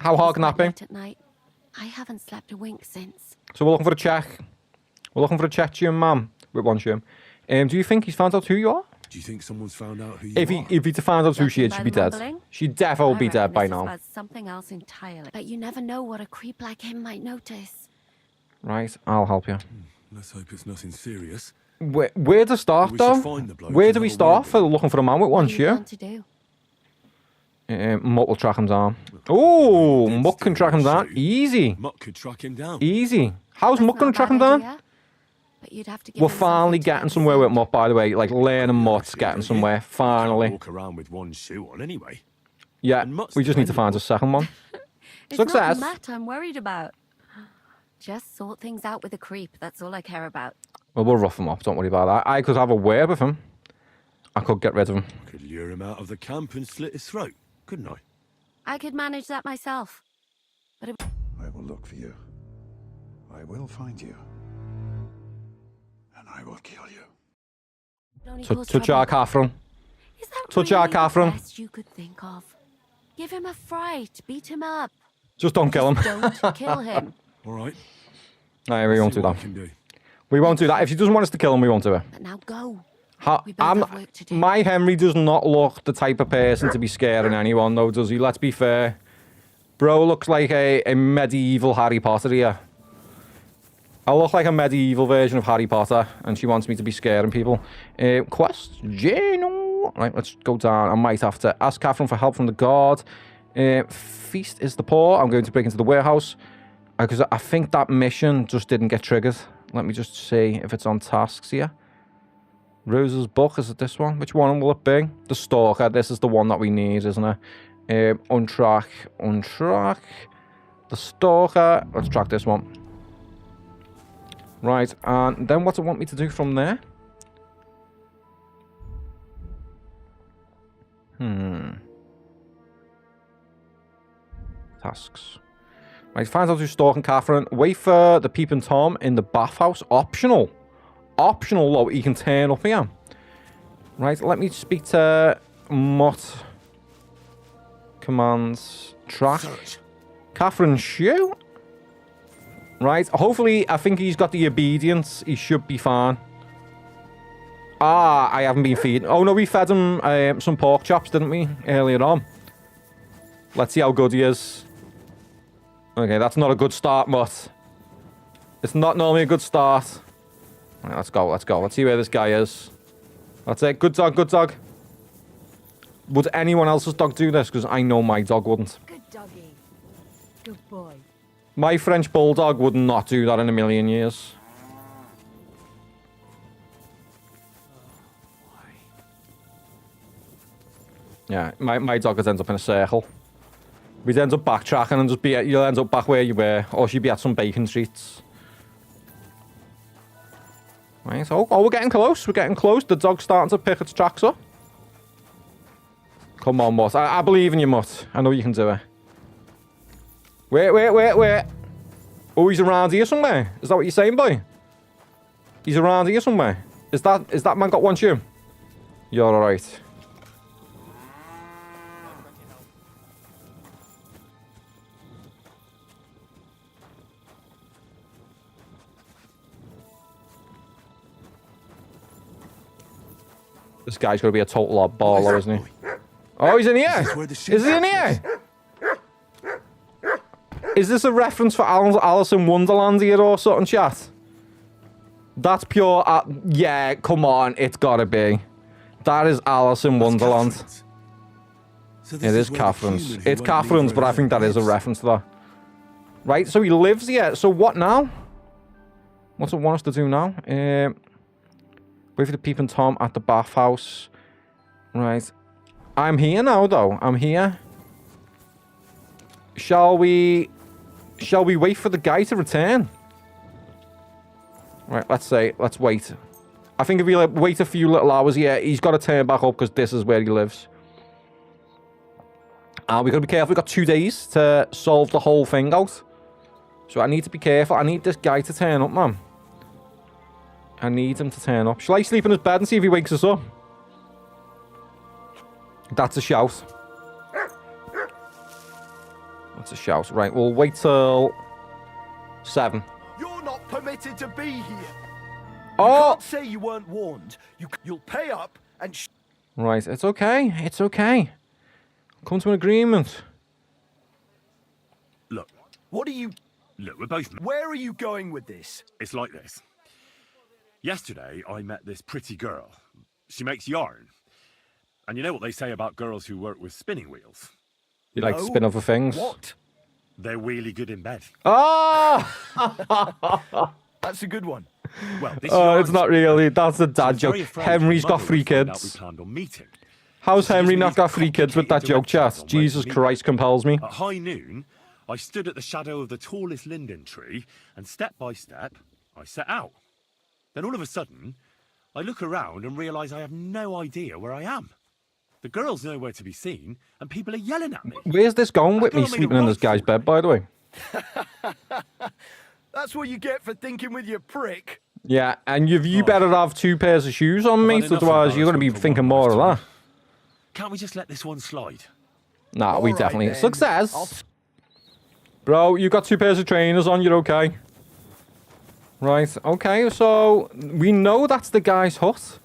How hard can that be? Late at night. I haven't slept a wink since. So we're looking for a Czech. We're looking for a Chechen man with one shoe. Do you think he's found out who you are? Do you think someone's found out who you If are? he found out who she is, By she'd be the dead. mumbling? She'd definitely be dead by This is now. about something else entirely. But you never know what a creep like him might notice. Right, I'll help you. Let's hope it's nothing serious. Where to start, We should though? find the bloke Where and do we have a start word for looking for a man with one What do you shoe? want to do? Mutt will track him down. Oh, Mutt can track him down. Easy. Mutt could track him down. Easy. How's Mutt going to track him down? But you'd have to give We're him finally something to getting get somewhere with inside. Mutt, by the way. Like, learning Mutt's getting somewhere. Finally. Walk around with one shoe on anyway. Yeah, And Mutt's we just need to find a second one. It's Success. not Matt I'm worried about. Just sort things out with a creep. That's all I care about. Well, we'll rough him up. Don't worry about that. I could have a word with him. I could get rid of him. Could lure him out of the camp and slit his throat, couldn't I? I could manage that myself. But it... I will look for you. I will find you. And I will kill you. Don't Touch our Catherine. Is that Touch really our Catherine. the best you could think of? Give him a fright. Beat him up. Just don't kill him. Don't kill him. All right. No, we won't See do what that. I can do. We won't do that. If he doesn't want us to kill him, we won't do it. But now go. We both I'm, have work to do. my Henry does not look the type of person to be scaring anyone, though, does he? Let's be fair. Bro looks like a medieval Harry Potter here. I look like a medieval version of Harry Potter, and she wants me to be scaring people. Question. Right, let's go down. I might have to ask Catherine for help from the guard. Feast is the poor. I'm going to break into the warehouse. Because I think that mission just didn't get triggered. Let me just see if it's on tasks here. Rose's book, is it this one? Which one will it be? The Stalker. This is the one that we need, isn't it? Untrack. The Stalker. Let's track this one. Right, and then what do it want me to do from there? Tasks. Right, finds out who's stalking Catherine. Wait for the Peeping Tom in the bathhouse. Optional. Optional, though. He can turn up here. Right, let me speak to Mutt. Commands. Track. Catherine Shoe. Right, hopefully, I think he's got the obedience. He should be fine. Ah, I haven't been feeding. Oh, no, we fed him some pork chops, didn't we? Earlier on. Let's see how good he is. Okay, that's not a good start, Mutt. It's not normally a good start. Right, let's go, let's go. Let's see where this guy is. That's it. Good dog, good dog. Would anyone else's dog do this? Because I know my dog wouldn't. Good doggy. Good boy. My French bulldog would not do that in a million years. Yeah, my dog would end up in a circle. We'd end up backtracking and just be you'll end up back where you were, or she'd be at some bacon treats. Right, oh, we're getting close. We're getting close. The dog's starting to pick its tracks up. Come on, Mutt. I believe in you, Mutt. I know you can do it. Wait. Oh, he's around here somewhere. Is that what you're saying, boy? He's around here somewhere. Is that man got one shoe? You're alright. This guy's going to be a total oddballer, isn't he? Oh, he's in here! Is he in here? Is this a reference for Alice in Wonderland here or something, chat? That's pure... yeah, come on. It's got to be. That is Alice in Wonderland. So it is Catherine's. It's Catherine's, but I think that is a reference to that. Right, so he lives here. So what now? What's it want us to do now? Wait for the Peeping Tom at the bathhouse. Right. I'm here now, though. I'm here. Shall we wait for the guy to return? Right, let's wait. I think if we wait a few little hours, yeah, he's got to turn back up because this is where he lives. And we've got to be careful. We've got 2 days to solve the whole thing out. So I need to be careful. I need this guy to turn up, man. I need him to turn up. Shall I sleep in his bed and see if he wakes us up? That's a shout. That's a shout. Right, we'll wait till 7. You're not permitted to be here. Oh! You can't say you weren't warned. You'll pay up and... Right, it's okay. It's okay. Come to an agreement. Look. What are you... Look, we're both... Where are you going with this? It's like this. Yesterday, I met this pretty girl. She makes yarn. And you know what they say about girls who work with spinning wheels? You like to spin other things? What? They're really good in bed. Oh! That's a good one. Well, this it's not really. That's a dad joke. Henry's got 3 kids. How's Henry not got 3 kids with that joke, chat? Jesus Christ compels me. At high noon, I stood at the shadow of the tallest linden tree, and step by step, I set out. Then all of a sudden, I look around and realise I have no idea where I am. The girl's nowhere to be seen, and people are yelling at me. Where's this going with me sleeping in this guy's bed, by the way? That's what you get for thinking with your prick. Yeah, and you better have 2 pairs of shoes on, mate, otherwise you're going to be thinking more of that. Can't we just let this one slide? Nah, we definitely... Success! Bro, you got 2 pairs of trainers on, you're okay. Right, okay, so we know that's the guy's hut.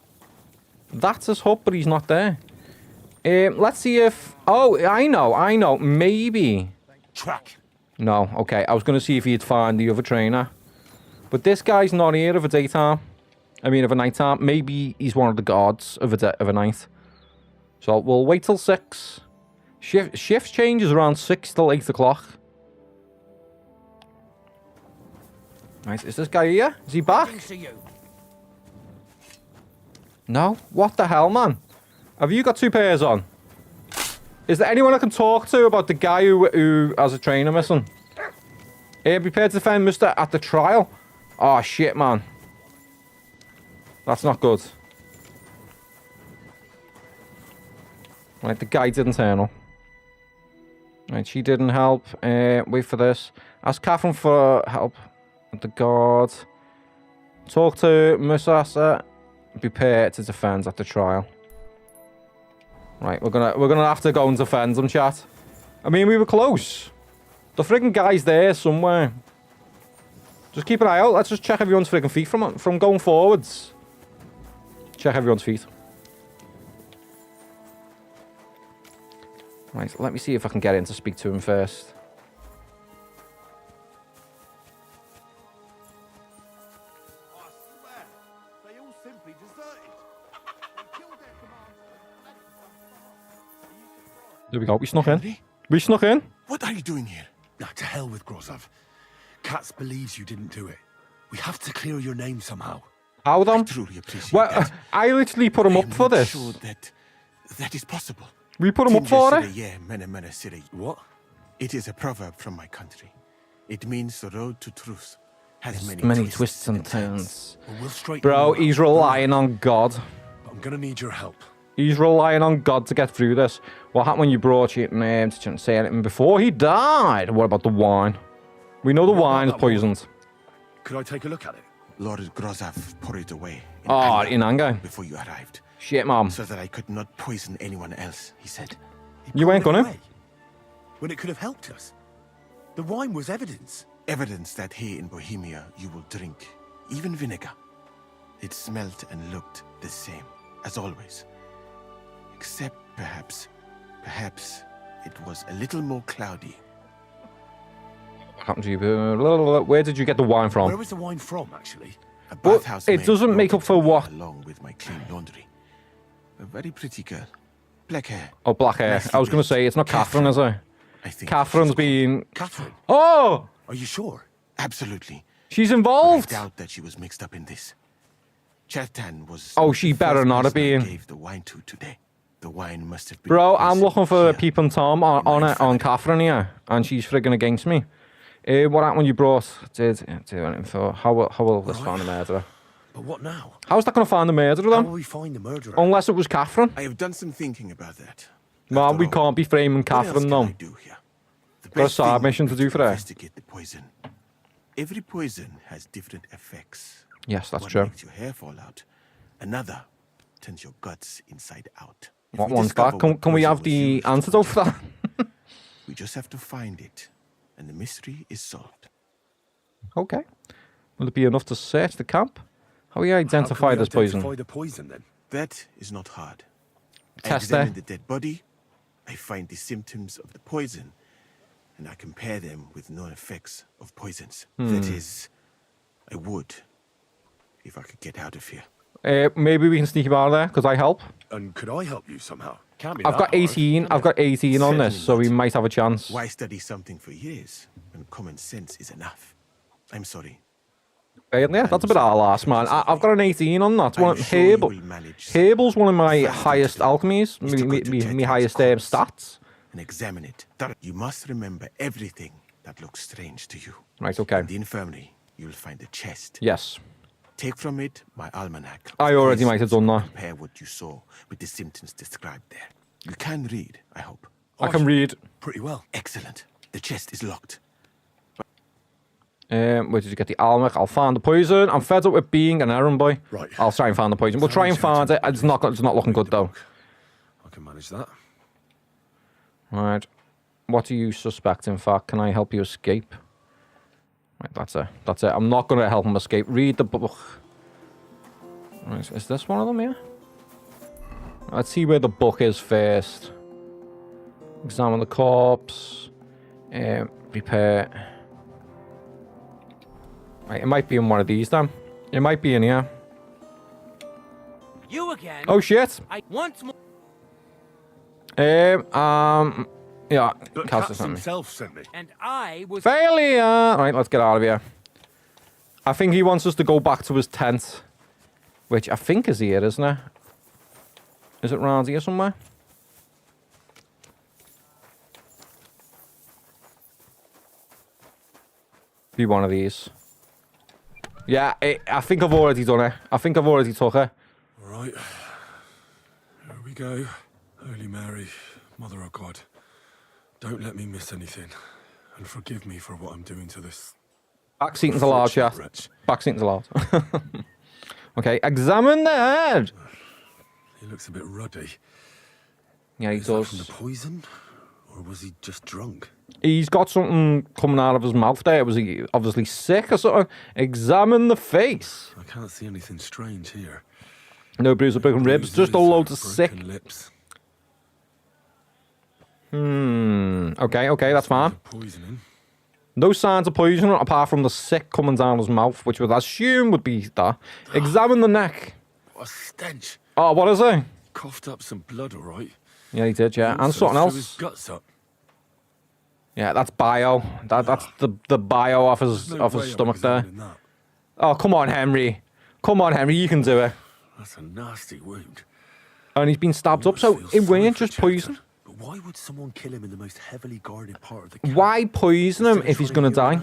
That's his hut, but he's not there. Let's see if... Oh, I know. Maybe. Track. No, okay. I was going to see if he'd find the other trainer. But this guy's not here of a daytime. I mean, of a nighttime. Maybe he's one of the guards of a night. So we'll wait till 6. Shift changes around 6 till 8 o'clock. Right, is this guy here? Is he back? No? What the hell, man? Have you got 2 pairs on? Is there anyone I can talk to about the guy who has a trainer missing? Prepare to defend Mister at the trial. Oh, shit, man. That's not good. Right, the guy didn't turn up. Right, she didn't help. Wait for this. Ask Catherine for help with the guard. Talk to Musasa. Be prepared to defend at the trial. Right, we're gonna have to go and defend them, chat. I mean, we were close. The friggin' guy's there somewhere. Just keep an eye out. Let's just check everyone's friggin' feet from going forwards. Check everyone's feet. Right, let me see if I can get in to speak to him first. There we go. We snuck in. We snuck in. What are you doing here? Nah, to hell with Grozov. Katz believes you didn't do it. We have to clear your name somehow. How then? I truly appreciate that. I literally put him up for this. Sure that is possible. We put him up for it? What? It is a proverb from my country. It means the road to truth has many twists and turns. Well, we'll straighten Bro, you out. he's relying on God. I'm gonna need your help. He's relying on God to get through this. What happened when you brought your name to say anything before he died? What about the wine? We know the wine is poisoned. Could I take a look at it? Lord Grozov poured it away. In anger? Before you arrived. Shit, Mom. So that I could not poison anyone else, he said. You ain't gonna? When it could have helped us. The wine was evidence. Evidence that here in Bohemia you will drink, even vinegar. It smelt and looked the same, as always. Except perhaps it was a little more cloudy. What happened to you? Where did you get the wine from? Where was the wine from, actually? A bathhouse it doesn't make up for what? Along with my clean laundry. A very pretty girl. Black hair. Oh, black hair. I was going to say, it's not Catherine, is it? I think Catherine's been... Catherine? Oh! Are you sure? Absolutely. She's involved? I doubt that she was mixed up in this. Chertan was... Oh, she better not have been. Gave the wine to today. The wine must have been... Bro, I'm looking for Peeping Tom on Catherine here, and she's frigging against me. What happened when you brought... Did anything for... How will this find the murderer? But what now? How's that going to find the murderer, then? How will we find the murderer? Unless it was Catherine. I have done some thinking about that. Man, we can't be framing Catherine, though. Got a side mission to do for her. Investigate the poison. Every poison has different effects. Yes, that's One true. makes your hair fall out. Another turns your guts inside out. What one's that? Can we have the antidote for that? We just have to find it, and the mystery is solved. Okay. Will it be enough to search the camp? How will you identify this poison? Identify the poison, then? That is not hard. I Test examine the dead body, I find the symptoms of the poison, and I compare them with known effects of poisons. That is, I would, if I could get out of here. Maybe we can sneak him out of there, because I help. And could I help you somehow? Can't be I've got 18. I've got 18 on this, so we might have a chance. Why study something for years when common sense is enough? I'm sorry. Yeah, that's a bit out of last, man. I've got an 18 on that. One Herbal's one of my highest alchemies, my highest stats. And examine it. You must remember everything that looks strange to you. Right, okay. In the infirmary, you'll find a chest. Yes. Take from it my almanac. I already might have done that. Compare what you saw with the symptoms described there. You can read, I hope. I can read. Pretty well. Excellent. The chest is locked. Where did you get the almanac? I'll find the poison. I'm fed up with being an errand boy. Right. I'll try and find the poison. We'll try and find it. It's not looking good, though. I can manage that. Right. What do you suspect, in fact? Can I help you escape? Right, that's it. That's it. I'm not going to help him escape. Read the book. Right, is this one of them here? Let's see where the book is first. Examine the corpse. Prepare. Right, it might be in one of these, then. It might be in here. You again? Oh, shit. I once more. Yeah. But Katz himself sent me. And I was... Failure! Right, let's get out of here. I think he wants us to go back to his tent. Which I think is here, isn't it? Is it round here somewhere? Be one of these. Yeah, I think I've already done it. I think I've already took it. All right. Here we go. Holy Mary, Mother of God, Don't let me miss anything. And forgive me for what I'm doing to this... Backseating's allowed, yeah. Backseating's allowed. Okay, examine the head. He looks a bit ruddy. Yeah, he Is does. that from the poison? Or was he just drunk? He's got something coming out of his mouth there. Was he obviously sick or something? Examine the face. I can't see anything strange here. No bruise or broken ribs, just a load of sick. Lips. Okay, that's fine. Poisoning. No signs of poisoning apart from the sick coming down his mouth, which would assume would be that. Examine the neck. What a stench. Oh, what is it? Coughed up some blood, all right. Yeah, he did, yeah. He And also something threw else. his guts up. Yeah, that's bio. That's the bio off his stomach there. Oh, come on, Henry. Come on, Henry, you can do it. That's a nasty wound. And he's been stabbed up, so it weren't just poison. But why would someone kill him in the most heavily guarded part of the camp? Why poison him if he's going to die?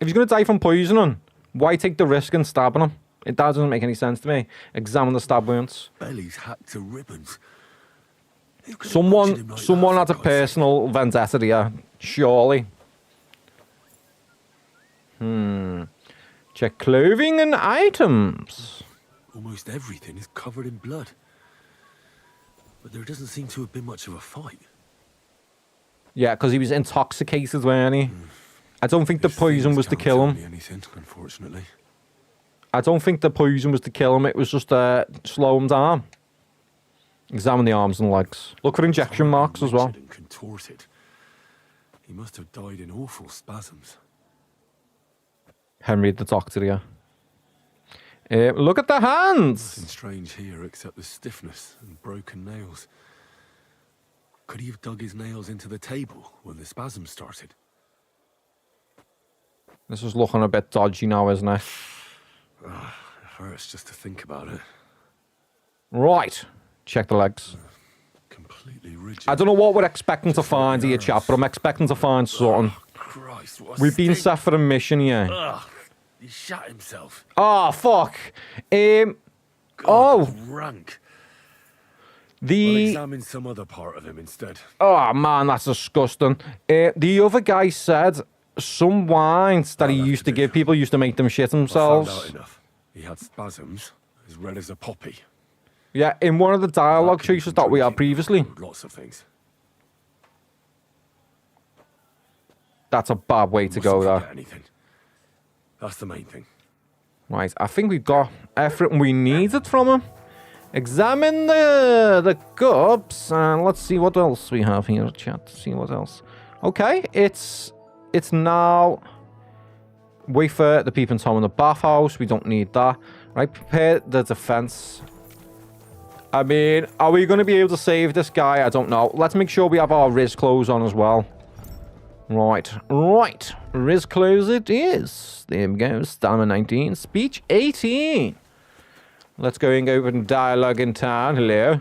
If he's going to die from poisoning, why take the risk in stabbing him? That doesn't make any sense to me. Examine the stab wounds. Belly's hacked to ribbons. Someone had a personal vendetta here, surely. Check clothing and items. Almost everything is covered in blood. But there doesn't seem to have been much of a fight. Yeah, because he was intoxicated, weren't he? I don't think the poison was to kill him. Anything, unfortunately. I don't think the poison was to kill him. It was just to slow him down. Examine the arms and legs. Look for injection marks as well. And contorted. He must have died in awful spasms. Henry, the doctor here. Look at the hands. Nothing strange here except the stiffness and broken nails. Could he have dug his nails into the table when the spasms started? This is looking a bit dodgy now, isn't it? It hurts just to think about it. Right. Check the legs. Completely rigid. I don't know what we're expecting to find here, chap, but I'm expecting to find something. Christ, what a We've been stink. set for a mission here. Ugh, he shot himself. Oh, fuck. Rank. I'll The... examine some other part of him instead. Oh, man, that's disgusting. The other guy said some wines that he used to give people used to make them shit I found themselves. out enough. He had spasms, as red as a poppy. Yeah, in one of the dialogue choices that we had previously. Lots of things. That's a bad way to go, though. Anything. That's the main thing. Right, I think we've got everything we needed from him. Examine the cups, and let's see what else we have here, chat. See what else. Okay, it's now... Wait for the peeping Tom in the bathhouse. We don't need that. Right, prepare the defense. I mean, are we going to be able to save this guy? I don't know. Let's make sure we have our Riz clothes on as well. Right. Riz clothes it is. There we go. Stamina 19. Speech 18. Let's go and go over and dialogue in town. Hello.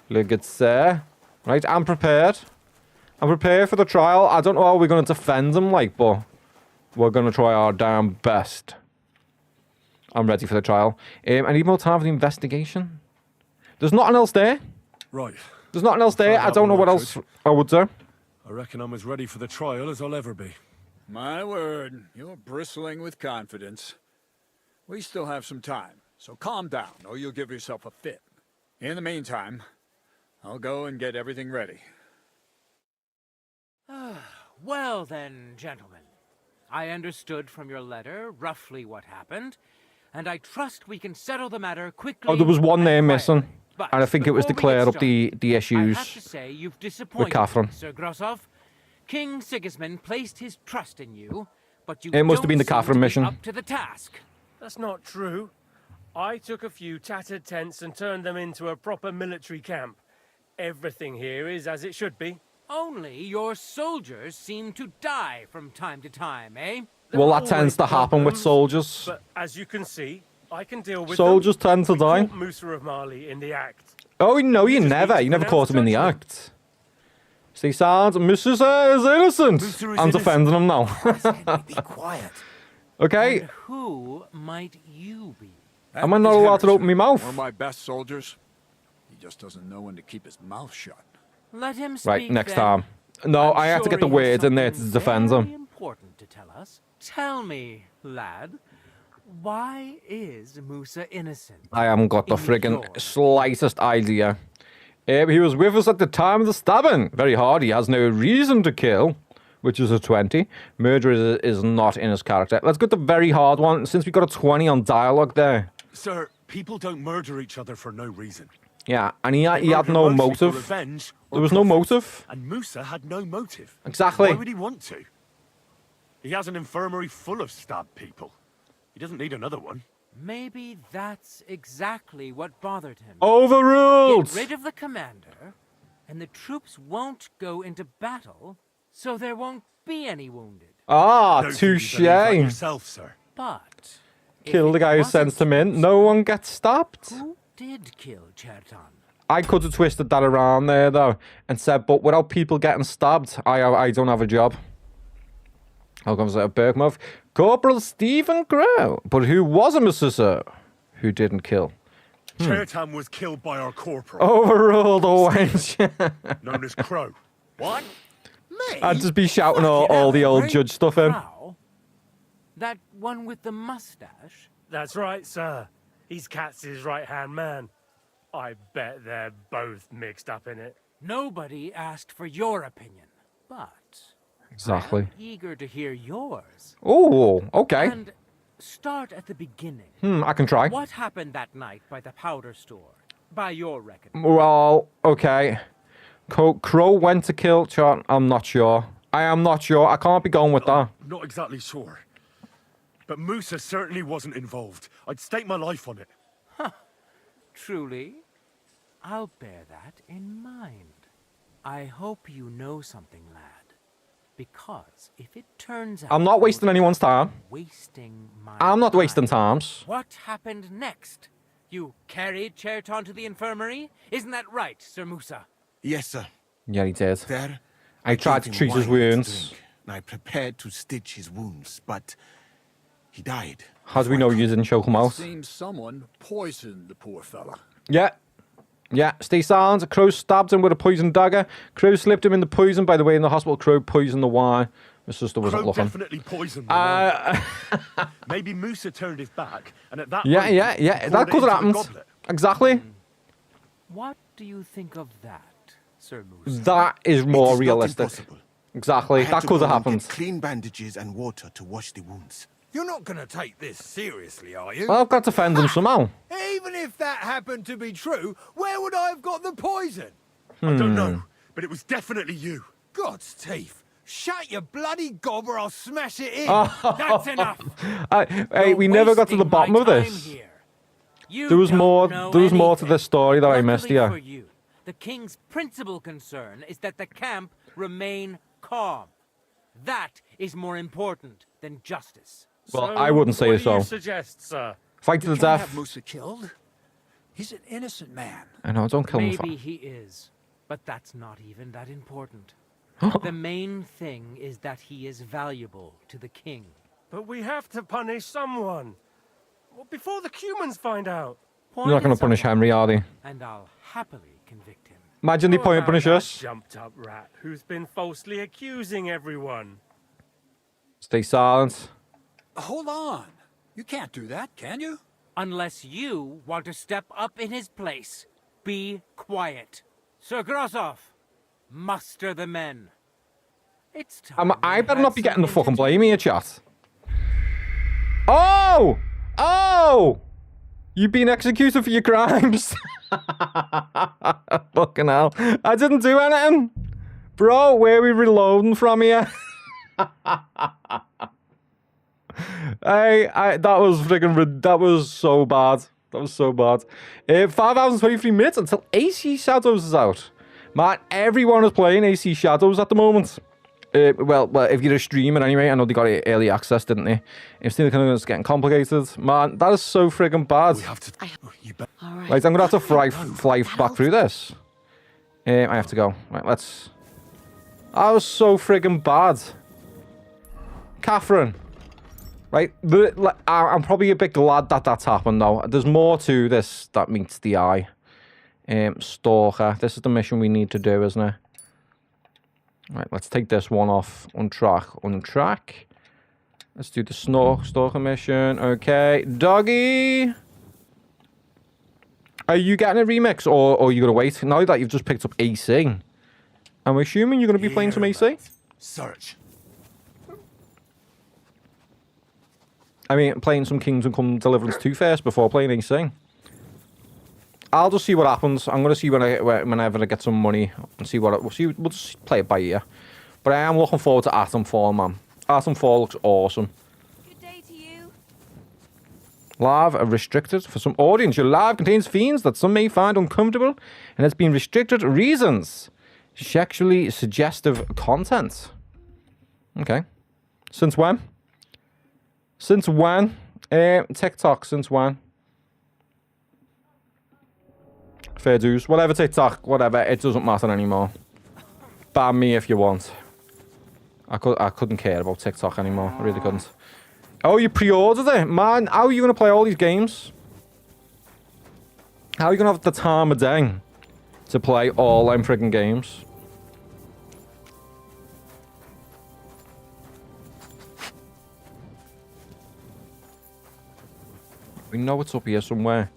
Hello, good sir. Right, I'm prepared. I'm prepared for the trial. I don't know how we're going to defend him, like, but we're going to try our damn best. I'm ready for the trial. I need more time for the investigation. There's nothing else there. Right. There's nothing else there. I don't know what else I would do. I reckon I'm as ready for the trial as I'll ever be. My word, you're bristling with confidence. We still have some time, so calm down, or you'll give yourself a fit. In the meantime, I'll go and get everything ready. Well then, gentlemen. I understood from your letter roughly what happened, and I trust we can settle the matter quickly. Oh, there was one there missing. But And I think it was to before we clear get up the issues I have to say you've disappointed Catherine. me, Sir Grosov. King Sigismund placed his trust in you, but you It must have been the don't seem Catherine to be mission. up to the task. That's not true. I took a few tattered tents and turned them into a proper military camp. Everything here is as it should be. Only your soldiers seem to die from time to time, eh? Well, that tends to happen with soldiers. But as you can see, I can deal with Soldiers them. tend to We die. caught Musa of Mali in the act. Oh, no, you never caught him in the act. See, Sarge, Mrs. is innocent. I'm defending him now. Be quiet. Okay. And who might you be? Am I not allowed to open my mouth? One of my best soldiers. He just doesn't know when to keep his mouth shut. Let him speak. Right, next then. time. No, I'm I have to sure get the you have words in there to something defend very him. important to tell us. Tell me, lad, why is Musa innocent? I haven't got the in friggin' your- slightest idea. He was with us at the time of the stabbing. Very hard. He has no reason to kill, which is a 20. Murder is not in his character. Let's go to the very hard one, since we got a 20 on dialogue there. Sir, people don't murder each other for no reason. Yeah, and he had Murder no mostly for motive. revenge or There was no profit. motive. And Musa had no motive. Exactly. Why would he want to? He has an infirmary full of stabbed people. He doesn't need another one. Maybe that's exactly what bothered him. Overruled! Get rid of the commander, and the troops won't go into battle, so there won't be any wounded. Ah, Don't think you touche. believe that yourself, sir. But Kill the guy who sends him in. No one gets stabbed. who did kill Chertan? I could have twisted that around there, though, and said, but without people getting stabbed, I don't have a job. How comes that Bergmuth? Corporal Stephen Crow. But who was a Mrs. Who didn't kill? Chertan was killed by our corporal. Overruled, always. Known as Crow. What? I'd just be shouting all the old judge stuff in. Crow? That one with the mustache? That's right, sir. He's Katz's right-hand man. I bet they're both mixed up in it. Nobody asked for your opinion, but Exactly. I'm eager to hear yours. Oh, okay. And start at the beginning. I can try. What happened that night by the powder store? By your reckoning. Well, okay. Crow went to kill Chart. I'm not sure. I am not sure. I can't be going with that. Not exactly sure. But Musa certainly wasn't involved. I'd stake my life on it. Truly? I'll bear that in mind. I hope you know something, lad. Because if it turns out I'm not wasting anyone's time. wasting my I'm not time, wasting times. What happened next? You carried Chertan to the infirmary? Isn't that right, Sir Musa? Yes, sir. Yeah, he did. There, I tried to gave him treat his wine to wounds. drink, and I prepared to stitch his wounds, but he died. How do we know you didn't choke him out? Seems someone poisoned the poor fella. Yeah. Yeah, stay silent. Crow stabbed him with a poison dagger. Crow slipped him in the poison. By the way, in the hospital, Crow poisoned the wine. My sister wasn't Crow looking. definitely poisoned the wine. Maybe Musa turned his back, and at that Yeah, moment, yeah, yeah. poured That it could have into the happened. goblet. Exactly. What do you think of that, Sir Musa? That is more It is not realistic. impossible. Exactly. I had That to could go have and get happened. clean bandages and water to wash the wounds. You're not going to take this seriously, are you? Well, I've got to defend him somehow. Even if that happened to be true, where would I have got the poison? I don't know, but it was definitely you. God's teeth. Shut your bloody gob or I'll smash it in. That's enough. Hey, we never got to the bottom of this. There was more. There was more to this story that I missed Luckily here. for you, the king's principal concern is that the camp remain calm. That is more important than justice. Well, I wouldn't say what so. do you suggest, sir? Fight to the Can't death. have Musa killed. He's an innocent man. I know. Don't kill him. Maybe he is, but that's not even that important. Oh. The main thing is that he is valuable to the king. But we have to punish someone. Well, before the humans find out. They're not going to punish Henry, are they? And I'll happily convict him. Imagine they What point about punish that us. jumped-up rat who's been falsely accusing everyone. Stay silent. Hold on. You can't do that, can you? Unless you want to step up in his place. Be quiet. Sir Grosov, muster the men. It's time. I better not be getting the fucking blame here, chat. Oh! Oh! You've been executed for your crimes. Fucking hell. I didn't do anything. Bro, where are we reloading from here? that was freaking, that was so bad. That was so bad. 5,023 minutes until AC Shadows is out. Man, everyone is playing AC Shadows at the moment. Well, if you're a streamer anyway, I know they got early access, didn't they? If still kind of getting complicated, man, that is so friggin' bad. We have to. Right, I'm gonna have to fly back through this. I have to go. Right, let's. That was so friggin' bad. Catherine. Right, I'm probably a bit glad that that's happened though. There's more to this that meets the eye. Stalker. This is the mission we need to do, isn't it? Right, let's take this one off. Untrack. Let's do the stalker mission. Okay, doggy. Are you getting a remix, or are you gonna wait? Now that you've just picked up AC, I'm assuming you're gonna be playing some AC. Search. I mean, playing some Kingdom Come Deliverance 2 first before playing AC. I'll just see what happens. I'm gonna see whenever I get some money and see what we'll see. We'll just play it by ear. But I am looking forward to Atomfall, man. Atomfall looks awesome. Good day to you. Live are restricted for some audience. Your live contains themes that some may find uncomfortable and has been restricted reasons. Sexually suggestive content. Okay. Since when? Since when? TikTok, since when? Fair dues. Whatever TikTok, whatever, it doesn't matter anymore. Ban me if you want. I couldn't care about TikTok anymore. I really couldn't. Oh, you pre-ordered it? Man, how are you going to play all these games? How are you going to have the time of day to play all them friggin' games? We know it's up here somewhere.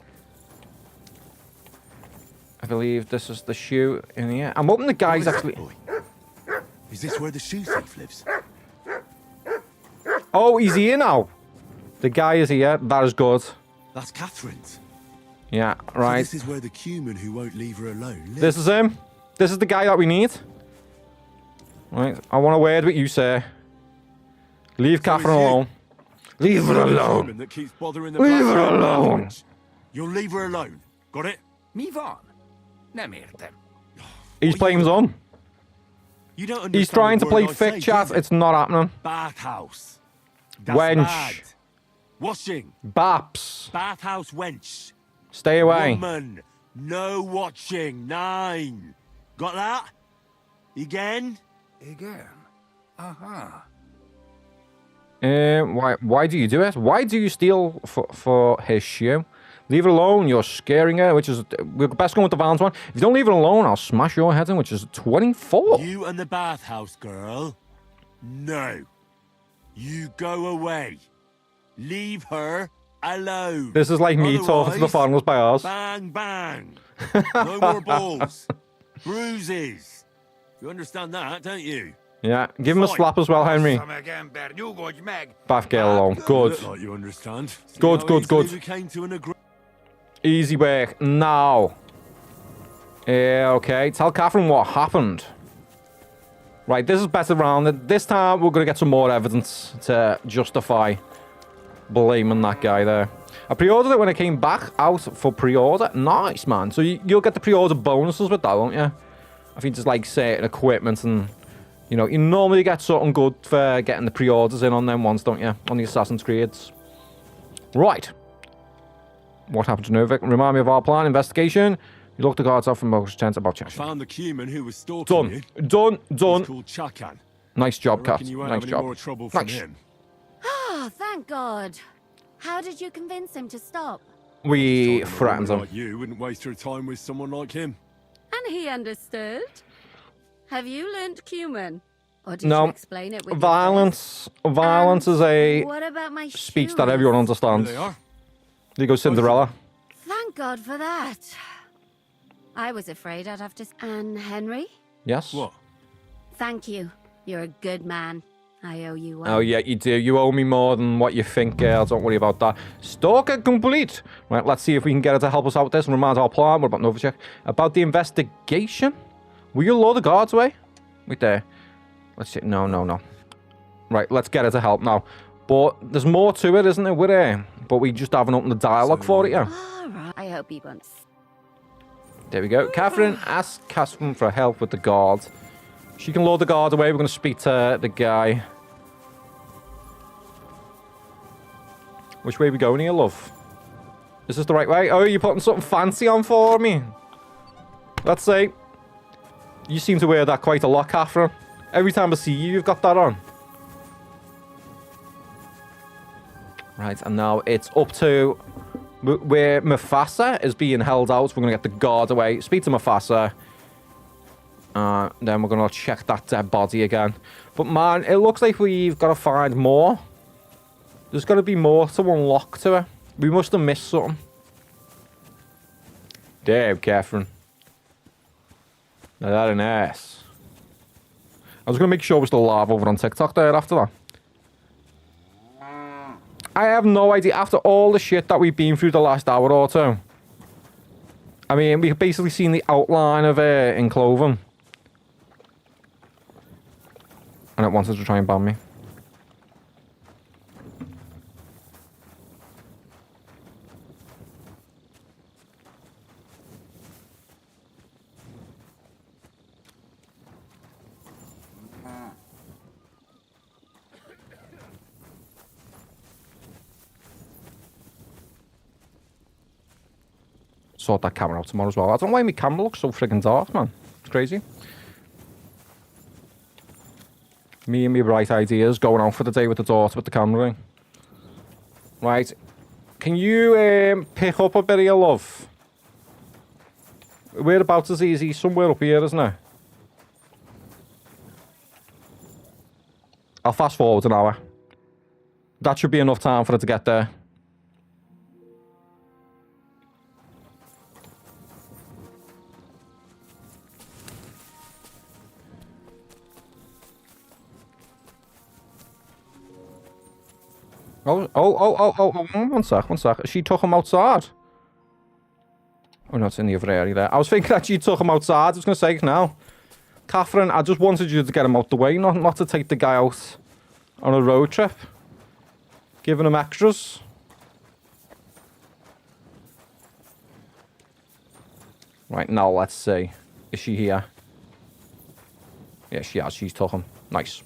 I believe this is the shoe in here. I'm hoping the guy's actually... Is this where the shoe thief lives? Oh, he's here now. The guy is here. That is good. That's Catherine's. Yeah, right. So this is where the cumin who won't leave her alone lives. This is him. This is the guy that we need. Right, I want a word with you, sir. Leave Catherine alone. Leave her alone. That keeps bothering the Leave her alone. You'll leave her alone. Got it? Mi van. Ne merde. He's playing his own. You don't understand. He's trying to play I thick say, chat. It's not happening. Bathhouse. That's Wench. bad. Washing. Baps. Bathhouse wench. Stay away. Woman. No watching. 9. Got that? Again? Again. Aha. Why do you do it? Why do you steal for his shoe? Leave it alone, you're scaring her, which is... We're best going with the violence one. If you don't leave it alone, I'll smash your head in, which is 24. You and the bathhouse girl? No. You go away. Leave her alone. This is like me talking to the foreigners by ours. Bang, bang. No more balls. Bruises. You understand that, don't you? Yeah, give him a slap as well, Henry. Bath girl alone. Good. Like you understand. Good, good, good. We came to an Easy work. Now. Okay, tell Catherine what happened. Right, this is better rounded. This time, we're going to get some more evidence to justify blaming that guy there. I pre-ordered it when it came back out for pre-order. Nice, man. So you'll get the pre-order bonuses with that, won't you? I think it's like certain equipment and... You know, you normally get something good for getting the pre-orders in on them ones, don't you? On the Assassin's Creeds. Right. What happened to Novik? Remind me of our plan. Investigation. You looked the guards off from most chance about Cheshire. Found the cumin who was stalking you. Done. He's called Chakan. Nice job, Kat. You won't Nice have any job. more trouble from him. Oh, thank God. How did you convince him to stop? We threatened him. Like you wouldn't waste your time with someone like him. And he understood? Have you learnt cumin? Or did No. you explain it with Violence. Violence is a what about my speech shoes? that everyone understands. There they are. There you go, Cinderella. Thank God for that. I was afraid I'd have to... And Henry? Yes? What? Thank you. You're a good man. I owe you one. Oh, yeah, you do. You owe me more than what you think, girl. Don't worry about that. Stalker complete. Right, let's see if we can get her to help us out with this and remind our plan. What about Novacek? About the investigation? Will you lure the guards away? Wait there. Let's see. No. Right, let's get her to help now. But there's more to it, isn't there? We're there. But we just haven't opened the dialogue for it yet. All right. I hope he wants. There we go. Catherine asks Catherine for help with the guard. She can lure the guard away. We're going to speak to the guy. Which way are we going here, love? Is this the right way? Oh, you're putting something fancy on for me. Let's see. You seem to wear that quite a lot, Catherine. Every time I see you, you've got that on. Right, and now it's up to where Mufasa is being held out. We're going to get the guard away. Speak to Mufasa. Then we're gonna check that dead body again. But man, it looks like we've got to find more. There's got to be more to unlock to it. We must have missed something. Damn, Catherine. Now that an ass. I was gonna make sure we're still live over on TikTok there after that. I have no idea. After all the shit that we've been through the last hour or two. I mean, we've basically seen the outline of it in Cloven. And it wanted to try and ban me. Sort that camera out tomorrow as well. I don't know why my camera looks so friggin' dark, man. It's crazy. Me and my bright ideas going out for the day with the daughter with the camera in. Right. Can you pick up a bit of your love? Whereabouts is easy? Somewhere up here, isn't it? I'll fast forward an hour. That should be enough time for it to get there. Oh, one sec. She took him outside. Oh, no, it's in the other area there. I was thinking that she took him outside. I was going to say, now, Catherine, I just wanted you to get him out the way, not to take the guy out on a road trip. Giving him extras. Right, now let's see. Is she here? Yeah, she has. She's took him. Nice.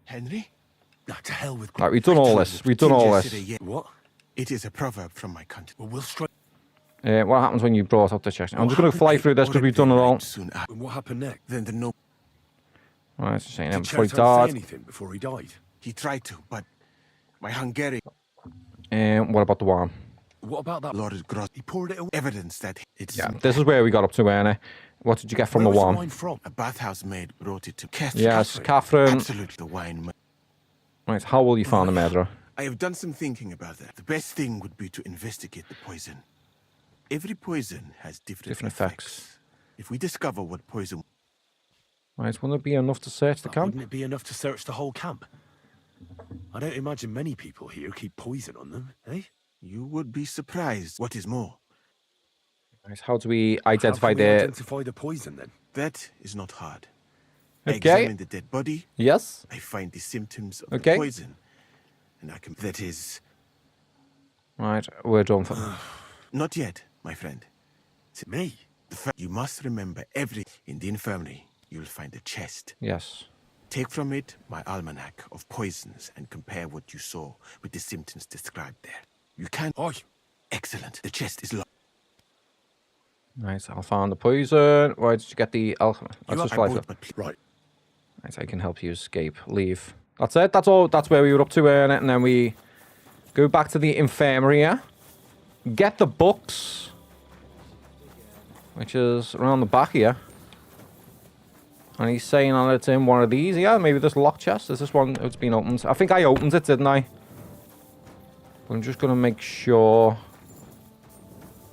Henry? To hell with... Right, we've done all this. We've done all this. What? It is a proverb from my country. Well, we'll strike. What happens when you brought up the chest? I'm just going to fly through this because we've done it all. What happened next? Then the no... Right, it's saying him Did before he Chertan say died. anything before he died? He tried to, but my Hungarian... What about the wine? What about that? Lord Gross. He poured it away. Evidence that it's... Yeah, this is where we got up to, Ernie. What did you get from the wine? Wine from? A bathhouse maid brought it to Catherine. Yes, Catherine. Absolutely the wine. Right, how will you find the murderer? I have done some thinking about that. The best thing would be to investigate the poison. Every poison has different effects. If we discover what poison... Right, wouldn't it be enough to search the camp? Wouldn't it be enough to search the whole camp? I don't imagine many people here keep poison on them, eh? You would be surprised. What is more? Right, how do we identify How can we identify the poison, then? That is not hard. Okay. I examine the dead body. Yes. I find the symptoms of the poison. And I can... That is... Right, we're done for... Not yet, my friend. Is it me? You must remember in the infirmary, you'll find a chest. Yes. Take from it my almanac of poisons and compare what you saw with the symptoms described there. You can... Oi. Excellent. The chest is locked. Right, I'll find the poison. Where did you get the alchemy? Let's just fly through. Right. Right, I can help you escape. Leave. That's it. That's all. That's where we were up to, and then we go back to the infirmary. Yeah? Get the books, which is around the back here. And he's saying on it's in one of these. Yeah, maybe this lock chest. Is this one? It's been opened. I think I opened it, didn't I? But I'm just gonna make sure.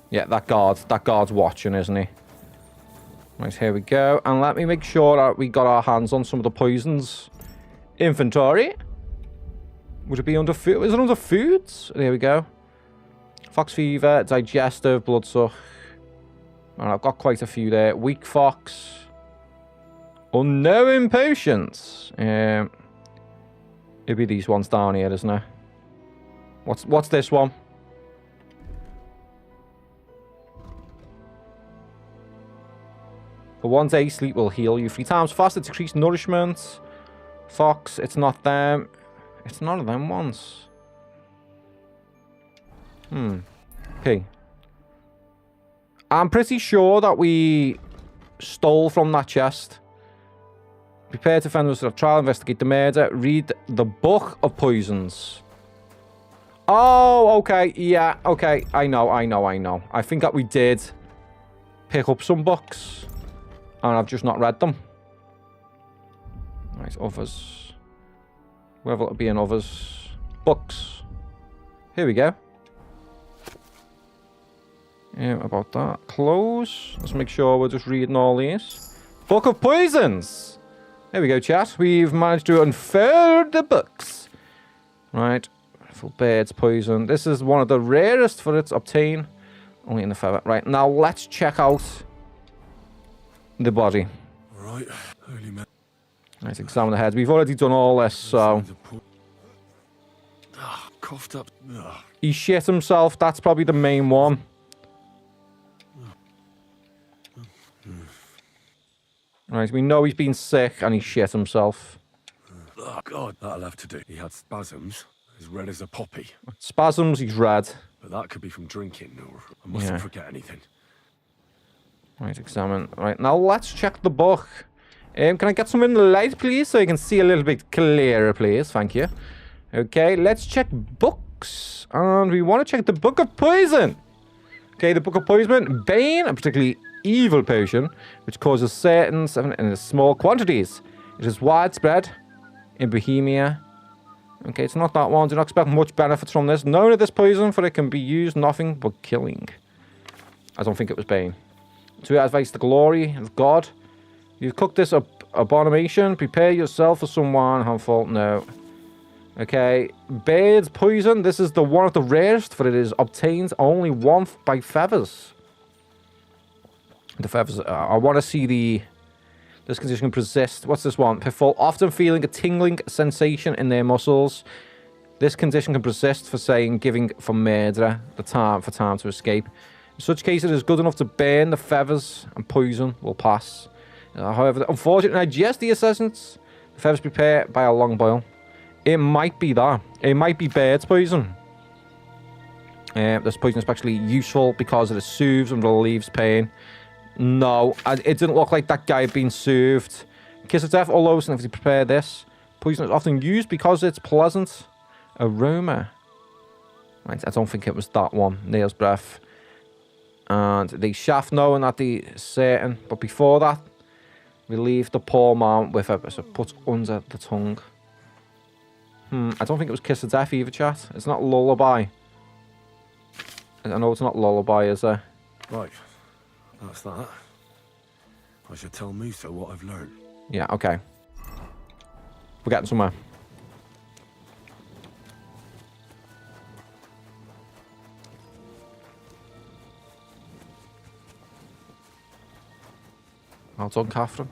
Yeah, that guard's watching, isn't he? Right, here we go. And let me make sure that we got our hands on some of the poisons. Inventory. Would it be under food? Is it under foods? There we go. Fox fever, digestive, bloodsuck. And I've got quite a few there. Weak fox. Unknown potions. It'd be these ones down here, isn't it? What's this one? For 1 day, sleep will heal you 3 times faster. Decrease nourishment. Fox, it's not them. It's none of them ones. Okay. I'm pretty sure that we stole from that chest. Prepare to defend us of trial, investigate the murder, read the book of poisons. Oh, okay, yeah, okay. I know. I think that we did pick up some books. And I've just not read them. Right, others. Wherever it'll be in others. Books. Here we go. Yeah, about that. Close. Let's make sure we're just reading all these. Book of Poisons. There we go, chat. We've managed to unfold the books. Right. For birds poison. This is one of the rarest for its obtain. Only in the feather. Right, now let's check out the body. Right, holy man. Let's examine the head. We've already done all this, so... Coughed up. He shit himself. That's probably the main one. Right, we know he's been sick and he shit himself. Oh, God, that'll have to do. He had spasms, as red as a poppy. Spasms, he's red. But that could be from drinking, or I mustn't forget anything. Right, examine. Right, now let's check the book. Can I get some in the light, please, so you can see a little bit clearer, please? Thank you. Okay, let's check books. And we want to check the Book of Poison. Okay, the Book of Poison. Bane, a particularly evil potion, which causes certain in small quantities. It is widespread in Bohemia. Okay, it's not that one. Do not expect much benefits from this. Known of this poison, for it can be used nothing but killing. I don't think it was Bane. To advise the glory of God. You've cooked this abomination. Prepare yourself for someone harmful. No. Okay. Bird's poison. This is the one of the rarest, for it is obtained only once by feathers. The feathers. I want to see the... This condition can persist. What's this one? People often feeling a tingling sensation in their muscles. This condition can persist for saying giving for murderer the time to escape. In such case, it is good enough to burn the feathers and poison will pass. However, unfortunately, digest the essence. The feathers prepared by a long boil. It might be that. It might be bird's poison. This poison is especially useful because it soothes and relieves pain. No, it didn't look like that guy had been soothed. Kiss of death, although if you prepare this, poison is often used because it's pleasant aroma. Right, I don't think it was that one. Nail's breath. And the shaft knowing that the certain, but before that, relieve the poor man with it, so put under the tongue. I don't think it was kiss of death either, chat. It's not lullaby. I know it's not lullaby, is it? Right. That's that. I should tell Musa what I've learned. Yeah, okay. We're getting somewhere. Well done, Catherine.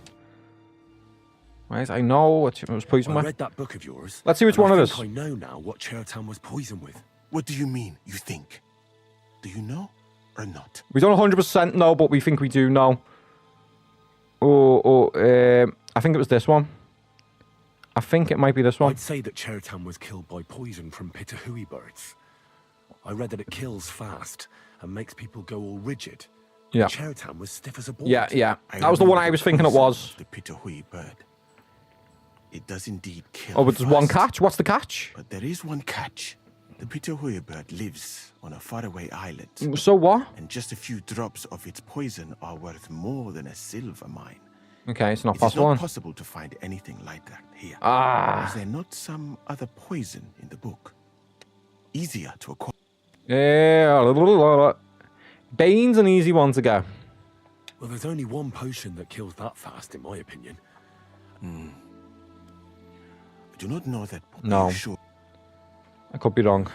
Right, I know it was poison with. I read that book of yours. Let's see which one it is. I know now what Chertan was poisoned with. What do you mean, you think? Do you know or not? We don't 100% know, but we think we do know. I think it was this one. I think it might be this one. I'd say that Chertan was killed by poison from Pitahui birds. I read that it kills fast and makes people go all rigid. Yeah. Chertan was stiff as a board. Yeah. That was the one I was thinking it was. The Pitahui bird. It does indeed kill. Oh, but there's one catch. What's the catch? But there is one catch. The Pitahui bird lives on a faraway island. So what? And just a few drops of its poison are worth more than a silver mine. Okay, it's not It possible. is not possible to find anything like that here. Ah. Is there not some other poison in the book? Easier to acquire. Yeah. Bane's an easy one to go. Well, there's only one potion that kills that fast, in my opinion. I do not know that. No. Sure. I could be wrong.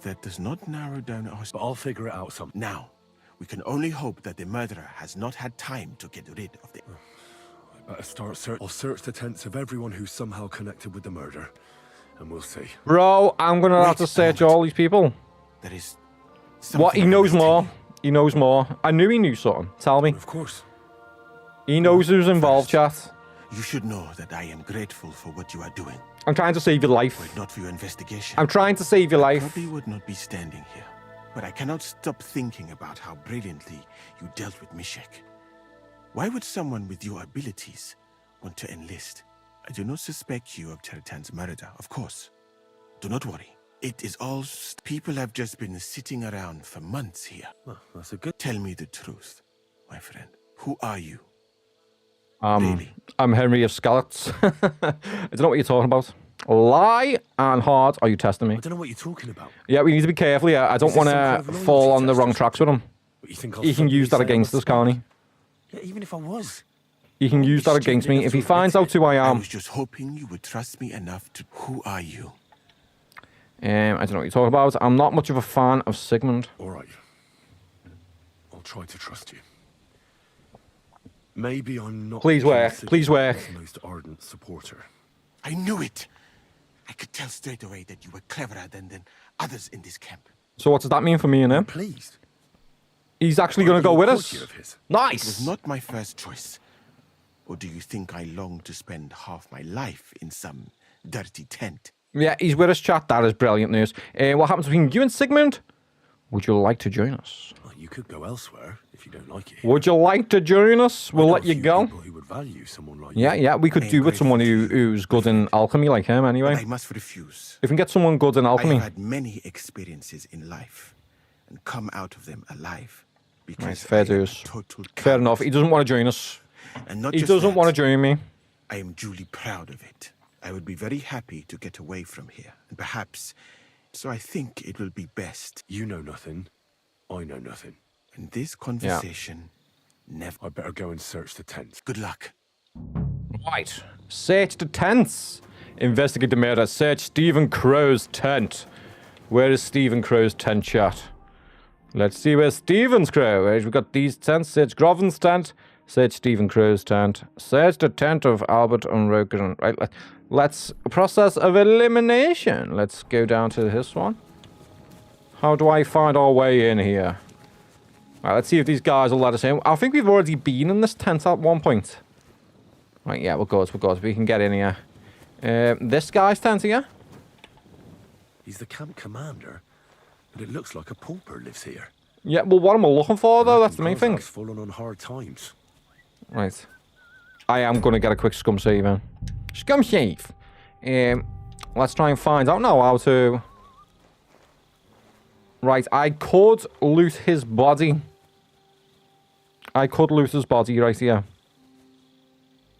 That does not narrow down our... But I'll figure it out some. Now, we can only hope that the murderer has not had time to get rid of the... I better start search. I'll search the tents of everyone who's somehow connected with the murder, and we'll see. Bro, I'm going to have to search all these people. There is... What? He knows more. He knows more. I knew he knew something. Tell me. Of course. He knows who's involved, chat. You should know that I am grateful for what you are doing. I'm trying to save your life. Were it not for your investigation, I'm trying to save your life. I probably would not be standing here. But I cannot stop thinking about how brilliantly you dealt with Mishek. Why would someone with your abilities want to enlist? I do not suspect you of Chertan's murder, of course. Do not worry. It is all... People have just been sitting around for months here. Well, that's a good... Tell me the truth, my friend. Who are you? I'm Henry of Scallots. I don't know what you're talking about. Lie and hard. Are you testing me? I don't know what you're talking about. Yeah, we need to be careful here. I don't want to fall on the wrong tracks with him. He can use that against us, can't he? Yeah, even if I was. He can use that against me if he finds out who I am. I was just hoping you would trust me enough to... Who are you? I don't know what you're talking about. I'm not much of a fan of Sigmund. All right. I'll try to trust you. Maybe I'm not... Please work. Please work. ...the most ardent supporter. I knew it. I could tell straight away that you were cleverer than others in this camp. So what does that mean for me and him? Pleased. He's actually going to go with us. Nice. It was not my first choice. Or do you think I long to spend half my life in some dirty tent? Yeah, he's with us, chat. That is brilliant news. What happens between you and Sigmund? Would you like to join us? Well, you could go elsewhere if you don't like it. Would you like to join us? We'll let you go. Who would value someone like Yeah, we could do with someone who's good in alchemy like him anyway. I must refuse. If we can get someone good in alchemy. I've had many experiences in life and come out of them alive. Because Right, fair dues. Fair enough. He doesn't want to join us. And not he just doesn't that, want to join me. I am duly proud of it. I would be very happy to get away from here. And perhaps... So I think it will be best. You know nothing. I know nothing. And this conversation never... I better go and search the tents. Good luck. Right. Search the tents. Investigate the murder. Search Stephen Crow's tent. Where is Stephen Crow's tent, chat? Let's see where Stephen's Crow is. We've got these tents. Search Grovin's tent. Search Stephen Crow's tent. Search the tent of Albert and Rogan. Right, let's process of elimination. Let's go down to this one. How do I find our way in here? Right, let's see if these guys will let us in. I think we've already been in this tent at one point. Right, yeah, we're good. We can get in here. This guy's tent here? He's the camp commander, but it looks like a pauper lives here. Yeah, well, what am I looking for, though? That's the main thing. Fallen on hard times. Right. I am going to get a quick scum save in. Scum save. Let's try and find out now how to... Right, I could loot his body. I could loot his body right here.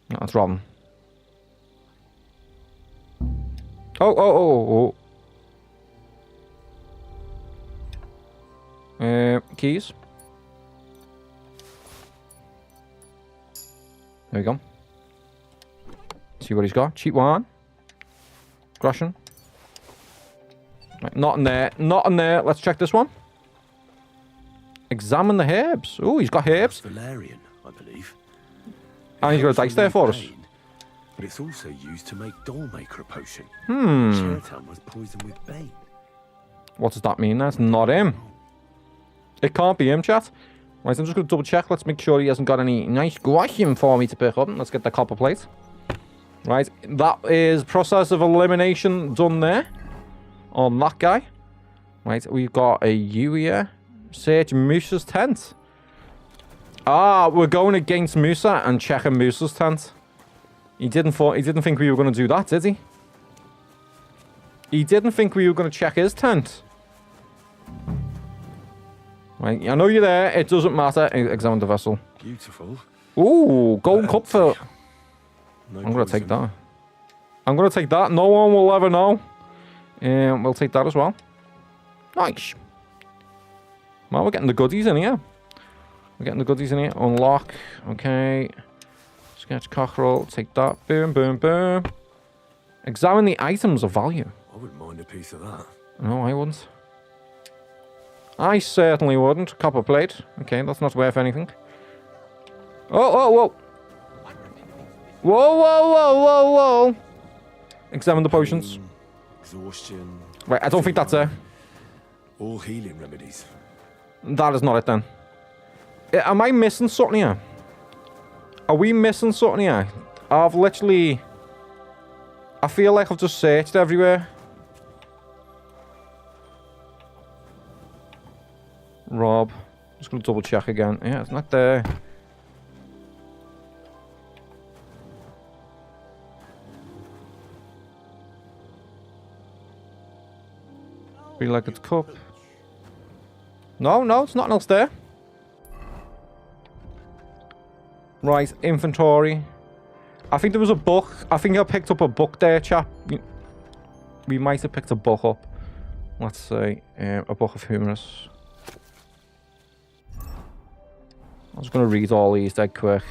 That's wrong. Oh. Keys. There we go. See what he's got. Cheap one. Grushin. Right, not in there. Not in there. Let's check this one. Examine the herbs. Oh, he's got herbs. Valerian, I believe. And he's got a dice there for us. But it's also used to make Dollmaker potion. Hmm. Chertown was poisoned with bane. What does that mean? That's not him. It can't be him, chat. Right, I'm just going to double check. Let's make sure he hasn't got any nice guashim for me to pick up. Let's get the copper plate. Right, that is process of elimination done there. On that guy. Right, we've got a U here. Search Moose's tent. Ah, we're going against Musa and checking Moose's tent. He didn't think we were going to do that, did he? He didn't think we were going to check his tent. Right, I know you're there. It doesn't matter. Examine the vessel. Beautiful. Ooh, golden cup for... I'm going to take that. I'm going to take that. No one will ever know. We'll take that as well. Nice. Well, we're getting the goodies in here. Unlock. Okay. Sketch cockerel. Take that. Boom, boom, boom. Examine the items of value. I wouldn't mind a piece of that. No, I wouldn't. I certainly wouldn't. Copper plate. Okay, that's not worth anything. Oh. Whoa. Examine the potions. Exhaustion. Right, I don't think that's it. All healing remedies. That is not it then. Am I missing something here? Are we missing something here? I've literally... I feel like I've just searched everywhere. Rob. Just gonna double check again. Yeah, it's not there. Feel like it's cup. No, it's nothing else there. Right, inventory. I think there was a book. I think I picked up a book there, chap. We might have picked a book up. Let's see. A book of humorous. I'm just going to read all these dead quick.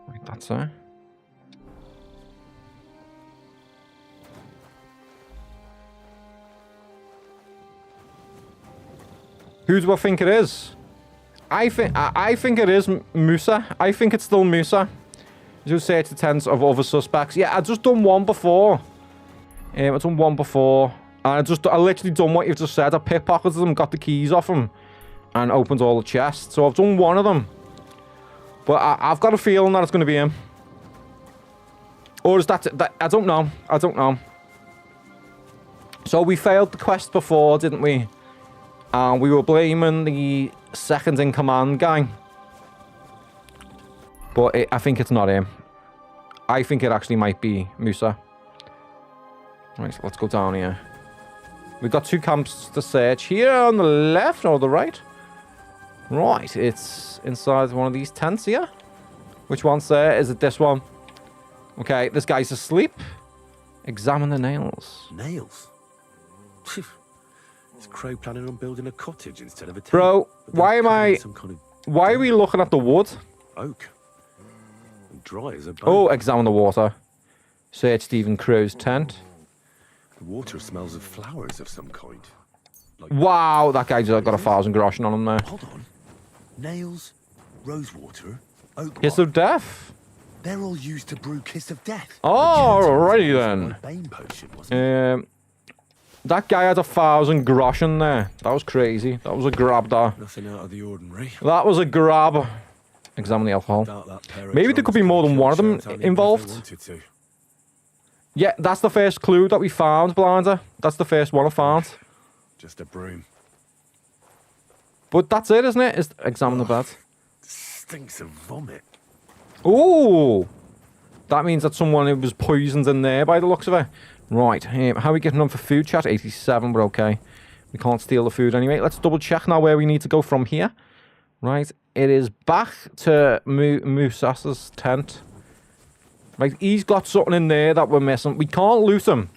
Right, that's it. Who do I think it is? I think it is Musa. I think it's still Musa. Just search the tents of other suspects. Yeah, I just done one before. I've done one before. And I literally done what you've just said. I pickpocketed them, got the keys off them, and opened all the chests. So I've done one of them. But I've got a feeling that it's going to be him. Or is that... I don't know. I don't know. So we failed the quest before, didn't we? And we were blaming the second-in-command guy. But I think it's not him. I think it actually might be Musa. Right, so let's go down here. We've got 2 camps to search. Here on the left or the right? Right, it's inside one of these tents here. Which one's there? Is it this one? Okay, this guy's asleep. Examine the nails. Nails? Is Crow planning on building a cottage instead of a tent? Bro, why am I... Why are we looking at the wood? Oak. And dry as a bone. Oh, examine the water. Search Stephen Crow's tent. The water smells of flowers of some kind. Wow, that guy's got 1,000 groschen on him there. Hold on. Nails, rosewater, oak Kiss of Death. They're all used to brew Kiss of Death. Oh, alrighty then. Bane potion, wasn't that guy had 1,000 groschen there. That was crazy. That was a grab there. Nothing out of the ordinary. That was a grab. Examine the alcohol. Maybe there could be more than one of them involved. Yeah, that's the first clue that we found, Blinder. That's the first one I found. Just a broom. But that's it, isn't it? Examine the bed. Stinks of vomit. Ooh! That means that someone was poisoned in there by the looks of it. Right, how are we getting on for food chat? 87, we're okay. We can't steal the food anyway. Let's double check now where we need to go from here. Right, it is back to Musasa's tent. Right, he's got something in there that we're missing. We can't loot him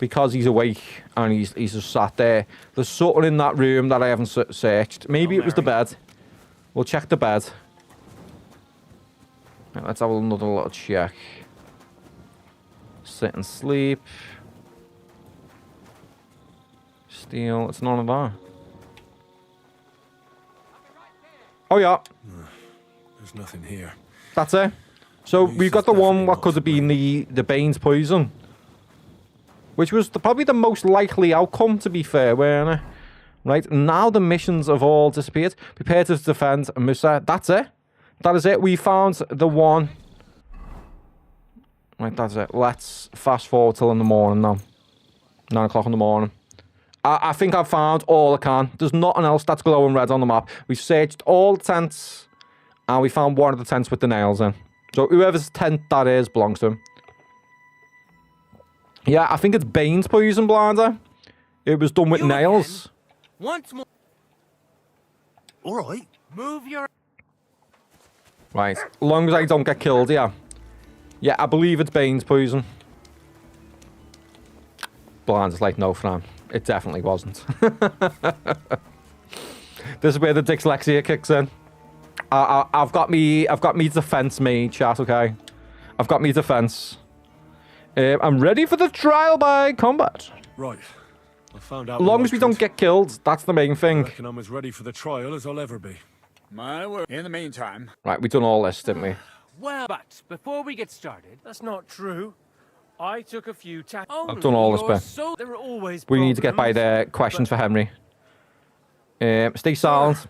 because he's awake and he's just sat there. There's something in that room that I haven't searched. Maybe it was the bed. We'll check the bed. Right, let's have another little check. Sit and sleep. Steal. It's none of that. Oh yeah. There's nothing here. That's it. So we've got the one what could have been the Bane's poison, which was probably the most likely outcome, to be fair, weren't it? Right, now the missions have all disappeared. Prepare to defend Musa. That's it. That is it. We found the one. Right, that's it. Let's fast forward till in the morning now. 9 o'clock in the morning. I think I've found all I can. There's nothing else that's glowing red on the map. We've searched all the tents, and we found one of the tents with the nails in. So whoever's tent that is belongs to him. Yeah, I think it's Bane's poison, Blinder. It was done with nails. Once more. All right. Move your... Right, as long as I don't get killed, yeah. Yeah, I believe it's Bane's poison. Blinder's like, no, Fran. It definitely wasn't. This is where the dyslexia kicks in. I've got me defense made, chat, okay? I've got me defense. I'm ready for the trial by combat. Right. I found out. As long as we don't get killed, that's the main thing. I reckon I'm as ready for the trial as I'll ever be. My word. In the meantime... Right, we've done all this, didn't we? Well, but before we get started... That's not true. I took a few I've done all this bit. So there are always We need to get by the questions for Henry. Stay silent.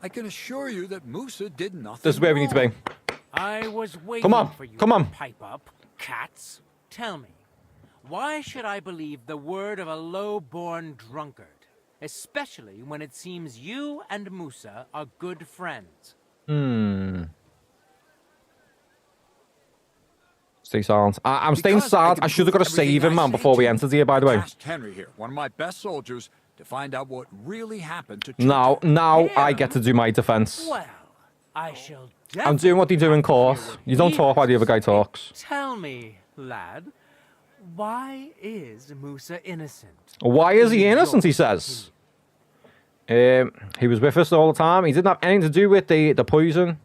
I can assure you that Musa did nothing. This is where we need to be. I was waiting Come on, for you come on. to pipe up, cats. Tell me, why should I believe the word of a low-born drunkard? Especially when it seems you and Musa are good friends. Stay silent. I'm staying silent. I should have got to save him, man, before we entered here, by the way. Asked Henry here, one of my best soldiers, to find out what really happened to... Now I get to do my defense. Well, I shall I'm doing what they do in court. You don't talk while the other guy talks. Tell me, lad, why is Musa innocent? Why is he innocent, he says? He was with us all the time. He didn't have anything to do with the poison.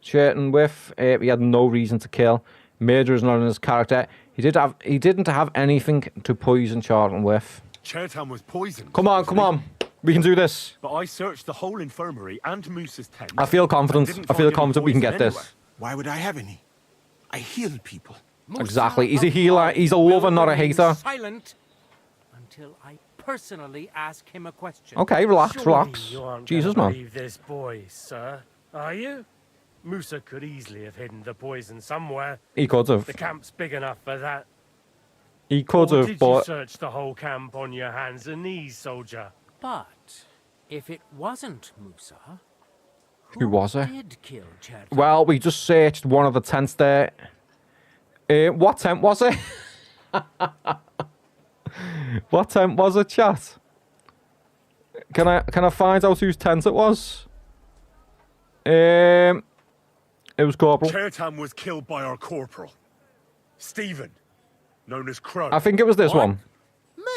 Certain with. He had no reason to kill. Murder is not in his character. He didn't have anything to poison Charlton with. Chertan was poisoned. Come on. We can do this. But I searched the whole infirmary and Musa's tent. I feel confident. I feel confident we can get this. Why would I have any? I heal people. Exactly. He's a healer. He's a lover, not a hater. Silent until I personally ask him a question. Okay, relax. You aren't Jesus, gonna man. believe this boy, sir. Are you? Musa could easily have hidden the poison somewhere. He could have. The camp's big enough for that. He could Or have, did but you search the whole camp on your hands and knees, soldier? But if it wasn't Musa, who was it? did kill Chertan? Well, we just searched one of the tents there. What tent was it? What tent was it, chat? Can I find out whose tent it was? It was Corporal. Chertan was killed by our corporal, Stephen, known as Crow. I think it was this one.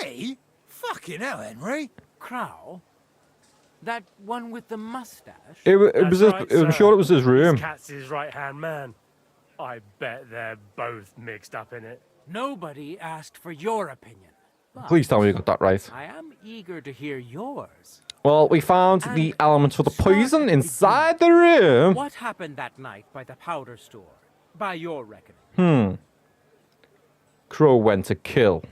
Me? Fucking hell, Henry. Crow? That one with the mustache? It was. Right, I'm sure it was his room. This cat's his right-hand man. I bet they're both mixed up in it. Nobody asked for your opinion. But Please tell me you got that right. I am eager to hear yours. Well, we found the elements for the poison inside the room. What happened that night by the powder store, by your reckoning? Crow went to kill.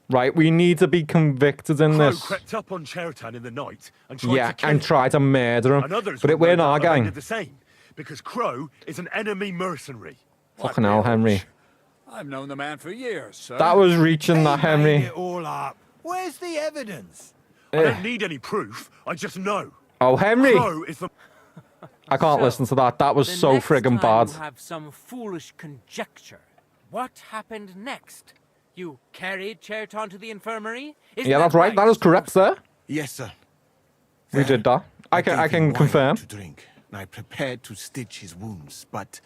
Right, we need to be convicted in Crow this. crept up on Chertan in the night and tried Yeah, to kill and him. tried to murder him. And others But it weren't our gang. gang. The same, because Crow is an enemy mercenary. Fucking hell, Henry. I've known the man for years, sir. That was reaching that, Made Henry. it all up. Where's the evidence? I don't need any proof. I just know. Oh, Henry. Crow is the... I can't listen to that. That was The so next friggin' time bad. You have some foolish conjecture. What happened next? You carried Chertan to the infirmary? Isn't Yeah, that's right. That is correct, sir. Yes, sir. We did that. I gave can him wine confirm. to drink, and I prepared to stitch his wounds, but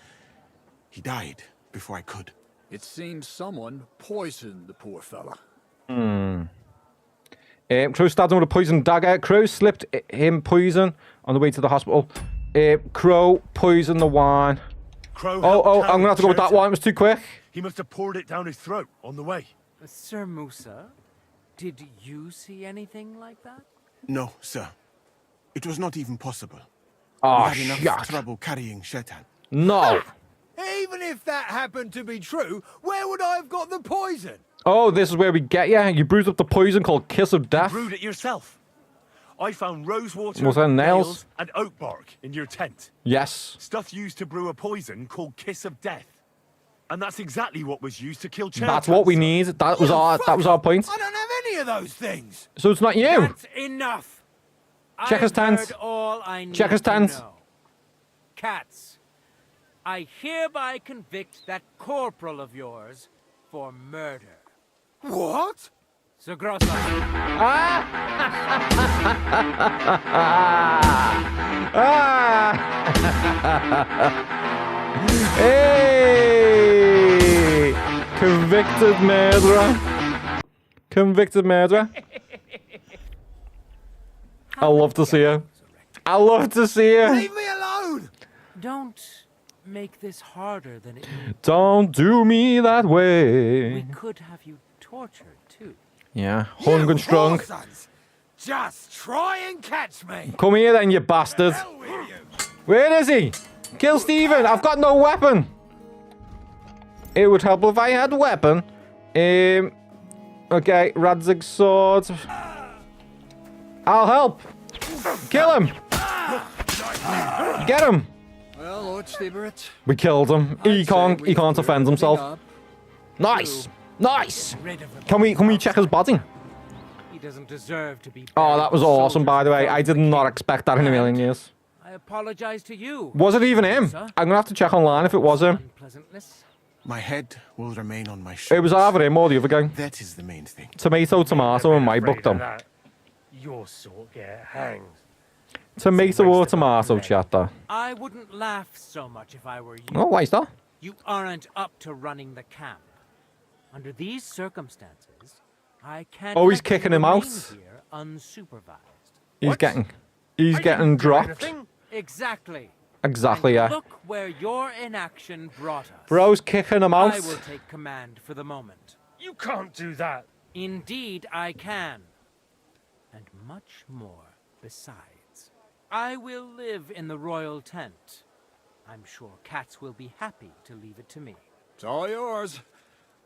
he died before I could. It seems someone poisoned the poor fella. Crow stabbed him with a poisoned dagger. Crow slipped him poison on the way to the hospital. Crow poisoned the wine. Crow Oh, I'm gonna have to go with that one. It was too quick. He must have poured it down his throat on the way. Sir Musa, did you see anything like that? No, sir. It was not even possible. Oh, we had enough trouble carrying Chertan. No. Even if that happened to be true, where would I have got the poison? Oh, this is where we get you. You bruised up the poison called Kiss of Death. Brewed it yourself. I found rosewater, Was that nails? and oak bark in your tent. Yes. Stuff used to brew a poison called Kiss of Death. And that's exactly what was used to kill Chertan. That's what we need. That was our point. I don't have any of those things. So it's not you. That's enough. Checkers I've tent. heard all I need Checkers to tent. know. Cats, I hereby convict that corporal of yours for murder. What? Sir Grosso. Hey! Convicted murderer. Convicted murderer. I love to see her. I love to see her. Leave me alone! Don't make this harder than it needs. Don't do me that We way. could have you tortured, too. Yeah, hung and strung. Sons, just try and catch me. Come here then, you bastard. Where is he? Kill Stephen. I've got no weapon. It would help if I had a weapon. Okay, Radzig sword. I'll help. Kill him. Get him. Well, Lord Stieberit, We killed him. He can't defend himself. up. Nice. Nice. Can we check his body? He doesn't deserve to be. Oh, that was awesome, by the way. I did not expect that in a million years. I apologize to you. Was it even him? Sir. I'm gonna have to check online if it was him. Unpleasantness. My head will remain on my shoulders. It was either him or the other guy. That is the main thing. Tomato, tomato in my book, Afraid of though. that. Your sort get hanged. Tomato or tomato, chatter? I wouldn't laugh so much if I were you. Oh, why is that? You aren't up to running the camp. Under these circumstances, I can't. Oh, he's let you kicking him out. remain here unsupervised. He's getting dropped. Exactly. Exactly, And yeah. Look where your inaction brought us. Bro's kicking him out. I will take command for the moment. You can't do that. Indeed, I can. And much more besides. I will live in the royal tent. I'm sure cats will be happy to leave it to me. It's all yours.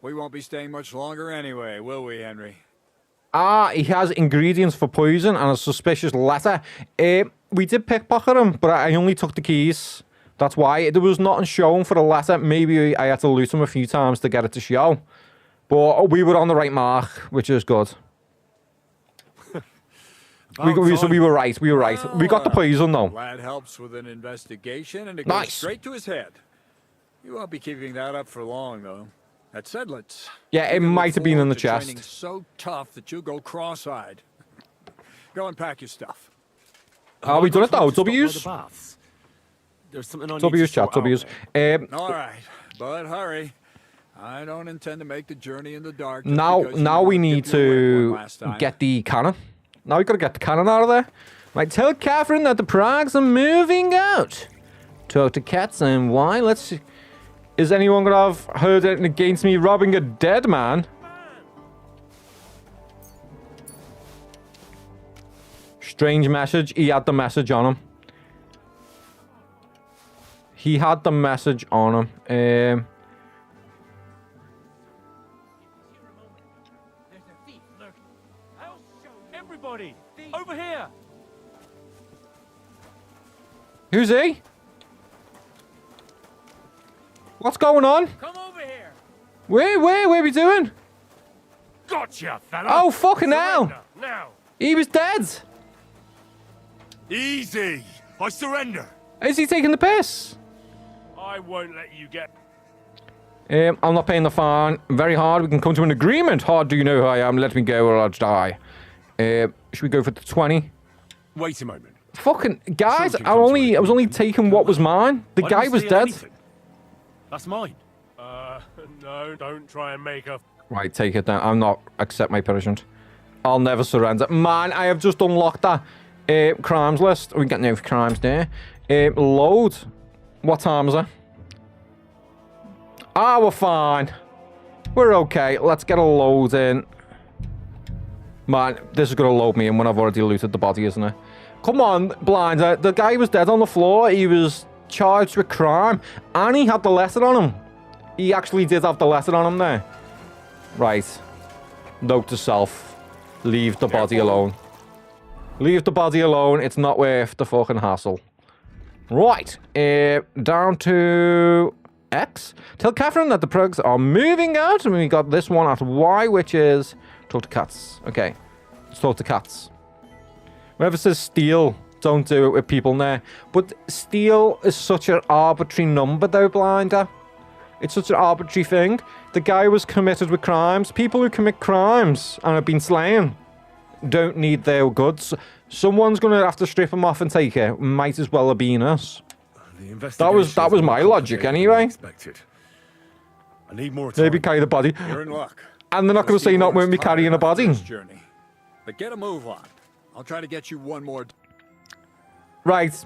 We won't be staying much longer anyway, will we, Henry? Ah, he has ingredients for poison and a suspicious letter. We did pickpocket him, but I only took the keys. That's why. There was nothing shown for the letter. Maybe I had to loot him a few times to get it to show. But we were on the right mark, which is good. we were right. We were right. We got the poison, though. Lad helps with an investigation, and it Nice. goes straight to his head. You won't be keeping that up for long, though. At Sedlitz. Yeah, it might have been in the chest. Training so tough that you go cross-eyed. Go and pack your stuff. Are we done it though? W's? There's something on W's, chat, W's. All right, but hurry. I don't intend to make the journey in the dark. Now we need to get the cannon. Now we gotta get the cannon out of there. Right, tell Catherine that the Prags are moving out. Talk to Cats and why? Let's see. Is anyone gonna have heard anything against me robbing a dead man? Strange message. He had the message on him. He had the message on him. Everybody, over here. Who's he? What's going on? Come over here. Where are we doing? Gotcha, fella. Oh, fucking hell. Now. He was dead. Easy. I surrender. Is he taking the piss? I won't let you get. I'm not paying the fine. Very hard. We can come to an agreement. Hard, do you know who I am? Let me go or I'll die. Should we go for the 20? Wait a moment. Fucking guys, I was only taking what was mine. The guy was dead. That's mine. No, don't try and make a. Right, take it down. I'm not accept my punishment. I'll never surrender. Man, I have just unlocked that crimes list. We got no crimes there. Load. What time is it? Ah, we're fine. We're okay. Let's get a load in. Man, this is going to load me in when I've already looted the body, isn't it? Come on, Blinder. The guy was dead on the floor. He was charged with crime. And he had the letter on him. He actually did have the letter on him there. Right. Note to self. Leave the body alone. Leave the body alone. It's not worth the fucking hassle. Right. Down to X. Tell Catherine that the Prugs are moving out. And we got this one at Y, which is... Talk to Cats. Okay. Let's talk to Cats. Whenever it says steal, don't do it with people there. But steal is such an arbitrary number, though, Blinder. It's such an arbitrary thing. The guy was committed with crimes. People who commit crimes and have been slain don't need their goods. Someone's going to have to strip them off and take it. Might as well have been us. That was my logic, anyway. I need more time. Maybe carry the body. You're in luck. And they're not going to say not when we carrying a body. Journey. But get a move on. I'll try to get you one more. Right.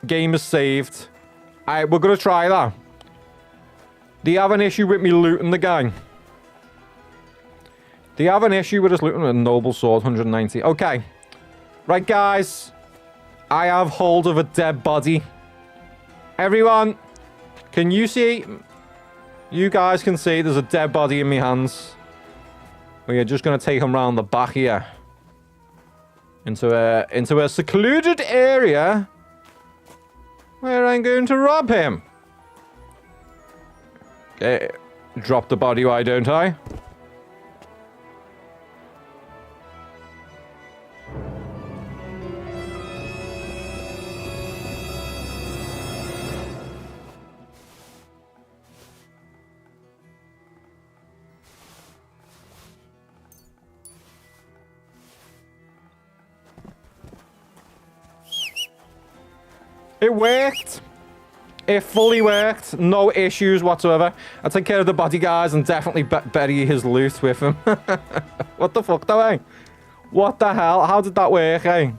Game is saved. Alright, we're going to try that. Do you have an issue with me looting the gang? Do you have an issue with us looting a noble sword, 190? Okay. Right, guys. I have hold of a dead body. Everyone, can you see? You guys can see there's a dead body in my hands. We are just going to take him round the back here. Into a secluded area where I'm going to rob him. Okay, drop the body, why don't I? It worked. It fully worked. No issues whatsoever. I take care of the body guys and definitely bury his loot with him. What the fuck, though, eh? What the hell? How did that work, eh?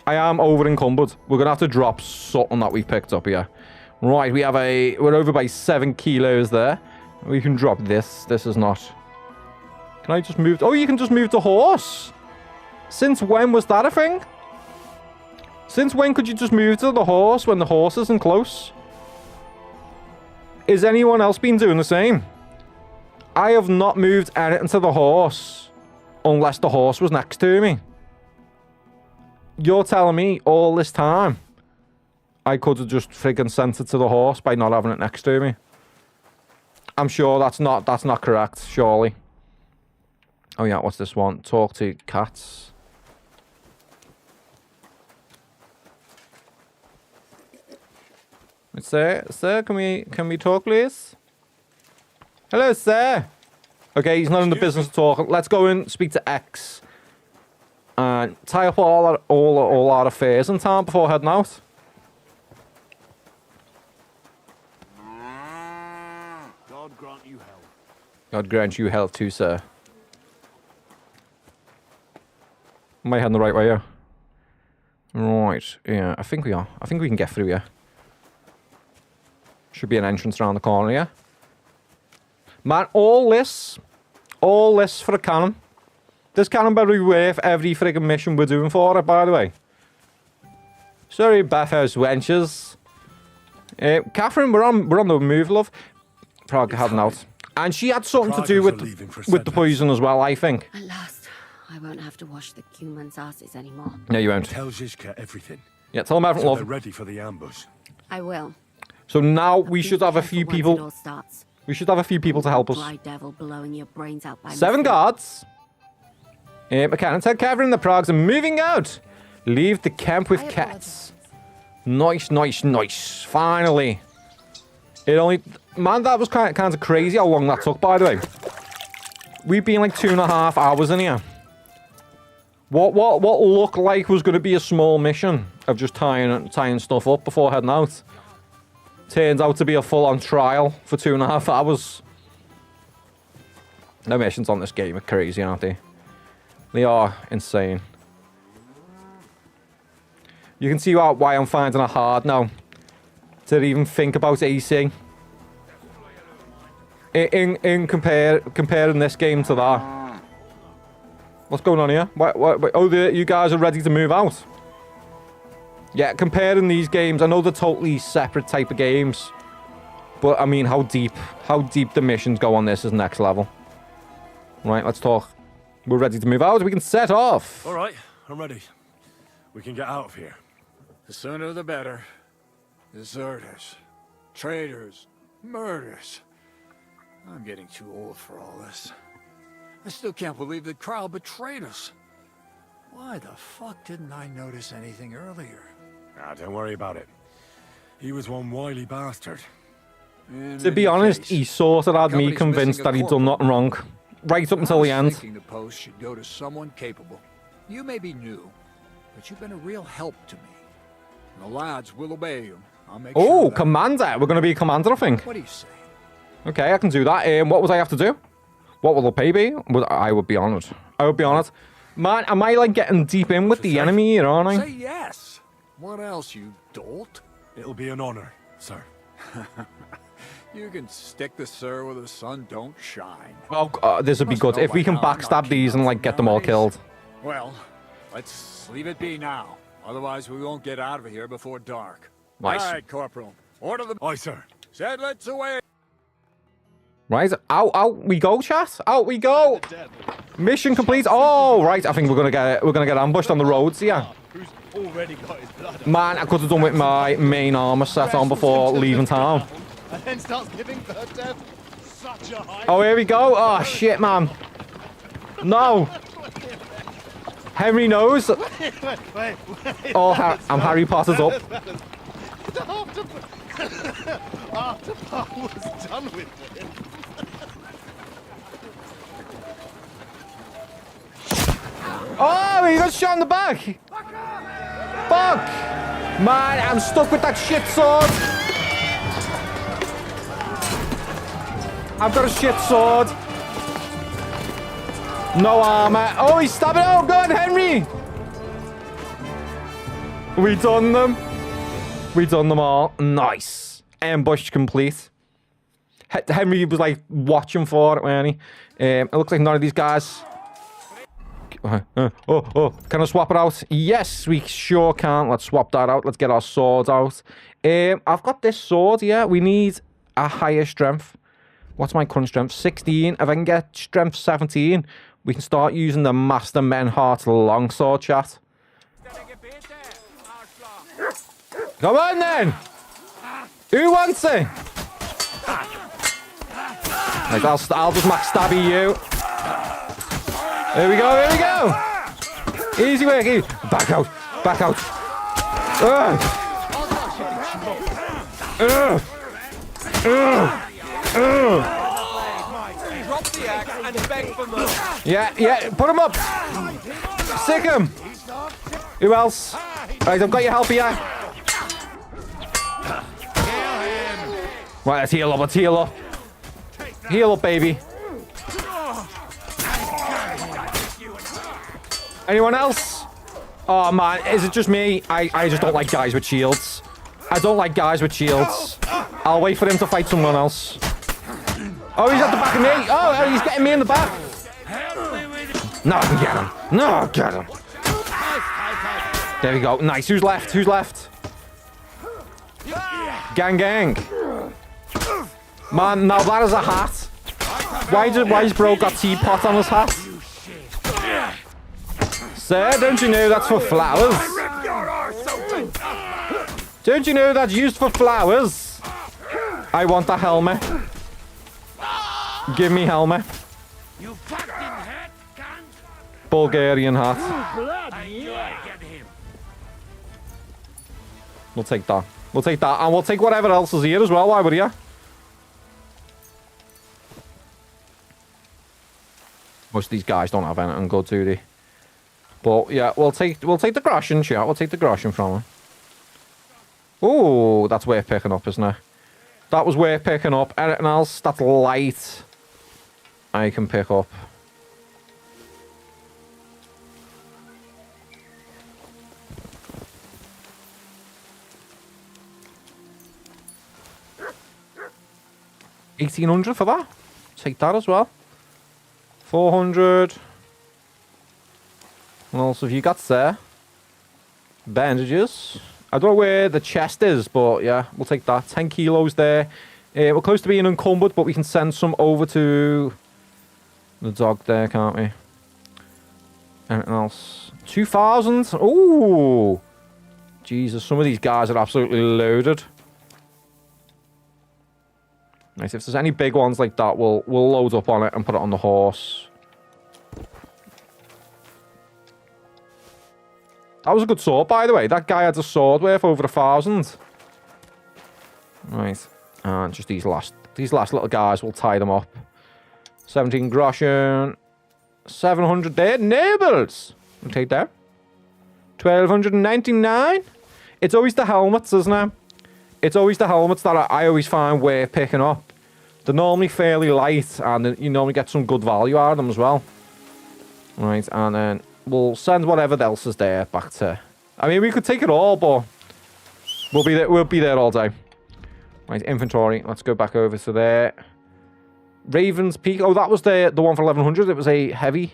I am over encumbered. We're gonna have to drop something that we've picked up here. Right, we're over by 7 kilos there. We can drop this. This is not. Can I just move? Oh, you can just move the horse. Since when was that a thing? Since when could you just move to the horse when the horse isn't close? Is anyone else been doing the same? I have not moved anything to the horse unless the horse was next to me. You're telling me all this time I could have just friggin' sent it to the horse by not having it next to me? I'm sure that's not correct, surely. Oh yeah, what's this one? Talk to cats. Sir, can we talk, please? Hello, sir. Okay, he's not in the business of talking. Let's go and speak to X and tie up all our affairs in time before heading out. God grant you health. God grant you health too, sir. Am I heading the right way here? Right, yeah, I think we are. I think we can get through here. Should be an entrance around the corner here. Man, all this for a cannon. This cannon better be worth every friggin' mission we're doing for it, by the way. Sorry, bathhouse wenches. Catherine, we're on the move, love. Prague heading out. And she had something to do with the poison as well, I think. At last, I won't have to wash the humans' asses anymore. No, you won't. Tell Zizka everything. Yeah, tell him everything, love. They're ready for the ambush. I will. So now we should have a few people. It all starts. We should have a few people to help us. Dry devil blowing your brains out by 7 mistake. guards. McCann, tell Catherine the Progs are moving out. Leave the camp with cats. Nice, nice, nice. Finally. It only... Man, that was kind of crazy how long that took, by the way. We've been like 2.5 hours in here. What looked like was going to be a small mission of just tying stuff up before heading out. Turns out to be a full-on trial for 2.5 hours. No missions on this game are crazy, aren't they? They are insane. You can see why I'm finding it hard now to even think about AC. In comparing this game to that. What's going on here? Oh, you guys are ready to move out. Yeah, comparing these games, I know they're totally separate type of games, but I mean, how deep the missions go on this is next level. Right, let's talk. We're ready to move out. We can set off. All right, I'm ready. We can get out of here. The sooner the better. Deserters, traitors, murders. I'm getting too old for all this. I still can't believe that Kyle betrayed us. Why the fuck didn't I notice anything earlier? Ah, don't worry about it. He was one wily bastard. To be honest, he sort of had me convinced that he'd done nothing wrong. Right up until the end. I was thinking the post should go to someone capable. You may be new, but you've been a real help to me. And the lads will obey you. I'll make sure that... Commander. We're going to be a commander, I think. What do you say? Okay, I can do that. What would I have to do? What will the pay be? I would be honoured. I would be honoured. Man, am I like getting deep in with the enemy here, aren't I? Say yes. What else, you dolt? It'll be an honor, sir. You can stick the sir where the sun don't shine. Well, this would be good. If we can backstab these and like get them all killed. Well, let's leave it be now. Otherwise, we won't get out of here before dark. Nice. All right, Corporal. Order the... Aye, sir. Settlers away. Right, out we go, chat. Out we go. Mission complete. Oh, right. I think we're gonna get ambushed on the roads here. Man, I could have done with my main armor set on before leaving town. And then starts giving birth to such a high... Oh, here we go. Oh shit, man. No. Henry knows. Wait. Oh, I'm Harry Potter's up. After Paul was done with it. Oh, he got shot in the back. Fuck. Man, I'm stuck with that shit sword. I've got a shit sword. No armor. Oh, he's stabbing. Oh, God, Henry. We done them. We done them all. Nice. Ambush complete. Henry was like watching for it, wasn't he? It looks like none of these guys. Can I swap it out? Yes, we sure can. Let's swap that out. Let's get our swords out. I've got this sword, yeah. We need a higher strength. What's my current strength? 16. If I can get strength 17, we can start using the Master Menhart longsword, chat. Come on, then. Who wants it? Like, I'll just max stabby you. Here we go, here we go. Easy work, easy. Back out, back out. Yeah, put him up. Sick him. Who else? Right, I've got your help here. Right, let's heal up, let's heal up. Heal up, baby. Anyone else? Oh, man, is it just me? I just don't like guys with shields. I don't like guys with shields. I'll wait for him to fight someone else. Oh, he's at the back of me. Oh, he's getting me in the back. No, I can get him. No, get him. There we go. Nice. Who's left? Who's left? Gang, gang. Man, now that is a hat. Why's bro got teapot on his hat? Sir, don't you know that's for flowers? Don't you know that's used for flowers? I want a helmet. Give me helmet. Bulgarian hat. We'll take that. We'll take that. And we'll take whatever else is here as well, why would you? Most of these guys don't have anything good, do they? But yeah, we'll take the groschen, chat. We'll take the groschen from him. Oh, that's worth picking up, isn't it? That was worth picking up. Anything else that's light I can pick up. $1,800 for that. Take that as well. 400. And also, if you got there, bandages. I don't know where the chest is, but yeah, we'll take that. 10 kilos there. We're close to being encumbered, but we can send some over to the dog there, can't we? Anything else? 2,000. Ooh, Jesus! Some of these guys are absolutely loaded. Nice. If there's any big ones like that, we'll load up on it and put it on the horse. That was a good sword, by the way. That guy had a sword worth over 1,000. Right. And just these last little guys, we'll tie them up. 17 groschen. 700 there. Nobles! We'll take that. 1,299. It's always the helmets, isn't it? It's always the helmets that I always find worth picking up. They're normally fairly light, and you normally get some good value out of them as well. Right, and then we'll send whatever else is there back to... I mean, we could take it all, but we'll be there all day. Right, inventory. Let's go back over to there. Raven's Peak. Oh, that was the one for 1,100. It was a heavy.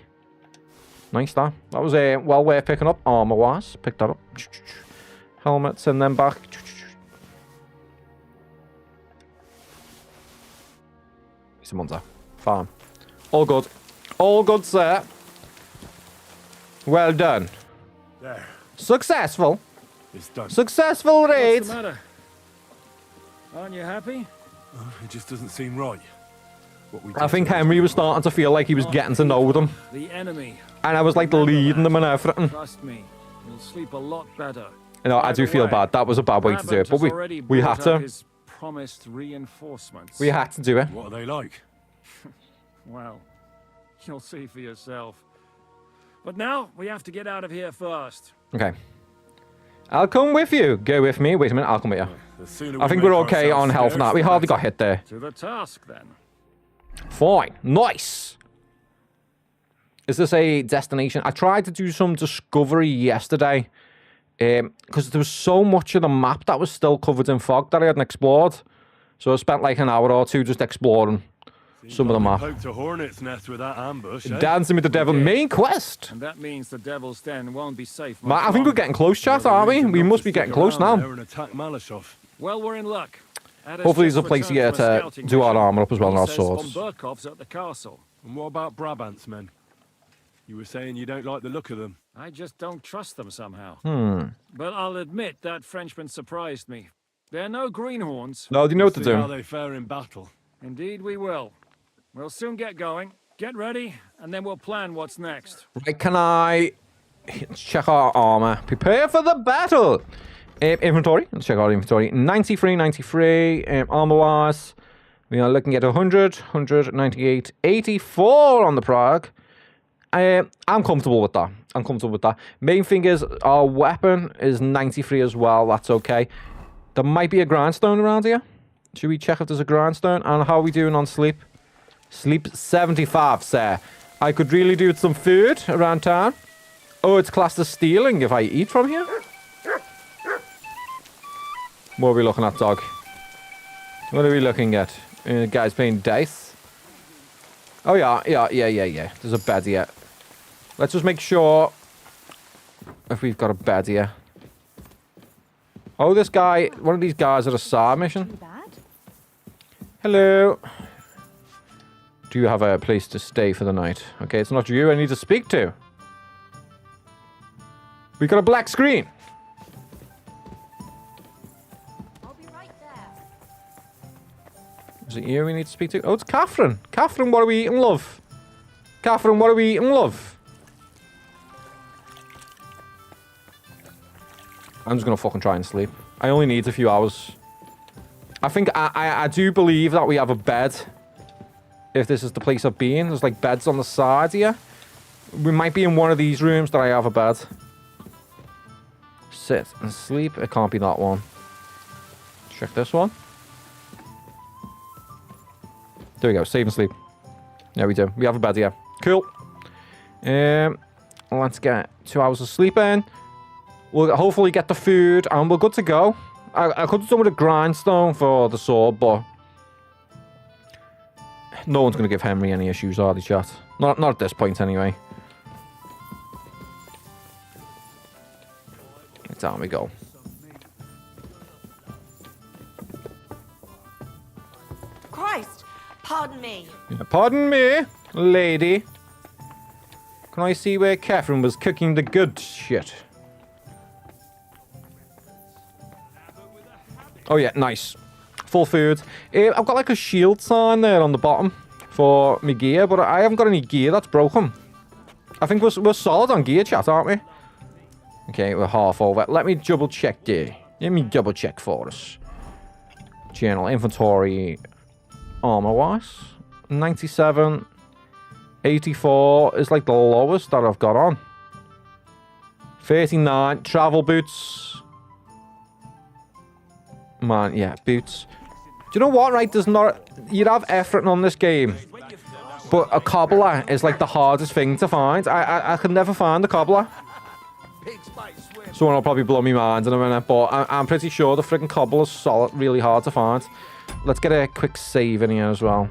Nice, that. That was a well worth picking up, armor-wise. Pick that up. Helmets, and then back. Someone's there. Farm. All good. All good, sir. Well done. There. Successful. It's done. Successful raid. What's the matter? Aren't you happy? Oh, it just doesn't seem right. What we I think Henry was starting to feel like he was getting to know them. The enemy. And I was like leading them and everything. Trust me, you'll sleep a lot better. You know, I do feel bad. That was a bad way to do it, but we had to. His promised reinforcements. We had to do it. What are they like? Well, you'll see for yourself. But now we have to get out of here first. Okay. I'll come with you. Go with me. Wait a minute, I'll come with you. I think we're okay on health now. We hardly got hit there. To the task, then. Fine. Nice. Is this a destination? I tried to do some discovery yesterday. Because there was so much of the map that was still covered in fog that I hadn't explored. So I spent like an hour or two just exploring some of the map. Poked a hornet's nest with that ambush, eh? Dancing with the devil. Main quest. And that means the Devil's Den won't be safe. I think we're getting close, chat, aren't we? We must be getting close now. Well, we're in luck. Hopefully there's a place here to do our armor up as well and our swords. Von Burkov's at the castle. And what about Brabant's men? You were saying you don't like the look of them. I just don't trust them somehow. But I'll admit that Frenchman surprised me. They're no greenhorns. No, they know what to do. How they fare in battle. Indeed we will. We'll soon get going. Get ready, and then we'll plan what's next. Right, can I check our armor? Prepare for the battle. Inventory. Let's check our inventory. 93. Armor-wise, we are looking at 100, 198, 84 on the Prague. I'm comfortable with that. Main thing is our weapon is 93 as well. That's okay. There might be a grindstone around here. Should we check if there's a grindstone? And how are we doing on sleep? Sleep 75, sir. I could really do with some food around town. Oh, it's classed as stealing if I eat from here. What are we looking at, dog? What are we looking at? Guys playing dice. Oh, yeah. There's a bed here. Let's just make sure if we've got a bed here. Oh, this guy, one of these guys at a SAR mission. Hello. Do you have a place to stay for the night? Okay, it's not you I need to speak to. We got a black screen. I'll be right there. Is it you we need to speak to? Oh, it's Catherine. Catherine, what are we eating, love? Catherine, what are we eating, love? I'm just gonna fucking try and sleep. I only need a few hours. I think I do believe that we have a bed. If this is the place I've been. There's like beds on the side here. We might be in one of these rooms that I have a bed. Sit and sleep. It can't be that one. Check this one. There we go. Save and sleep. Yeah, we do. We have a bed here. Cool. Let's get 2 hours of sleep in. We'll hopefully get the food and we're good to go. I could have done with a grindstone for the sword, but no one's going to give Henry any issues, are they, chat? Not at this point, anyway. Down we go. Christ! Pardon me. Yeah, pardon me, lady. Can I see where Catherine was cooking the good shit? Oh yeah, nice. Full food. I've got like a shield sign there on the bottom for my gear, but I haven't got any gear that's broken. I think we're solid on gear, chat, aren't we? Okay, we're half over. Let me double check there. Let me double check for us. General inventory, armor-wise, 97, 84 is like the lowest that I've got on. 39 travel boots. Man, yeah, boots. Do you know what, right? There's not... You'd have everything on this game. But a cobbler is like the hardest thing to find. I could never find a cobbler. Someone will probably blow me mind in a minute, but I'm pretty sure the freaking cobbler's solid, really hard to find. Let's get a quick save in here as well.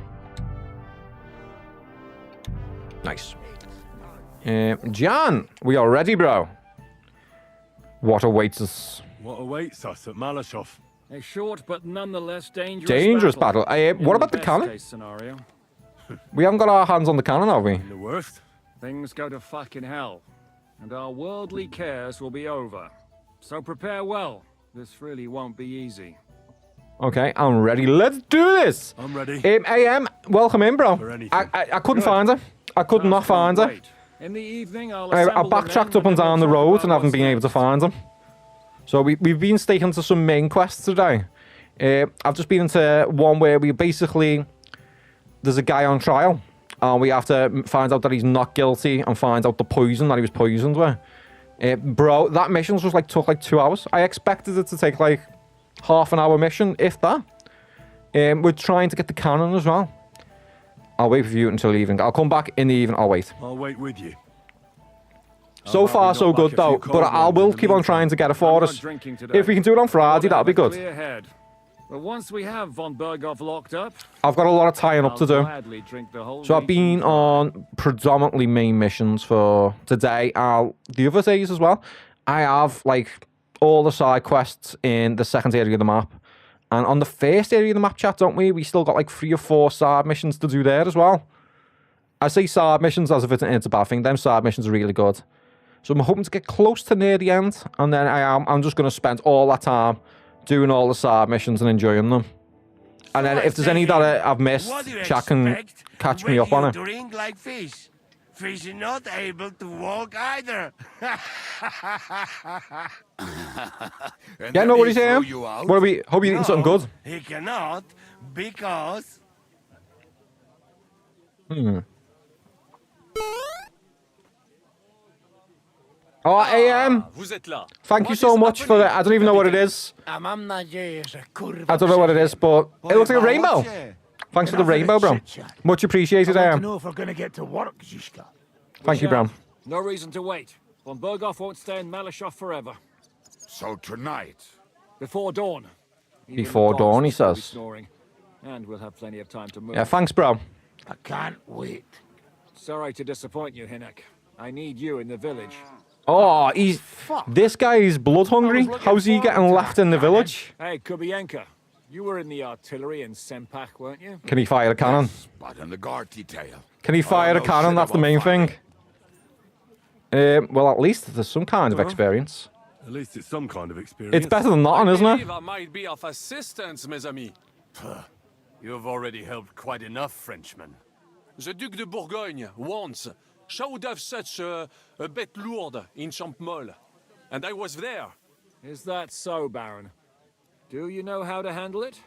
Nice. Jan, we are ready, bro. What awaits us? What awaits us at Malashov? A short but nonetheless dangerous battle. What about the cannon? We haven't got our hands on the cannon, have we? The worst. Things go to fucking hell, and our worldly cares will be over. So prepare well. This really won't be easy. Okay, I'm ready. Let's do this. I'm ready. AM, welcome in, bro. I couldn't find her. I could not find her. In the evening, I backtracked up and down the road and haven't been able to find them. So we've been staking to some main quests today. I've just been into one where we basically... There's a guy on trial. And we have to find out that he's not guilty and find out the poison that he was poisoned with. Bro, that mission just like took like 2 hours. I expected it to take like half an hour mission, if that. We're trying to get the cannon as well. I'll wait for you until evening. I'll come back in the evening. I'll wait. I'll wait with you. So far, so good though. But I will keep on trying to get it for us. If we can do it on Friday, that'll be good. But once we have von Berghoff locked up, I've got a lot of tying up to do. gladly drink the whole So I've been on predominantly main missions for today and the other days as well. I have like all the side quests in the second area of the map. And on the first area of the map, chat, don't we? We still got like 3 or 4 side missions to do there as well. I say side missions as if it's a bad thing. Them side missions are really good. So I'm hoping to get close to near the end. And then I'm just going to spend all that time doing all the side missions and enjoying them. And then if there's any that I've missed, chat can catch me up on it. Drink like fish. Fish are not able to walk either. Yeah, no worries, Ian. What are we? Hope you're eating something good. He cannot because. Oh, AM. Thank you so much for it. I don't even know what it is. I don't know what it is, but it looks like a rainbow. Thanks for the rainbow, bro. Much appreciated, AM. know if we're gonna get to work, Zizka. Thank you, bro. no reason to wait. Von Berghoff won't stay in Malashov forever. So tonight? Before dawn. Before dawn, he says. Snoring, and we'll have plenty of time to move. Yeah, thanks, bro. I can't wait. Sorry to disappoint you, Hinek. I need you in the village. Oh, this guy is blood hungry. How's he getting left in the village? Hey, Kubienka. You were in the artillery in Sempak, weren't you? Can he fire a cannon? But in the guard detail. Can he fire a cannon? That's the main thing. Well, at least there's some kind of experience. At least it's some kind of experience. It's better than nothing, isn't it? I might be of assistance, mes amis. You've already helped quite enough, Frenchmen. The Duc de Bourgogne once showed off such a bête lourde in Champmol, and I was there. Is that so, Baron? Do you know how to handle it?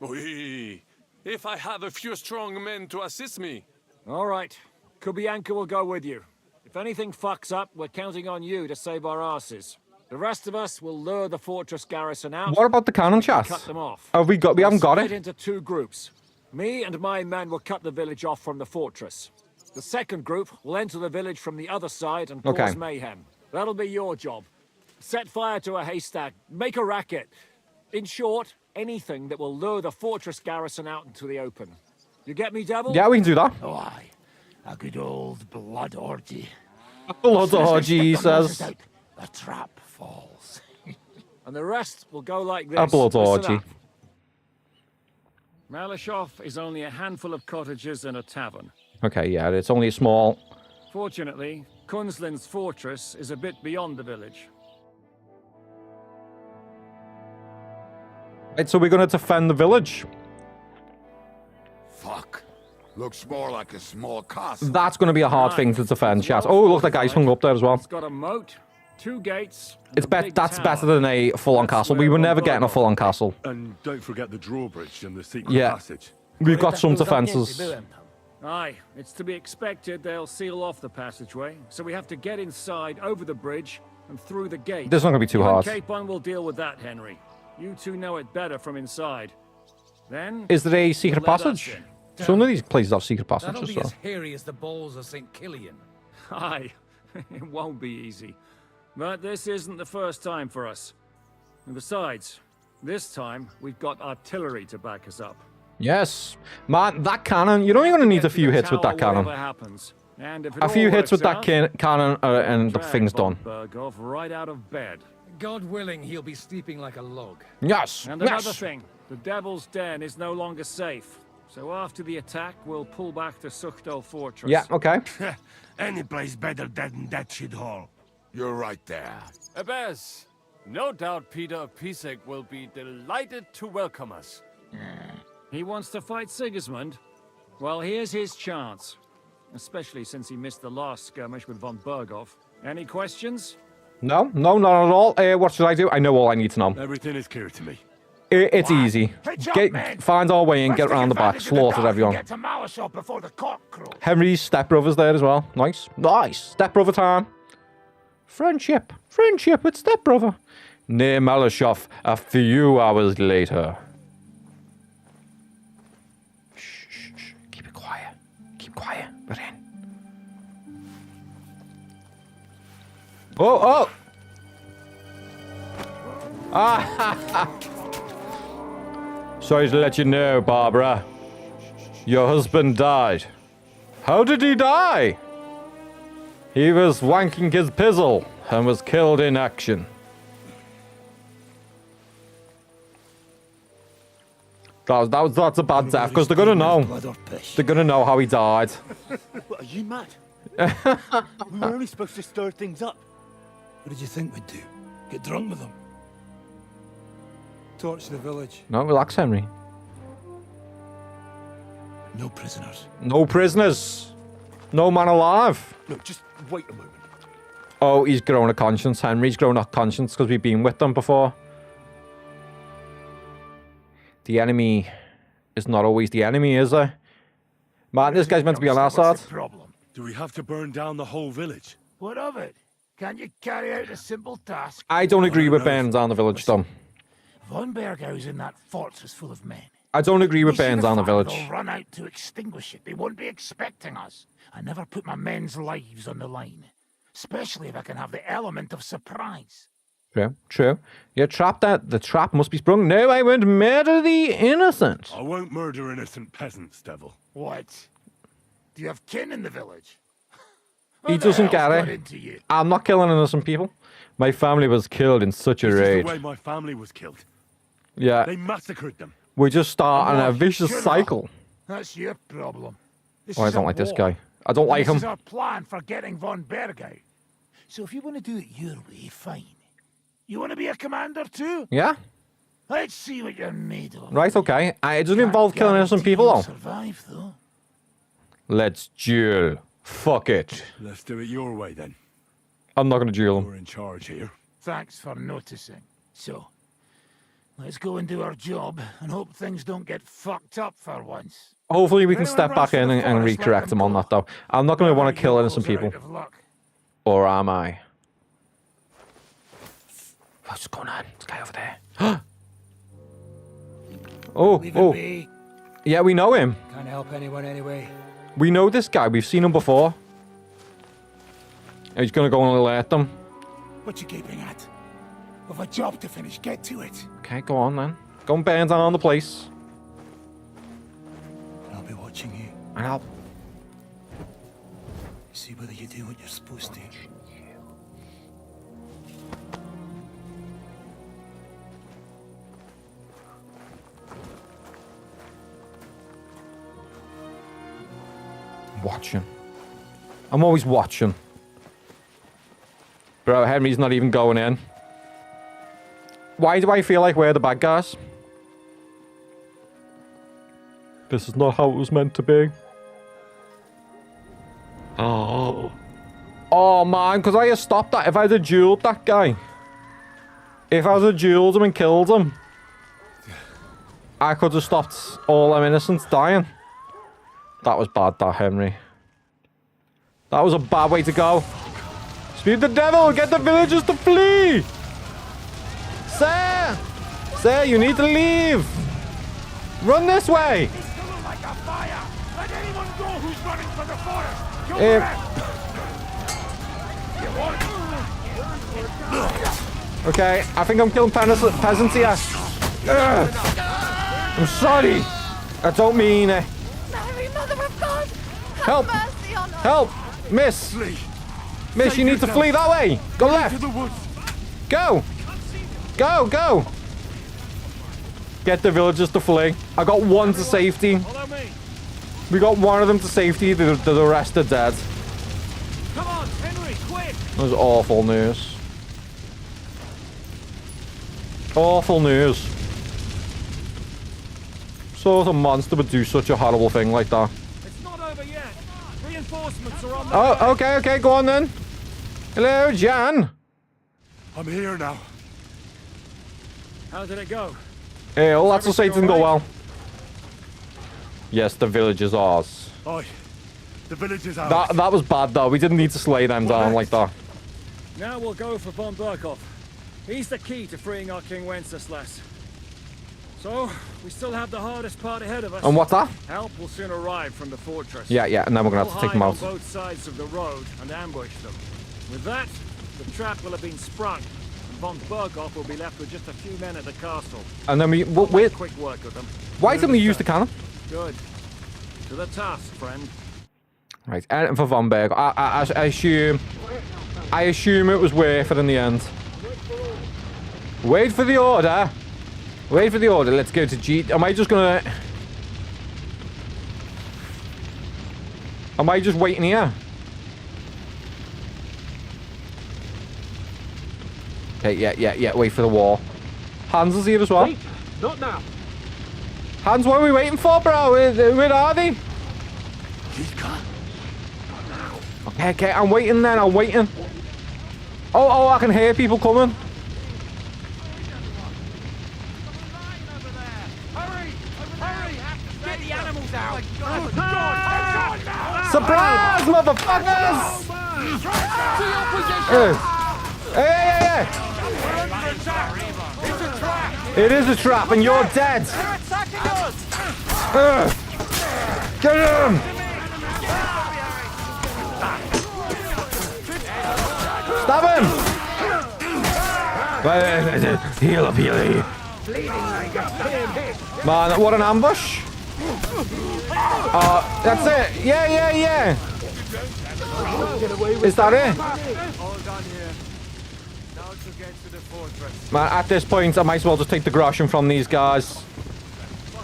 Oui, if I have a few strong men to assist me. All right, Kubienka will go with you. If anything fucks up, we're counting on you to save our asses. The rest of us will lure the fortress garrison out. What about the cannon, chat? Cut them off. Have we haven't got Split it? into 2 groups. Me and my men will cut the village off from the fortress. The second group will enter the village from the other side and cause mayhem. That'll be your job. Set fire to a haystack, make a racket. In short, anything that will lure the fortress garrison out into the open. You get me, Devil? Yeah, we can do that. Oh, aye. A good old blood orgy. Blood orgy, he says. The trap falls. And the rest will go like this. A blood orgy. Malashov is only a handful of cottages and a tavern. Okay, yeah, it's only a small... Fortunately, Kunzlin's fortress is a bit beyond the village. Right, so we're going to defend the village. Fuck. Looks more like a small castle. That's going to be a hard thing to defend, chat. Oh, look, that guy's hung up there as well. It's got a moat, 2 gates. That's better than a full-on castle. We were never getting a full-on castle. And don't forget the drawbridge and the secret passage. We've got some defences. Aye, it's to be expected they'll seal off the passageway, so we have to get inside, over the bridge, and through the gate. This is not going to be too hard. Capon will deal with that, Henry. You two know it better from inside. Then... Is there a secret passage? Some of these places have secret passages. That'll be So. as hairy as the balls of St. Killian. Aye, it won't be easy. But this isn't the first time for us. And besides, this time we've got artillery to back us up. Yes. Man, that cannon, you're only going to need a few hits with that cannon. A few hits with that cannon and the thing's done. Berghoff right out of bed. God willing, he'll be sleeping like a log. Yes. And another thing, the Devil's Den is no longer safe. So after the attack, we'll pull back to Sukhto Fortress. Yeah, okay. Any place better than that shithole. You're right there. Abbas, no doubt Peter of Pisek will be delighted to welcome us. He wants to fight Sigismund? Well, here's his chance. Especially since he missed the last skirmish with von Berghoff. Any questions? No, not at all. What should I do? I know all I need to know. Everything is clear to me. It's easy. Find our way in, get around the back, slaughter everyone. Get to Malashov before the cock crows. Henry's stepbrother's there as well. Nice. Nice. Stepbrother time. Friendship. Friendship with stepbrother. Near Malashov a few hours later. Shh. Keep it quiet. Keep quiet. We're in. Oh! Ah! Sorry to let you know, Barbara. Your husband died. How did he die? He was wanking his pizzle and was killed in action. That's a bad death because they're gonna know. They're gonna know how he died. What, are you mad? We were only supposed to stir things up. What did you think we'd do? Get drunk with them? Torch the village. No, relax, Henry. No prisoners. No prisoners. No man alive. Look, just wait a moment. Oh, he's grown a conscience. Henry's grown a conscience because we've been with them before. The enemy is not always the enemy, is it? Man, this guy's meant to be on our side. Problem? Do we have to burn down the whole village? What of it? Can't you carry out a simple task? I don't agree with burning down the village, though. Von Bergau's in that fortress full of men. I don't agree with burning down the village. They'll run out to extinguish it. They won't be expecting us. I never put my men's lives on the line. Especially if I can have the element of surprise. True. You're trapped out. The trap must be sprung. No, I won't murder the innocent. I won't murder innocent peasants, devil. What? Do you have kin in the village? He doesn't get it. I'm not killing innocent people. My family was killed in such a raid. This is the way my family was killed. Yeah. They massacred them. We're just starting a vicious cycle. That's your problem. Oh, I don't like this guy. I don't like him. This is our plan for getting Von Bergau. So if you want to do it your way, fine. You want to be a commander too? Yeah. Let's see what you're made of. Right, okay. It doesn't involve killing innocent people, though. Survive, though. Let's duel. Fuck it. Let's do it your way, then. I'm not going to duel him. We're in charge here. Thanks for noticing. So, let's go and do our job and hope things don't get fucked up for once. Hopefully we can step back in and recorrect him on that, though. I'm not going to want to kill innocent people. Or am I? What's going on? This guy over there. Oh. Yeah, we know him. Can't help anyone anyway. We know this guy. We've seen him before. He's going to go and alert them. What you keeping at? We've a job to finish. Get to it. Okay, go on then. Go and burn down the place. I'll be watching you. And I'll... See whether you do what you're supposed to. Watching. I'm always watching. Bro, Henry's not even going in. Why do I feel like we're the bad guys? This is not how it was meant to be. Oh. Oh, man, because I had stopped that. If I had dueled that guy. If I had dueled him and killed him. I could have stopped all them innocents dying. That was bad, that, Henry. That was a bad way to go. Speed the devil! Get the villagers to flee! Sir! Sir, you need to leave! Run this way! Like a fire! Let anyone go who's running for the forest! Okay, I think I'm killing peasants here. I'm sorry! I don't mean it. Mary, Mother of God! Help! Mercy on us. Help! Miss! Miss, you need to flee that way! Go left! Go! Go! Get the villagers to flee. I got one to safety. We got one of them to safety, the rest are dead. Come on, Henry, quick! That was awful news. Awful news. Sort of monster would do such a horrible thing like that. It's not over yet. Reinforcements are on the Oh, okay, go on then. Hello, Jan. I'm here now. How did it go? Hey, well, let's just say it didn't go well. Yes, the village is ours. Oi, the village is ours. That was bad though. We didn't need to slay them down like that. Now we'll go for von Berkhoff. He's the key to freeing our King Wenceslas. So, we still have the hardest part ahead of us. And what's that? Help will soon arrive from the fortress. Yeah, and then we're gonna have to take them out. On both sides of the road and ambush them. With that, the trap will have been sprung, and von Berkhoff will be left with just a few men at the castle. And then we'll quick work of them. Why didn't we use the cannon? Good. To the task, friend. Right, and for Von Berg, I assume it was worth it in the end. Wait for the order. Wait for the order. Let's go to G. Am I just waiting here? Okay, yeah. Wait for the wall. Hans is here as well. Wait, not now. Hans, what are we waiting for, bro? Where are they? He's gone. Okay, I'm waiting then. I'm waiting. Oh, I can hear people coming. Get the animals out! Surprise, motherfuckers! Hey! It is a trap, and you're dead. Get him! Stab him! Heal up, heal. Man, what an ambush! That's it. Yeah. Is that it? Man, at this point, I might as well just take the groschen from these guys.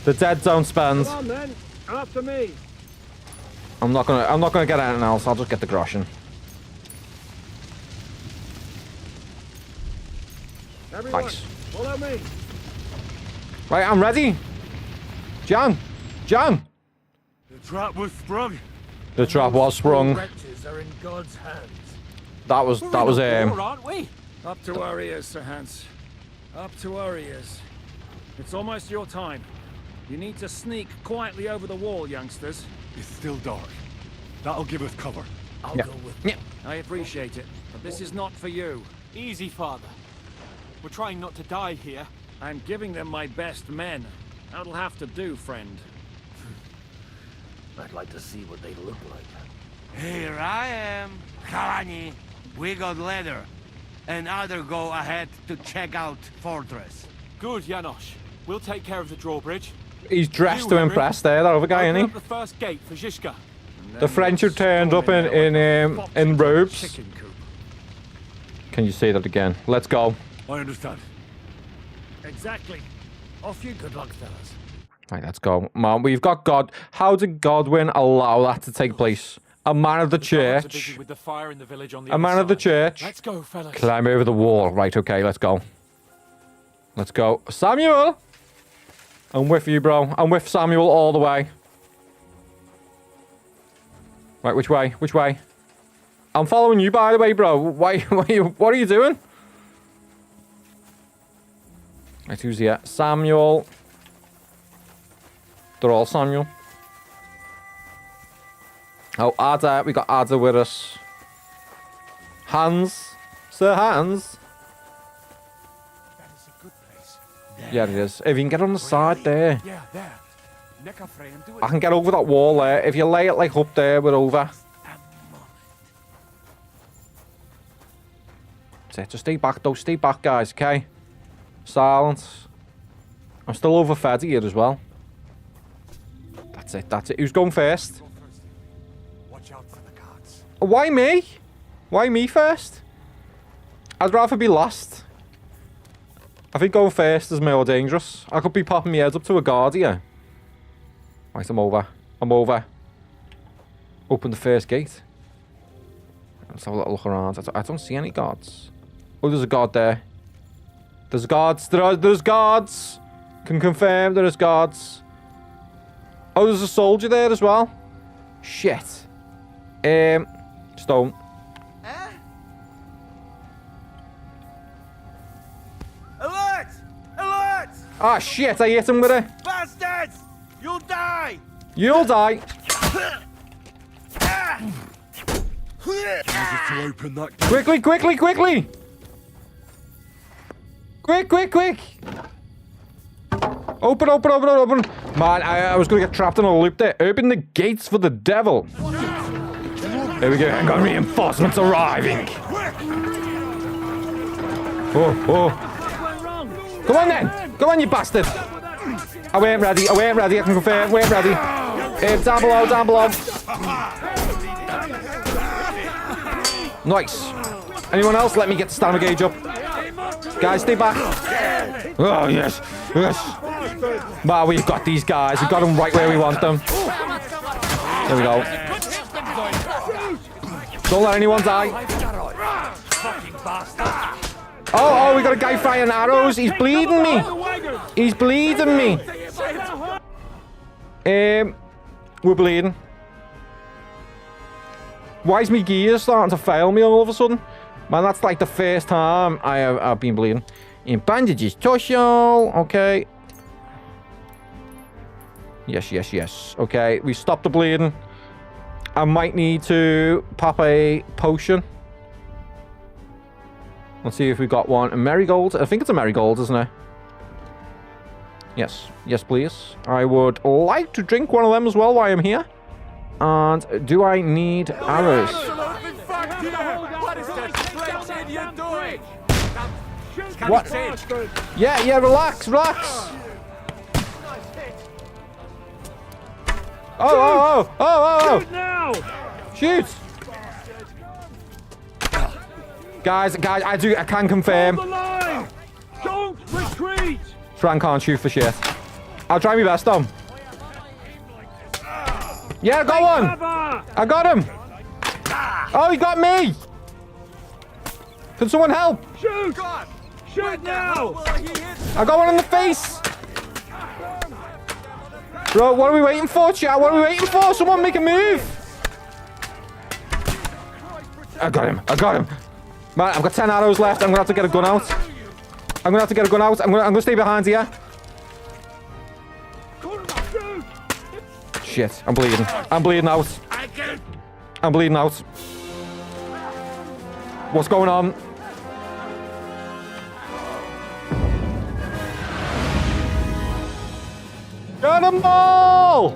The dead don't spend. Come on, then. After me. I'm not gonna get anything else. I'll just get the groschen. Everyone, Nice. follow me. Right, I'm ready. John. The trap was sprung. The trap was sprung. Wretches are in God's hands. That was aren't we? Up to our ears, Sir Hans. Up to our ears. It's almost your time. You need to sneak quietly over the wall, youngsters. It's still dark. That'll give us cover. I'll go with you. I appreciate it, but this is not for you. Easy, Father. We're trying not to die here. I'm giving them my best men. That'll have to do, friend. I'd like to see what they look like. Here I am. Kalani, we got leather. And other go ahead to check out fortress. Good, Janosch. We'll take care of the drawbridge. He's dressed to impress there, that other guy, isn't he? The first gate for Zizka. The French who turned up in robes. Can you say that again? Let's go. I understand. Exactly. Off you. Good luck, fellas. Right, let's go. Man, we've got God. How did Godwin allow that to take place? A man of the church. With the fire in the village on the A man of the church. Let's go, fellas. Climb over the wall. Right, okay, let's go. Let's go. Samuel! I'm with you, bro. I'm with Samuel all the way. Right, which way? Which way? I'm following you, by the way, bro. What are you doing? Right, who's here? Samuel. They're all Samuel. Oh, Ada. We got Ada with us. Hans. Sir Hans. Yeah, it is. If you can get on the side there. Yeah, there. I can get over that wall there. If you lay it like up there, we're over. That's it. Just stay back though. Stay back, guys, okay? Silence. I'm still overfed here as well. That's it. That's it. Who's going first? Watch out for the guards. Why me? Why me first? I'd rather be last. I think going first is more dangerous. I could be popping my head up to a guard here. Right, I'm over. I'm over. Open the first gate. Let's have a little look around. I don't see any guards. Oh, there's a guard there. There's guards. There's guards. Can confirm there is guards. Oh, there's a soldier there as well. Shit. Stone. Alert! Alert! Ah, shit, I hit him with it. Bastards! You'll die! You'll die. To open that Quickly, quickly, quickly! Quick, quick, quick! Open, open, open, open! Man, I was gonna get trapped in a loop there. Open the gates for the devil! There we go, I got reinforcements arriving! Oh, oh. Come on then! Come on, you bastard! I weren't ready, I can confirm, weren't ready. Down below, down below. Nice. Anyone else? Let me get the stamina gauge up. Guys, stay back. Oh, yes. Yes. Wow, we've got these guys. We've got them right where we want them. There we go. Don't let anyone die. Oh, we got a guy firing arrows. He's bleeding me. He's bleeding me. We're bleeding. Why is my gear starting to fail me all of a sudden? Man, that's like the first time I've been bleeding. In bandages, torso. Okay. Yes, yes, yes. Okay, we stopped the bleeding. I might need to pop a potion. Let's see if we got one. A marigold. I think it's a marigold, isn't it? Yes. Yes, please. I would like to drink one of them as well while I'm here. And do I need arrows? What? Yeah, relax, relax. Oh. Shoot. Guys, I can confirm. Don't retreat. Fran can't shoot for shit. I'll try my best, Tom. Yeah, I got one. I got him. Oh, he got me. Can someone help? Shoot. Shoot now. I got one in the face. Bro, what are we waiting for, chat? What are we waiting for? Someone make a move. I got him. Man, I've got 10 arrows left. I'm gonna have to get a gun out. I'm gonna stay behind here. Shit, I'm bleeding. I'm bleeding out. What's going on? Get them all!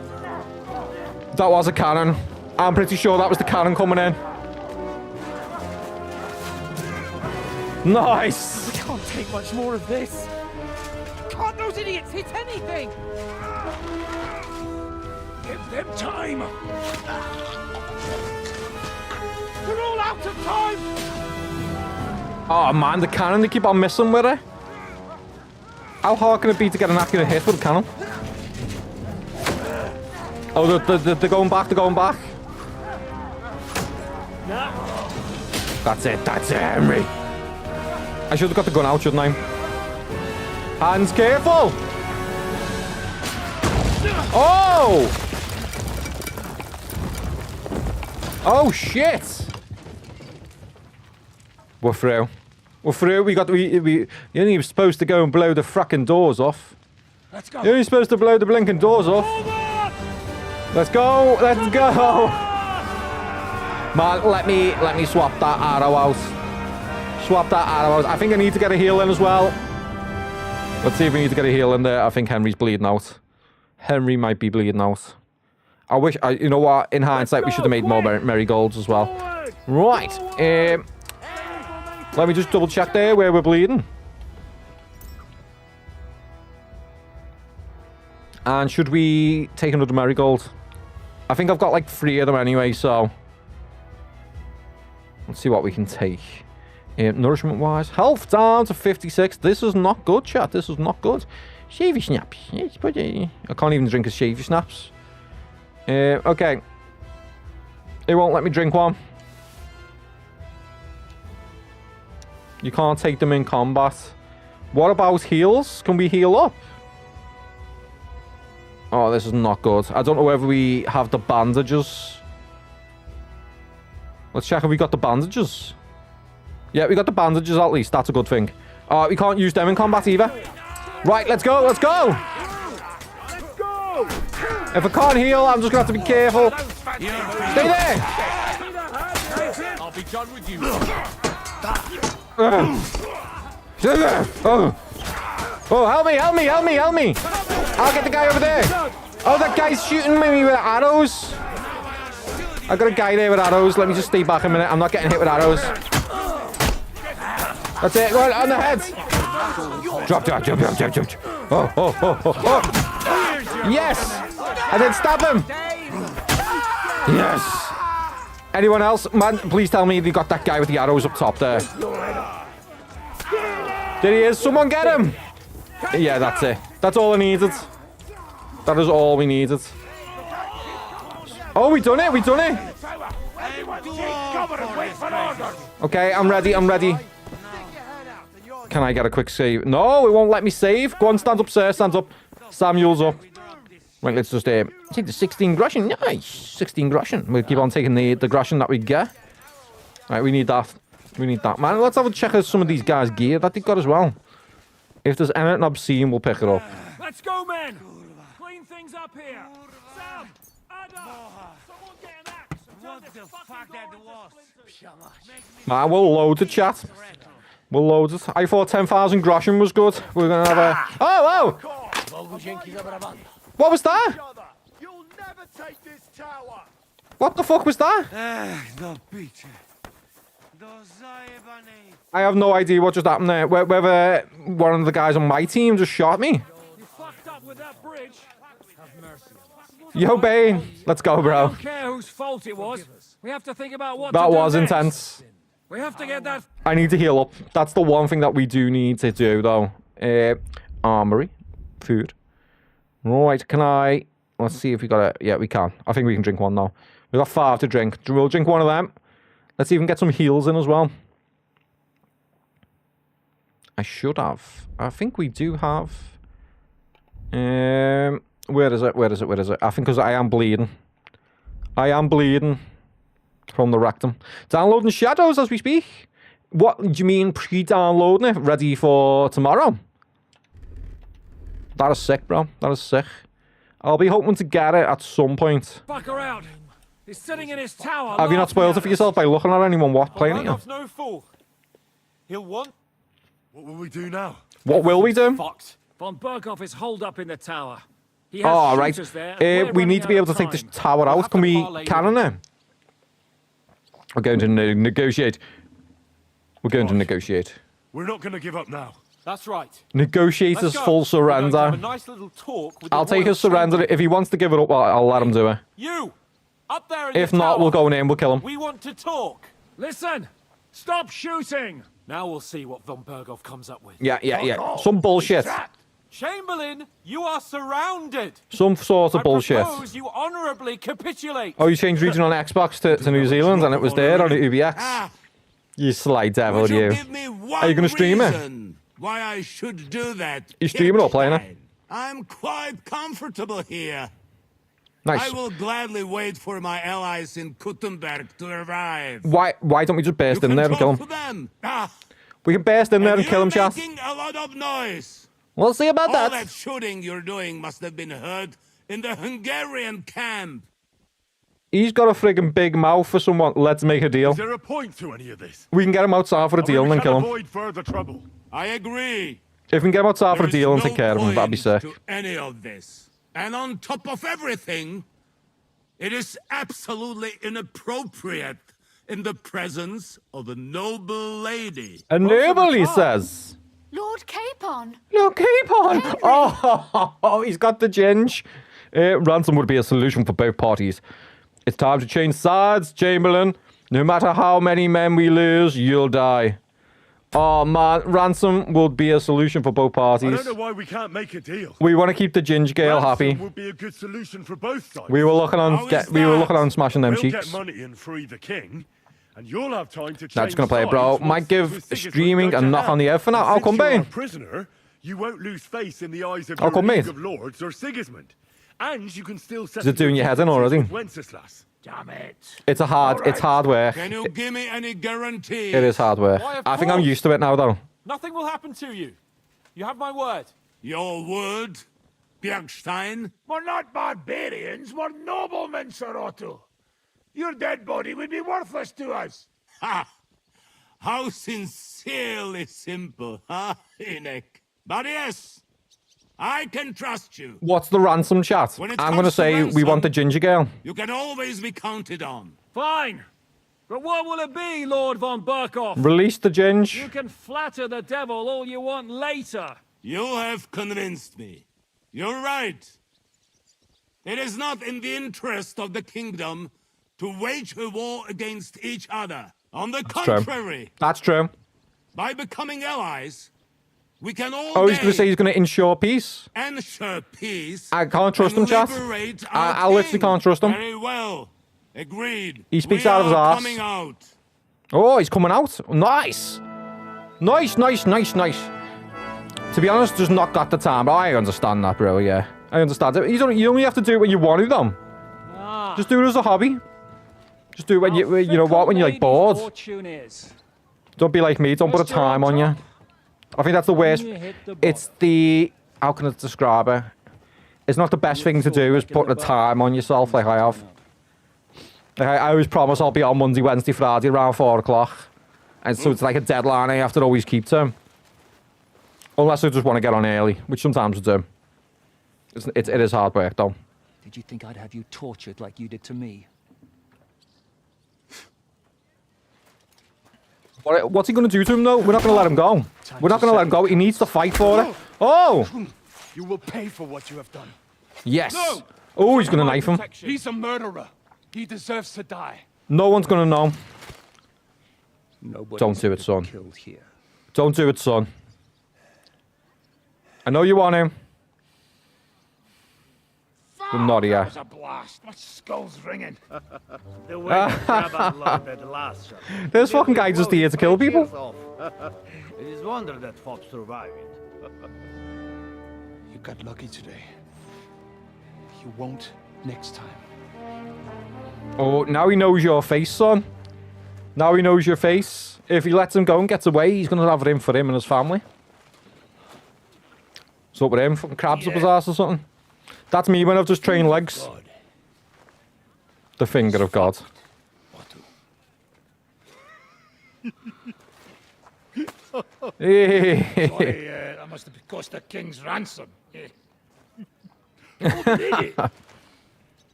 That was a cannon. I'm pretty sure that was the cannon coming in. Nice! We can't take much more of this. Can't those idiots hit anything? Give them time. We're all out of time. Oh man, the cannon, they keep on missing with it. How hard can it be to get an accurate hit with a cannon? Oh, they're going back, That's it, Henry. I should have got the gun out, shouldn't I? Hands careful! Oh! Oh, shit! We're through. You're only supposed to go and blow the frickin' doors off. Let's go. You're only supposed to blow the blinking doors off. Let's go! Man, let me swap that arrow out. I think I need to get a heal in as well. Let's see if we need to get a heal in there. I think Henry's bleeding out. Henry might be bleeding out. You know what? In hindsight, we should have made more marigolds as well. Right. Let me just double check there where we're bleeding. And should we take another marigold? I think I've got like 3 of them anyway, so... Let's see what we can take. Nourishment-wise. Health down to 56. This is not good, chat. This is not good. Shavy snaps. I can't even drink a shavy snaps. Okay. It won't let me drink one. You can't take them in combat. What about heals? Can we heal up? Oh, this is not good. I don't know whether we have the bandages. Let's check if we got the bandages. Yeah, we got the bandages at least. That's a good thing. We can't use them in combat either. Right, let's go. If I can't heal, I'm just going to have to be careful. Stay there. be done with you. Oh, help me, help me, help me, help me! I'll get the guy over there. Oh, that guy's shooting me with arrows. I got a guy there with arrows. Let me just stay back a minute. I'm not getting hit with arrows. That's it. Go on the head. Drop, drop, jump, jump, jump, jump. Oh, oh, oh, oh, oh. Yes! I did stab him. Yes. Anyone else? Man, please tell me they got that guy with the arrows up top there. There he is. Someone get him. Yeah, that's it. That's all I needed. That is all we needed. Oh, we done it. We done it. Okay, I'm ready. I'm ready. Can I get a quick save? No, it won't let me save. Go on, stand up, sir. Stand up. Samuel's up. Right, let's just take the 16 groschen. Nice. 16 groschen. We'll keep on taking the groschen that we get. Right, we need that. We need that. Man, let's have a check of some of these guys' gear that they got as well. If there's anything obscene, we'll pick it up. Let's go, men. Clean things up here. Sam, Ada, someone get an axe. What the fuck that was? Man, we'll load the chat. We'll load it. I thought 10,000 groschen was good. We're gonna have a... Oh, oh! What was that? You'll never take this tower. What the fuck was that? I have no idea what just happened there. Whether one of the guys on my team just shot me. You fucked up with that bridge. Have mercy. Yo, Bane. Let's go, bro. I don't care whose fault it was. We have to think about what that to do was next. intense. We have to get that... I need to heal up. That's the one thing that we do need to do, though. Armory. Food. Right, can I... Let's see if we got it. Yeah, we can. I think we can drink one now. We got 5 to drink. We'll drink one of them. Let's even get some heals in as well. I should have. I think we do have... Where is it? Where is it? Where is it? I think because I am bleeding. I am bleeding from the rectum. Downloading Shadows as we speak. What do you mean pre-downloading it? Ready for tomorrow? That is sick, bro. That is sick. I'll be hoping to get it at some point. Fuck around. He's sitting in his tower. Have you not spoiled it for yourself by looking at anyone playing it? No fool. He'll want. What will we do now? What will we do? Fucked. Von Berghoff is holed up in the tower. He has shooters there. We need to be able to take this tower out. Can we cannon it? We're going to negotiate. We're going to negotiate. We're not going to give up now. That's right. Negotiate his full surrender. Have a nice little talk with I'll take his surrender. If he wants to give it up, I'll let him do it. You! Up there in if the not, tower. we'll go in here and we'll kill him. We want to talk. Listen! Stop shooting! Now we'll see what von Berghoff comes up with. Yeah. Some bullshit. Chamberlain, you are surrounded. Some sort of bullshit. I propose you honourably capitulate. Oh, you changed region on Xbox to New Zealand and it was there on UBX. You sly devil, you. Are you going to stream it? Why I should do that? You streaming or playing it? I'm quite comfortable here. Nice. I will gladly wait for my allies in Kuttenberg to arrive. Why don't we just burst in there and kill him? We can burst in there and kill him, chat. Making a lot of noise. We'll see about that. All that shooting you're doing must have been heard in the Hungarian camp. He's got a friggin' big mouth for someone. Let's make a deal. Is there a point to any of this? We can get him outside for a deal and then kill him. Avoid further trouble. I agree. If we can get him outside for a deal and take care of him, that'd be sick. To any of this. And on top of everything, it is absolutely inappropriate in the presence of a noble lady. A noble, he says. Lord Capon. Lord Capon. Oh, he's got the ginge. Ransom would be a solution for both parties. It's time to change sides, Chamberlain. No matter how many men we lose, you'll die. Oh man, ransom would be a solution for both parties. I don't know why we can't make a deal. We want to keep the ginge girl happy. Would be a good solution for both sides. We were looking on smashing them cheeks. We'll get money and free the king, and you'll have time to change. That's gonna play it, bro. Might give streaming a knock on the head for now. I'll come, Bane. Prisoner, you won't lose face in the eyes of I'll come, League mate. of Lords or Sigismund, and you can still set. Is it doing your head in already? Wenceslas. Damn it! It's hard work. Can you give me any guarantees? It is hard work. I think I'm used to it now, though. Nothing will happen to you. You have my word. Your word, Bjergstein? We're not barbarians, we're noblemen, Sir Otto. Your dead body would be worthless to us. Ha! How sincerely simple, huh, Enoch? But yes, I can trust you. What's the ransom, chat? When it I'm going to comes to say we want the ginger girl. You can always be counted on. Fine. But what will it be, Lord von Burkhoff? Release the ginge. You can flatter the devil all you want later. You have convinced me. You're right. It is not in the interest of the kingdom to wage a war against each other. On the contrary. That's true. By becoming allies, we can all Oh, he's going to say he's going to ensure peace. ensure peace. I can't trust him, chat. I literally can't trust him. Very well. Agreed. He speaks We out of his are arse. coming out. Oh, he's coming out. Nice. Nice, nice, nice, nice. To be honest, just not got the time. I understand that, bro, yeah. I understand it. You only have to do it when you want to, though. Just do it as a hobby. Just do it when you know what, when you're like bored. Don't be like me. Don't put a time on you. I think that's the worst. It's the... How can I describe it? It's not the best thing to do is put a time on yourself like I have. Like, I always promise I'll be on Monday, Wednesday, Friday around 4 o'clock. And so it's like a deadline I have to always keep to. Unless I just want to get on early, which sometimes I do. It is hard work, though. Did you think I'd have you tortured like you did to me? What's he going to do to him, though? We're not going to let him go. We're not going to let him go. He needs to fight for it. Oh! You will pay for what you have done. Yes. No! Oh, he's going to knife him. He's a murderer. He deserves to die. No one's going to know. Nobody's Don't do it, son. killed here. Don't do it, son. I know you want him. But not here. That was a blast. My skull's ringing. The way to grab a load at the last shot. This fucking guy just here to kill people. It is a wonder that Fop survived it. You got lucky today. You won't next time. Oh, now he knows your face, son. Now he knows your face. If he lets him go and gets away, he's going to have it in for him and his family. What's up with him? Fucking crabs up his ass or something? That's me when I've just trained legs. God. The finger of God. Sorry, that must have cost the king's ransom.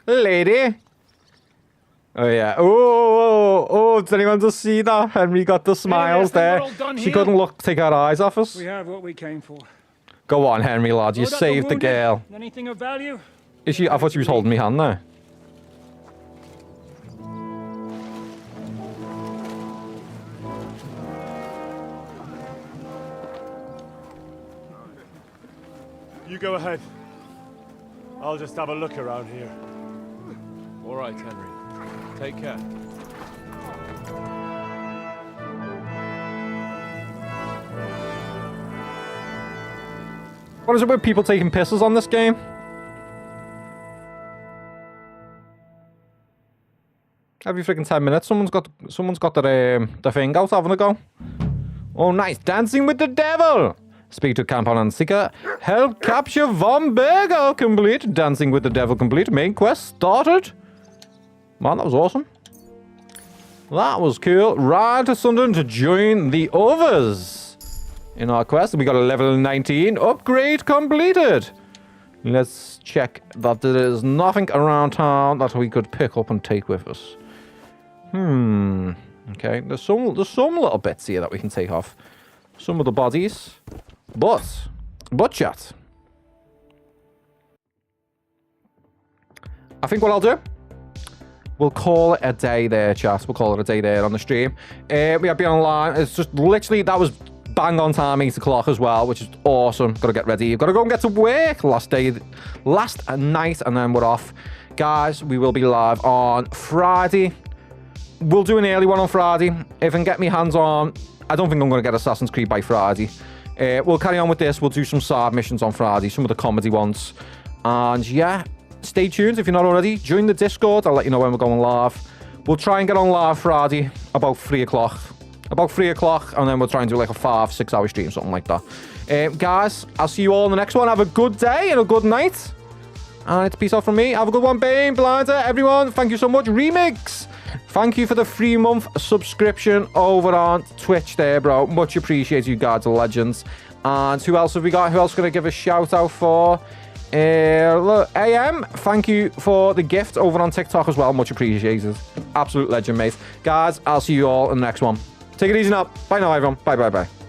Lady. Oh, yeah. Oh, did anyone just see that? Henry got the smiles there. She couldn't take her eyes off us. We have what we came for. Go on, Henry, lad. You saved the girl. Anything of value? Is she? I thought she was holding me hand there. You go ahead. I'll just have a look around here. All right, Henry. Take care. What is it with people taking pisses on this game? Every freaking 10 minutes, someone's got their thing out having a go. Oh, nice. Dancing with the devil. Speak to Camp on Seeker. Help capture Von Berger complete. Dancing with the devil complete. Main quest started. Man, that was awesome. That was cool. Ride to Sunderland to join the others. In our quest, we got a level 19 upgrade completed. Let's check that there is nothing around town that we could pick up and take with us. Okay, there's some little bits here that we can take off. Some of the bodies. But chat. I think what I'll do, we'll call it a day there, chat. We'll call it a day there on the stream. We have been online. It's just literally, that was bang on time, 8 o'clock as well, which is awesome. Got to get ready. You've got to go and get to work last night, and then we're off. Guys, we will be live on Friday. We'll do an early one on Friday. If I can get my hands on, I don't think I'm going to get Assassin's Creed by Friday. We'll carry on with this. We'll do some side missions on Friday, some of the comedy ones. And yeah, stay tuned if you're not already. Join the Discord. I'll let you know when we're going live. We'll try and get on live Friday about 3 o'clock. And then we'll try and do like a 5-6 hour stream, something like that. Guys, I'll see you all in the next one. Have a good day and a good night. And it's peace out from me. Have a good one, Bane, Blinder, everyone. Thank you so much. Remix, thank you for the 3-month subscription over on Twitch there, bro. Much appreciated, you guys are legends. And who else have we got? Who else going to give a shout out for? Look, AM, thank you for the gift over on TikTok as well. Much appreciated. Absolute legend, mate. Guys, I'll see you all in the next one. Take it easy now. Bye now, everyone. Bye, bye, bye.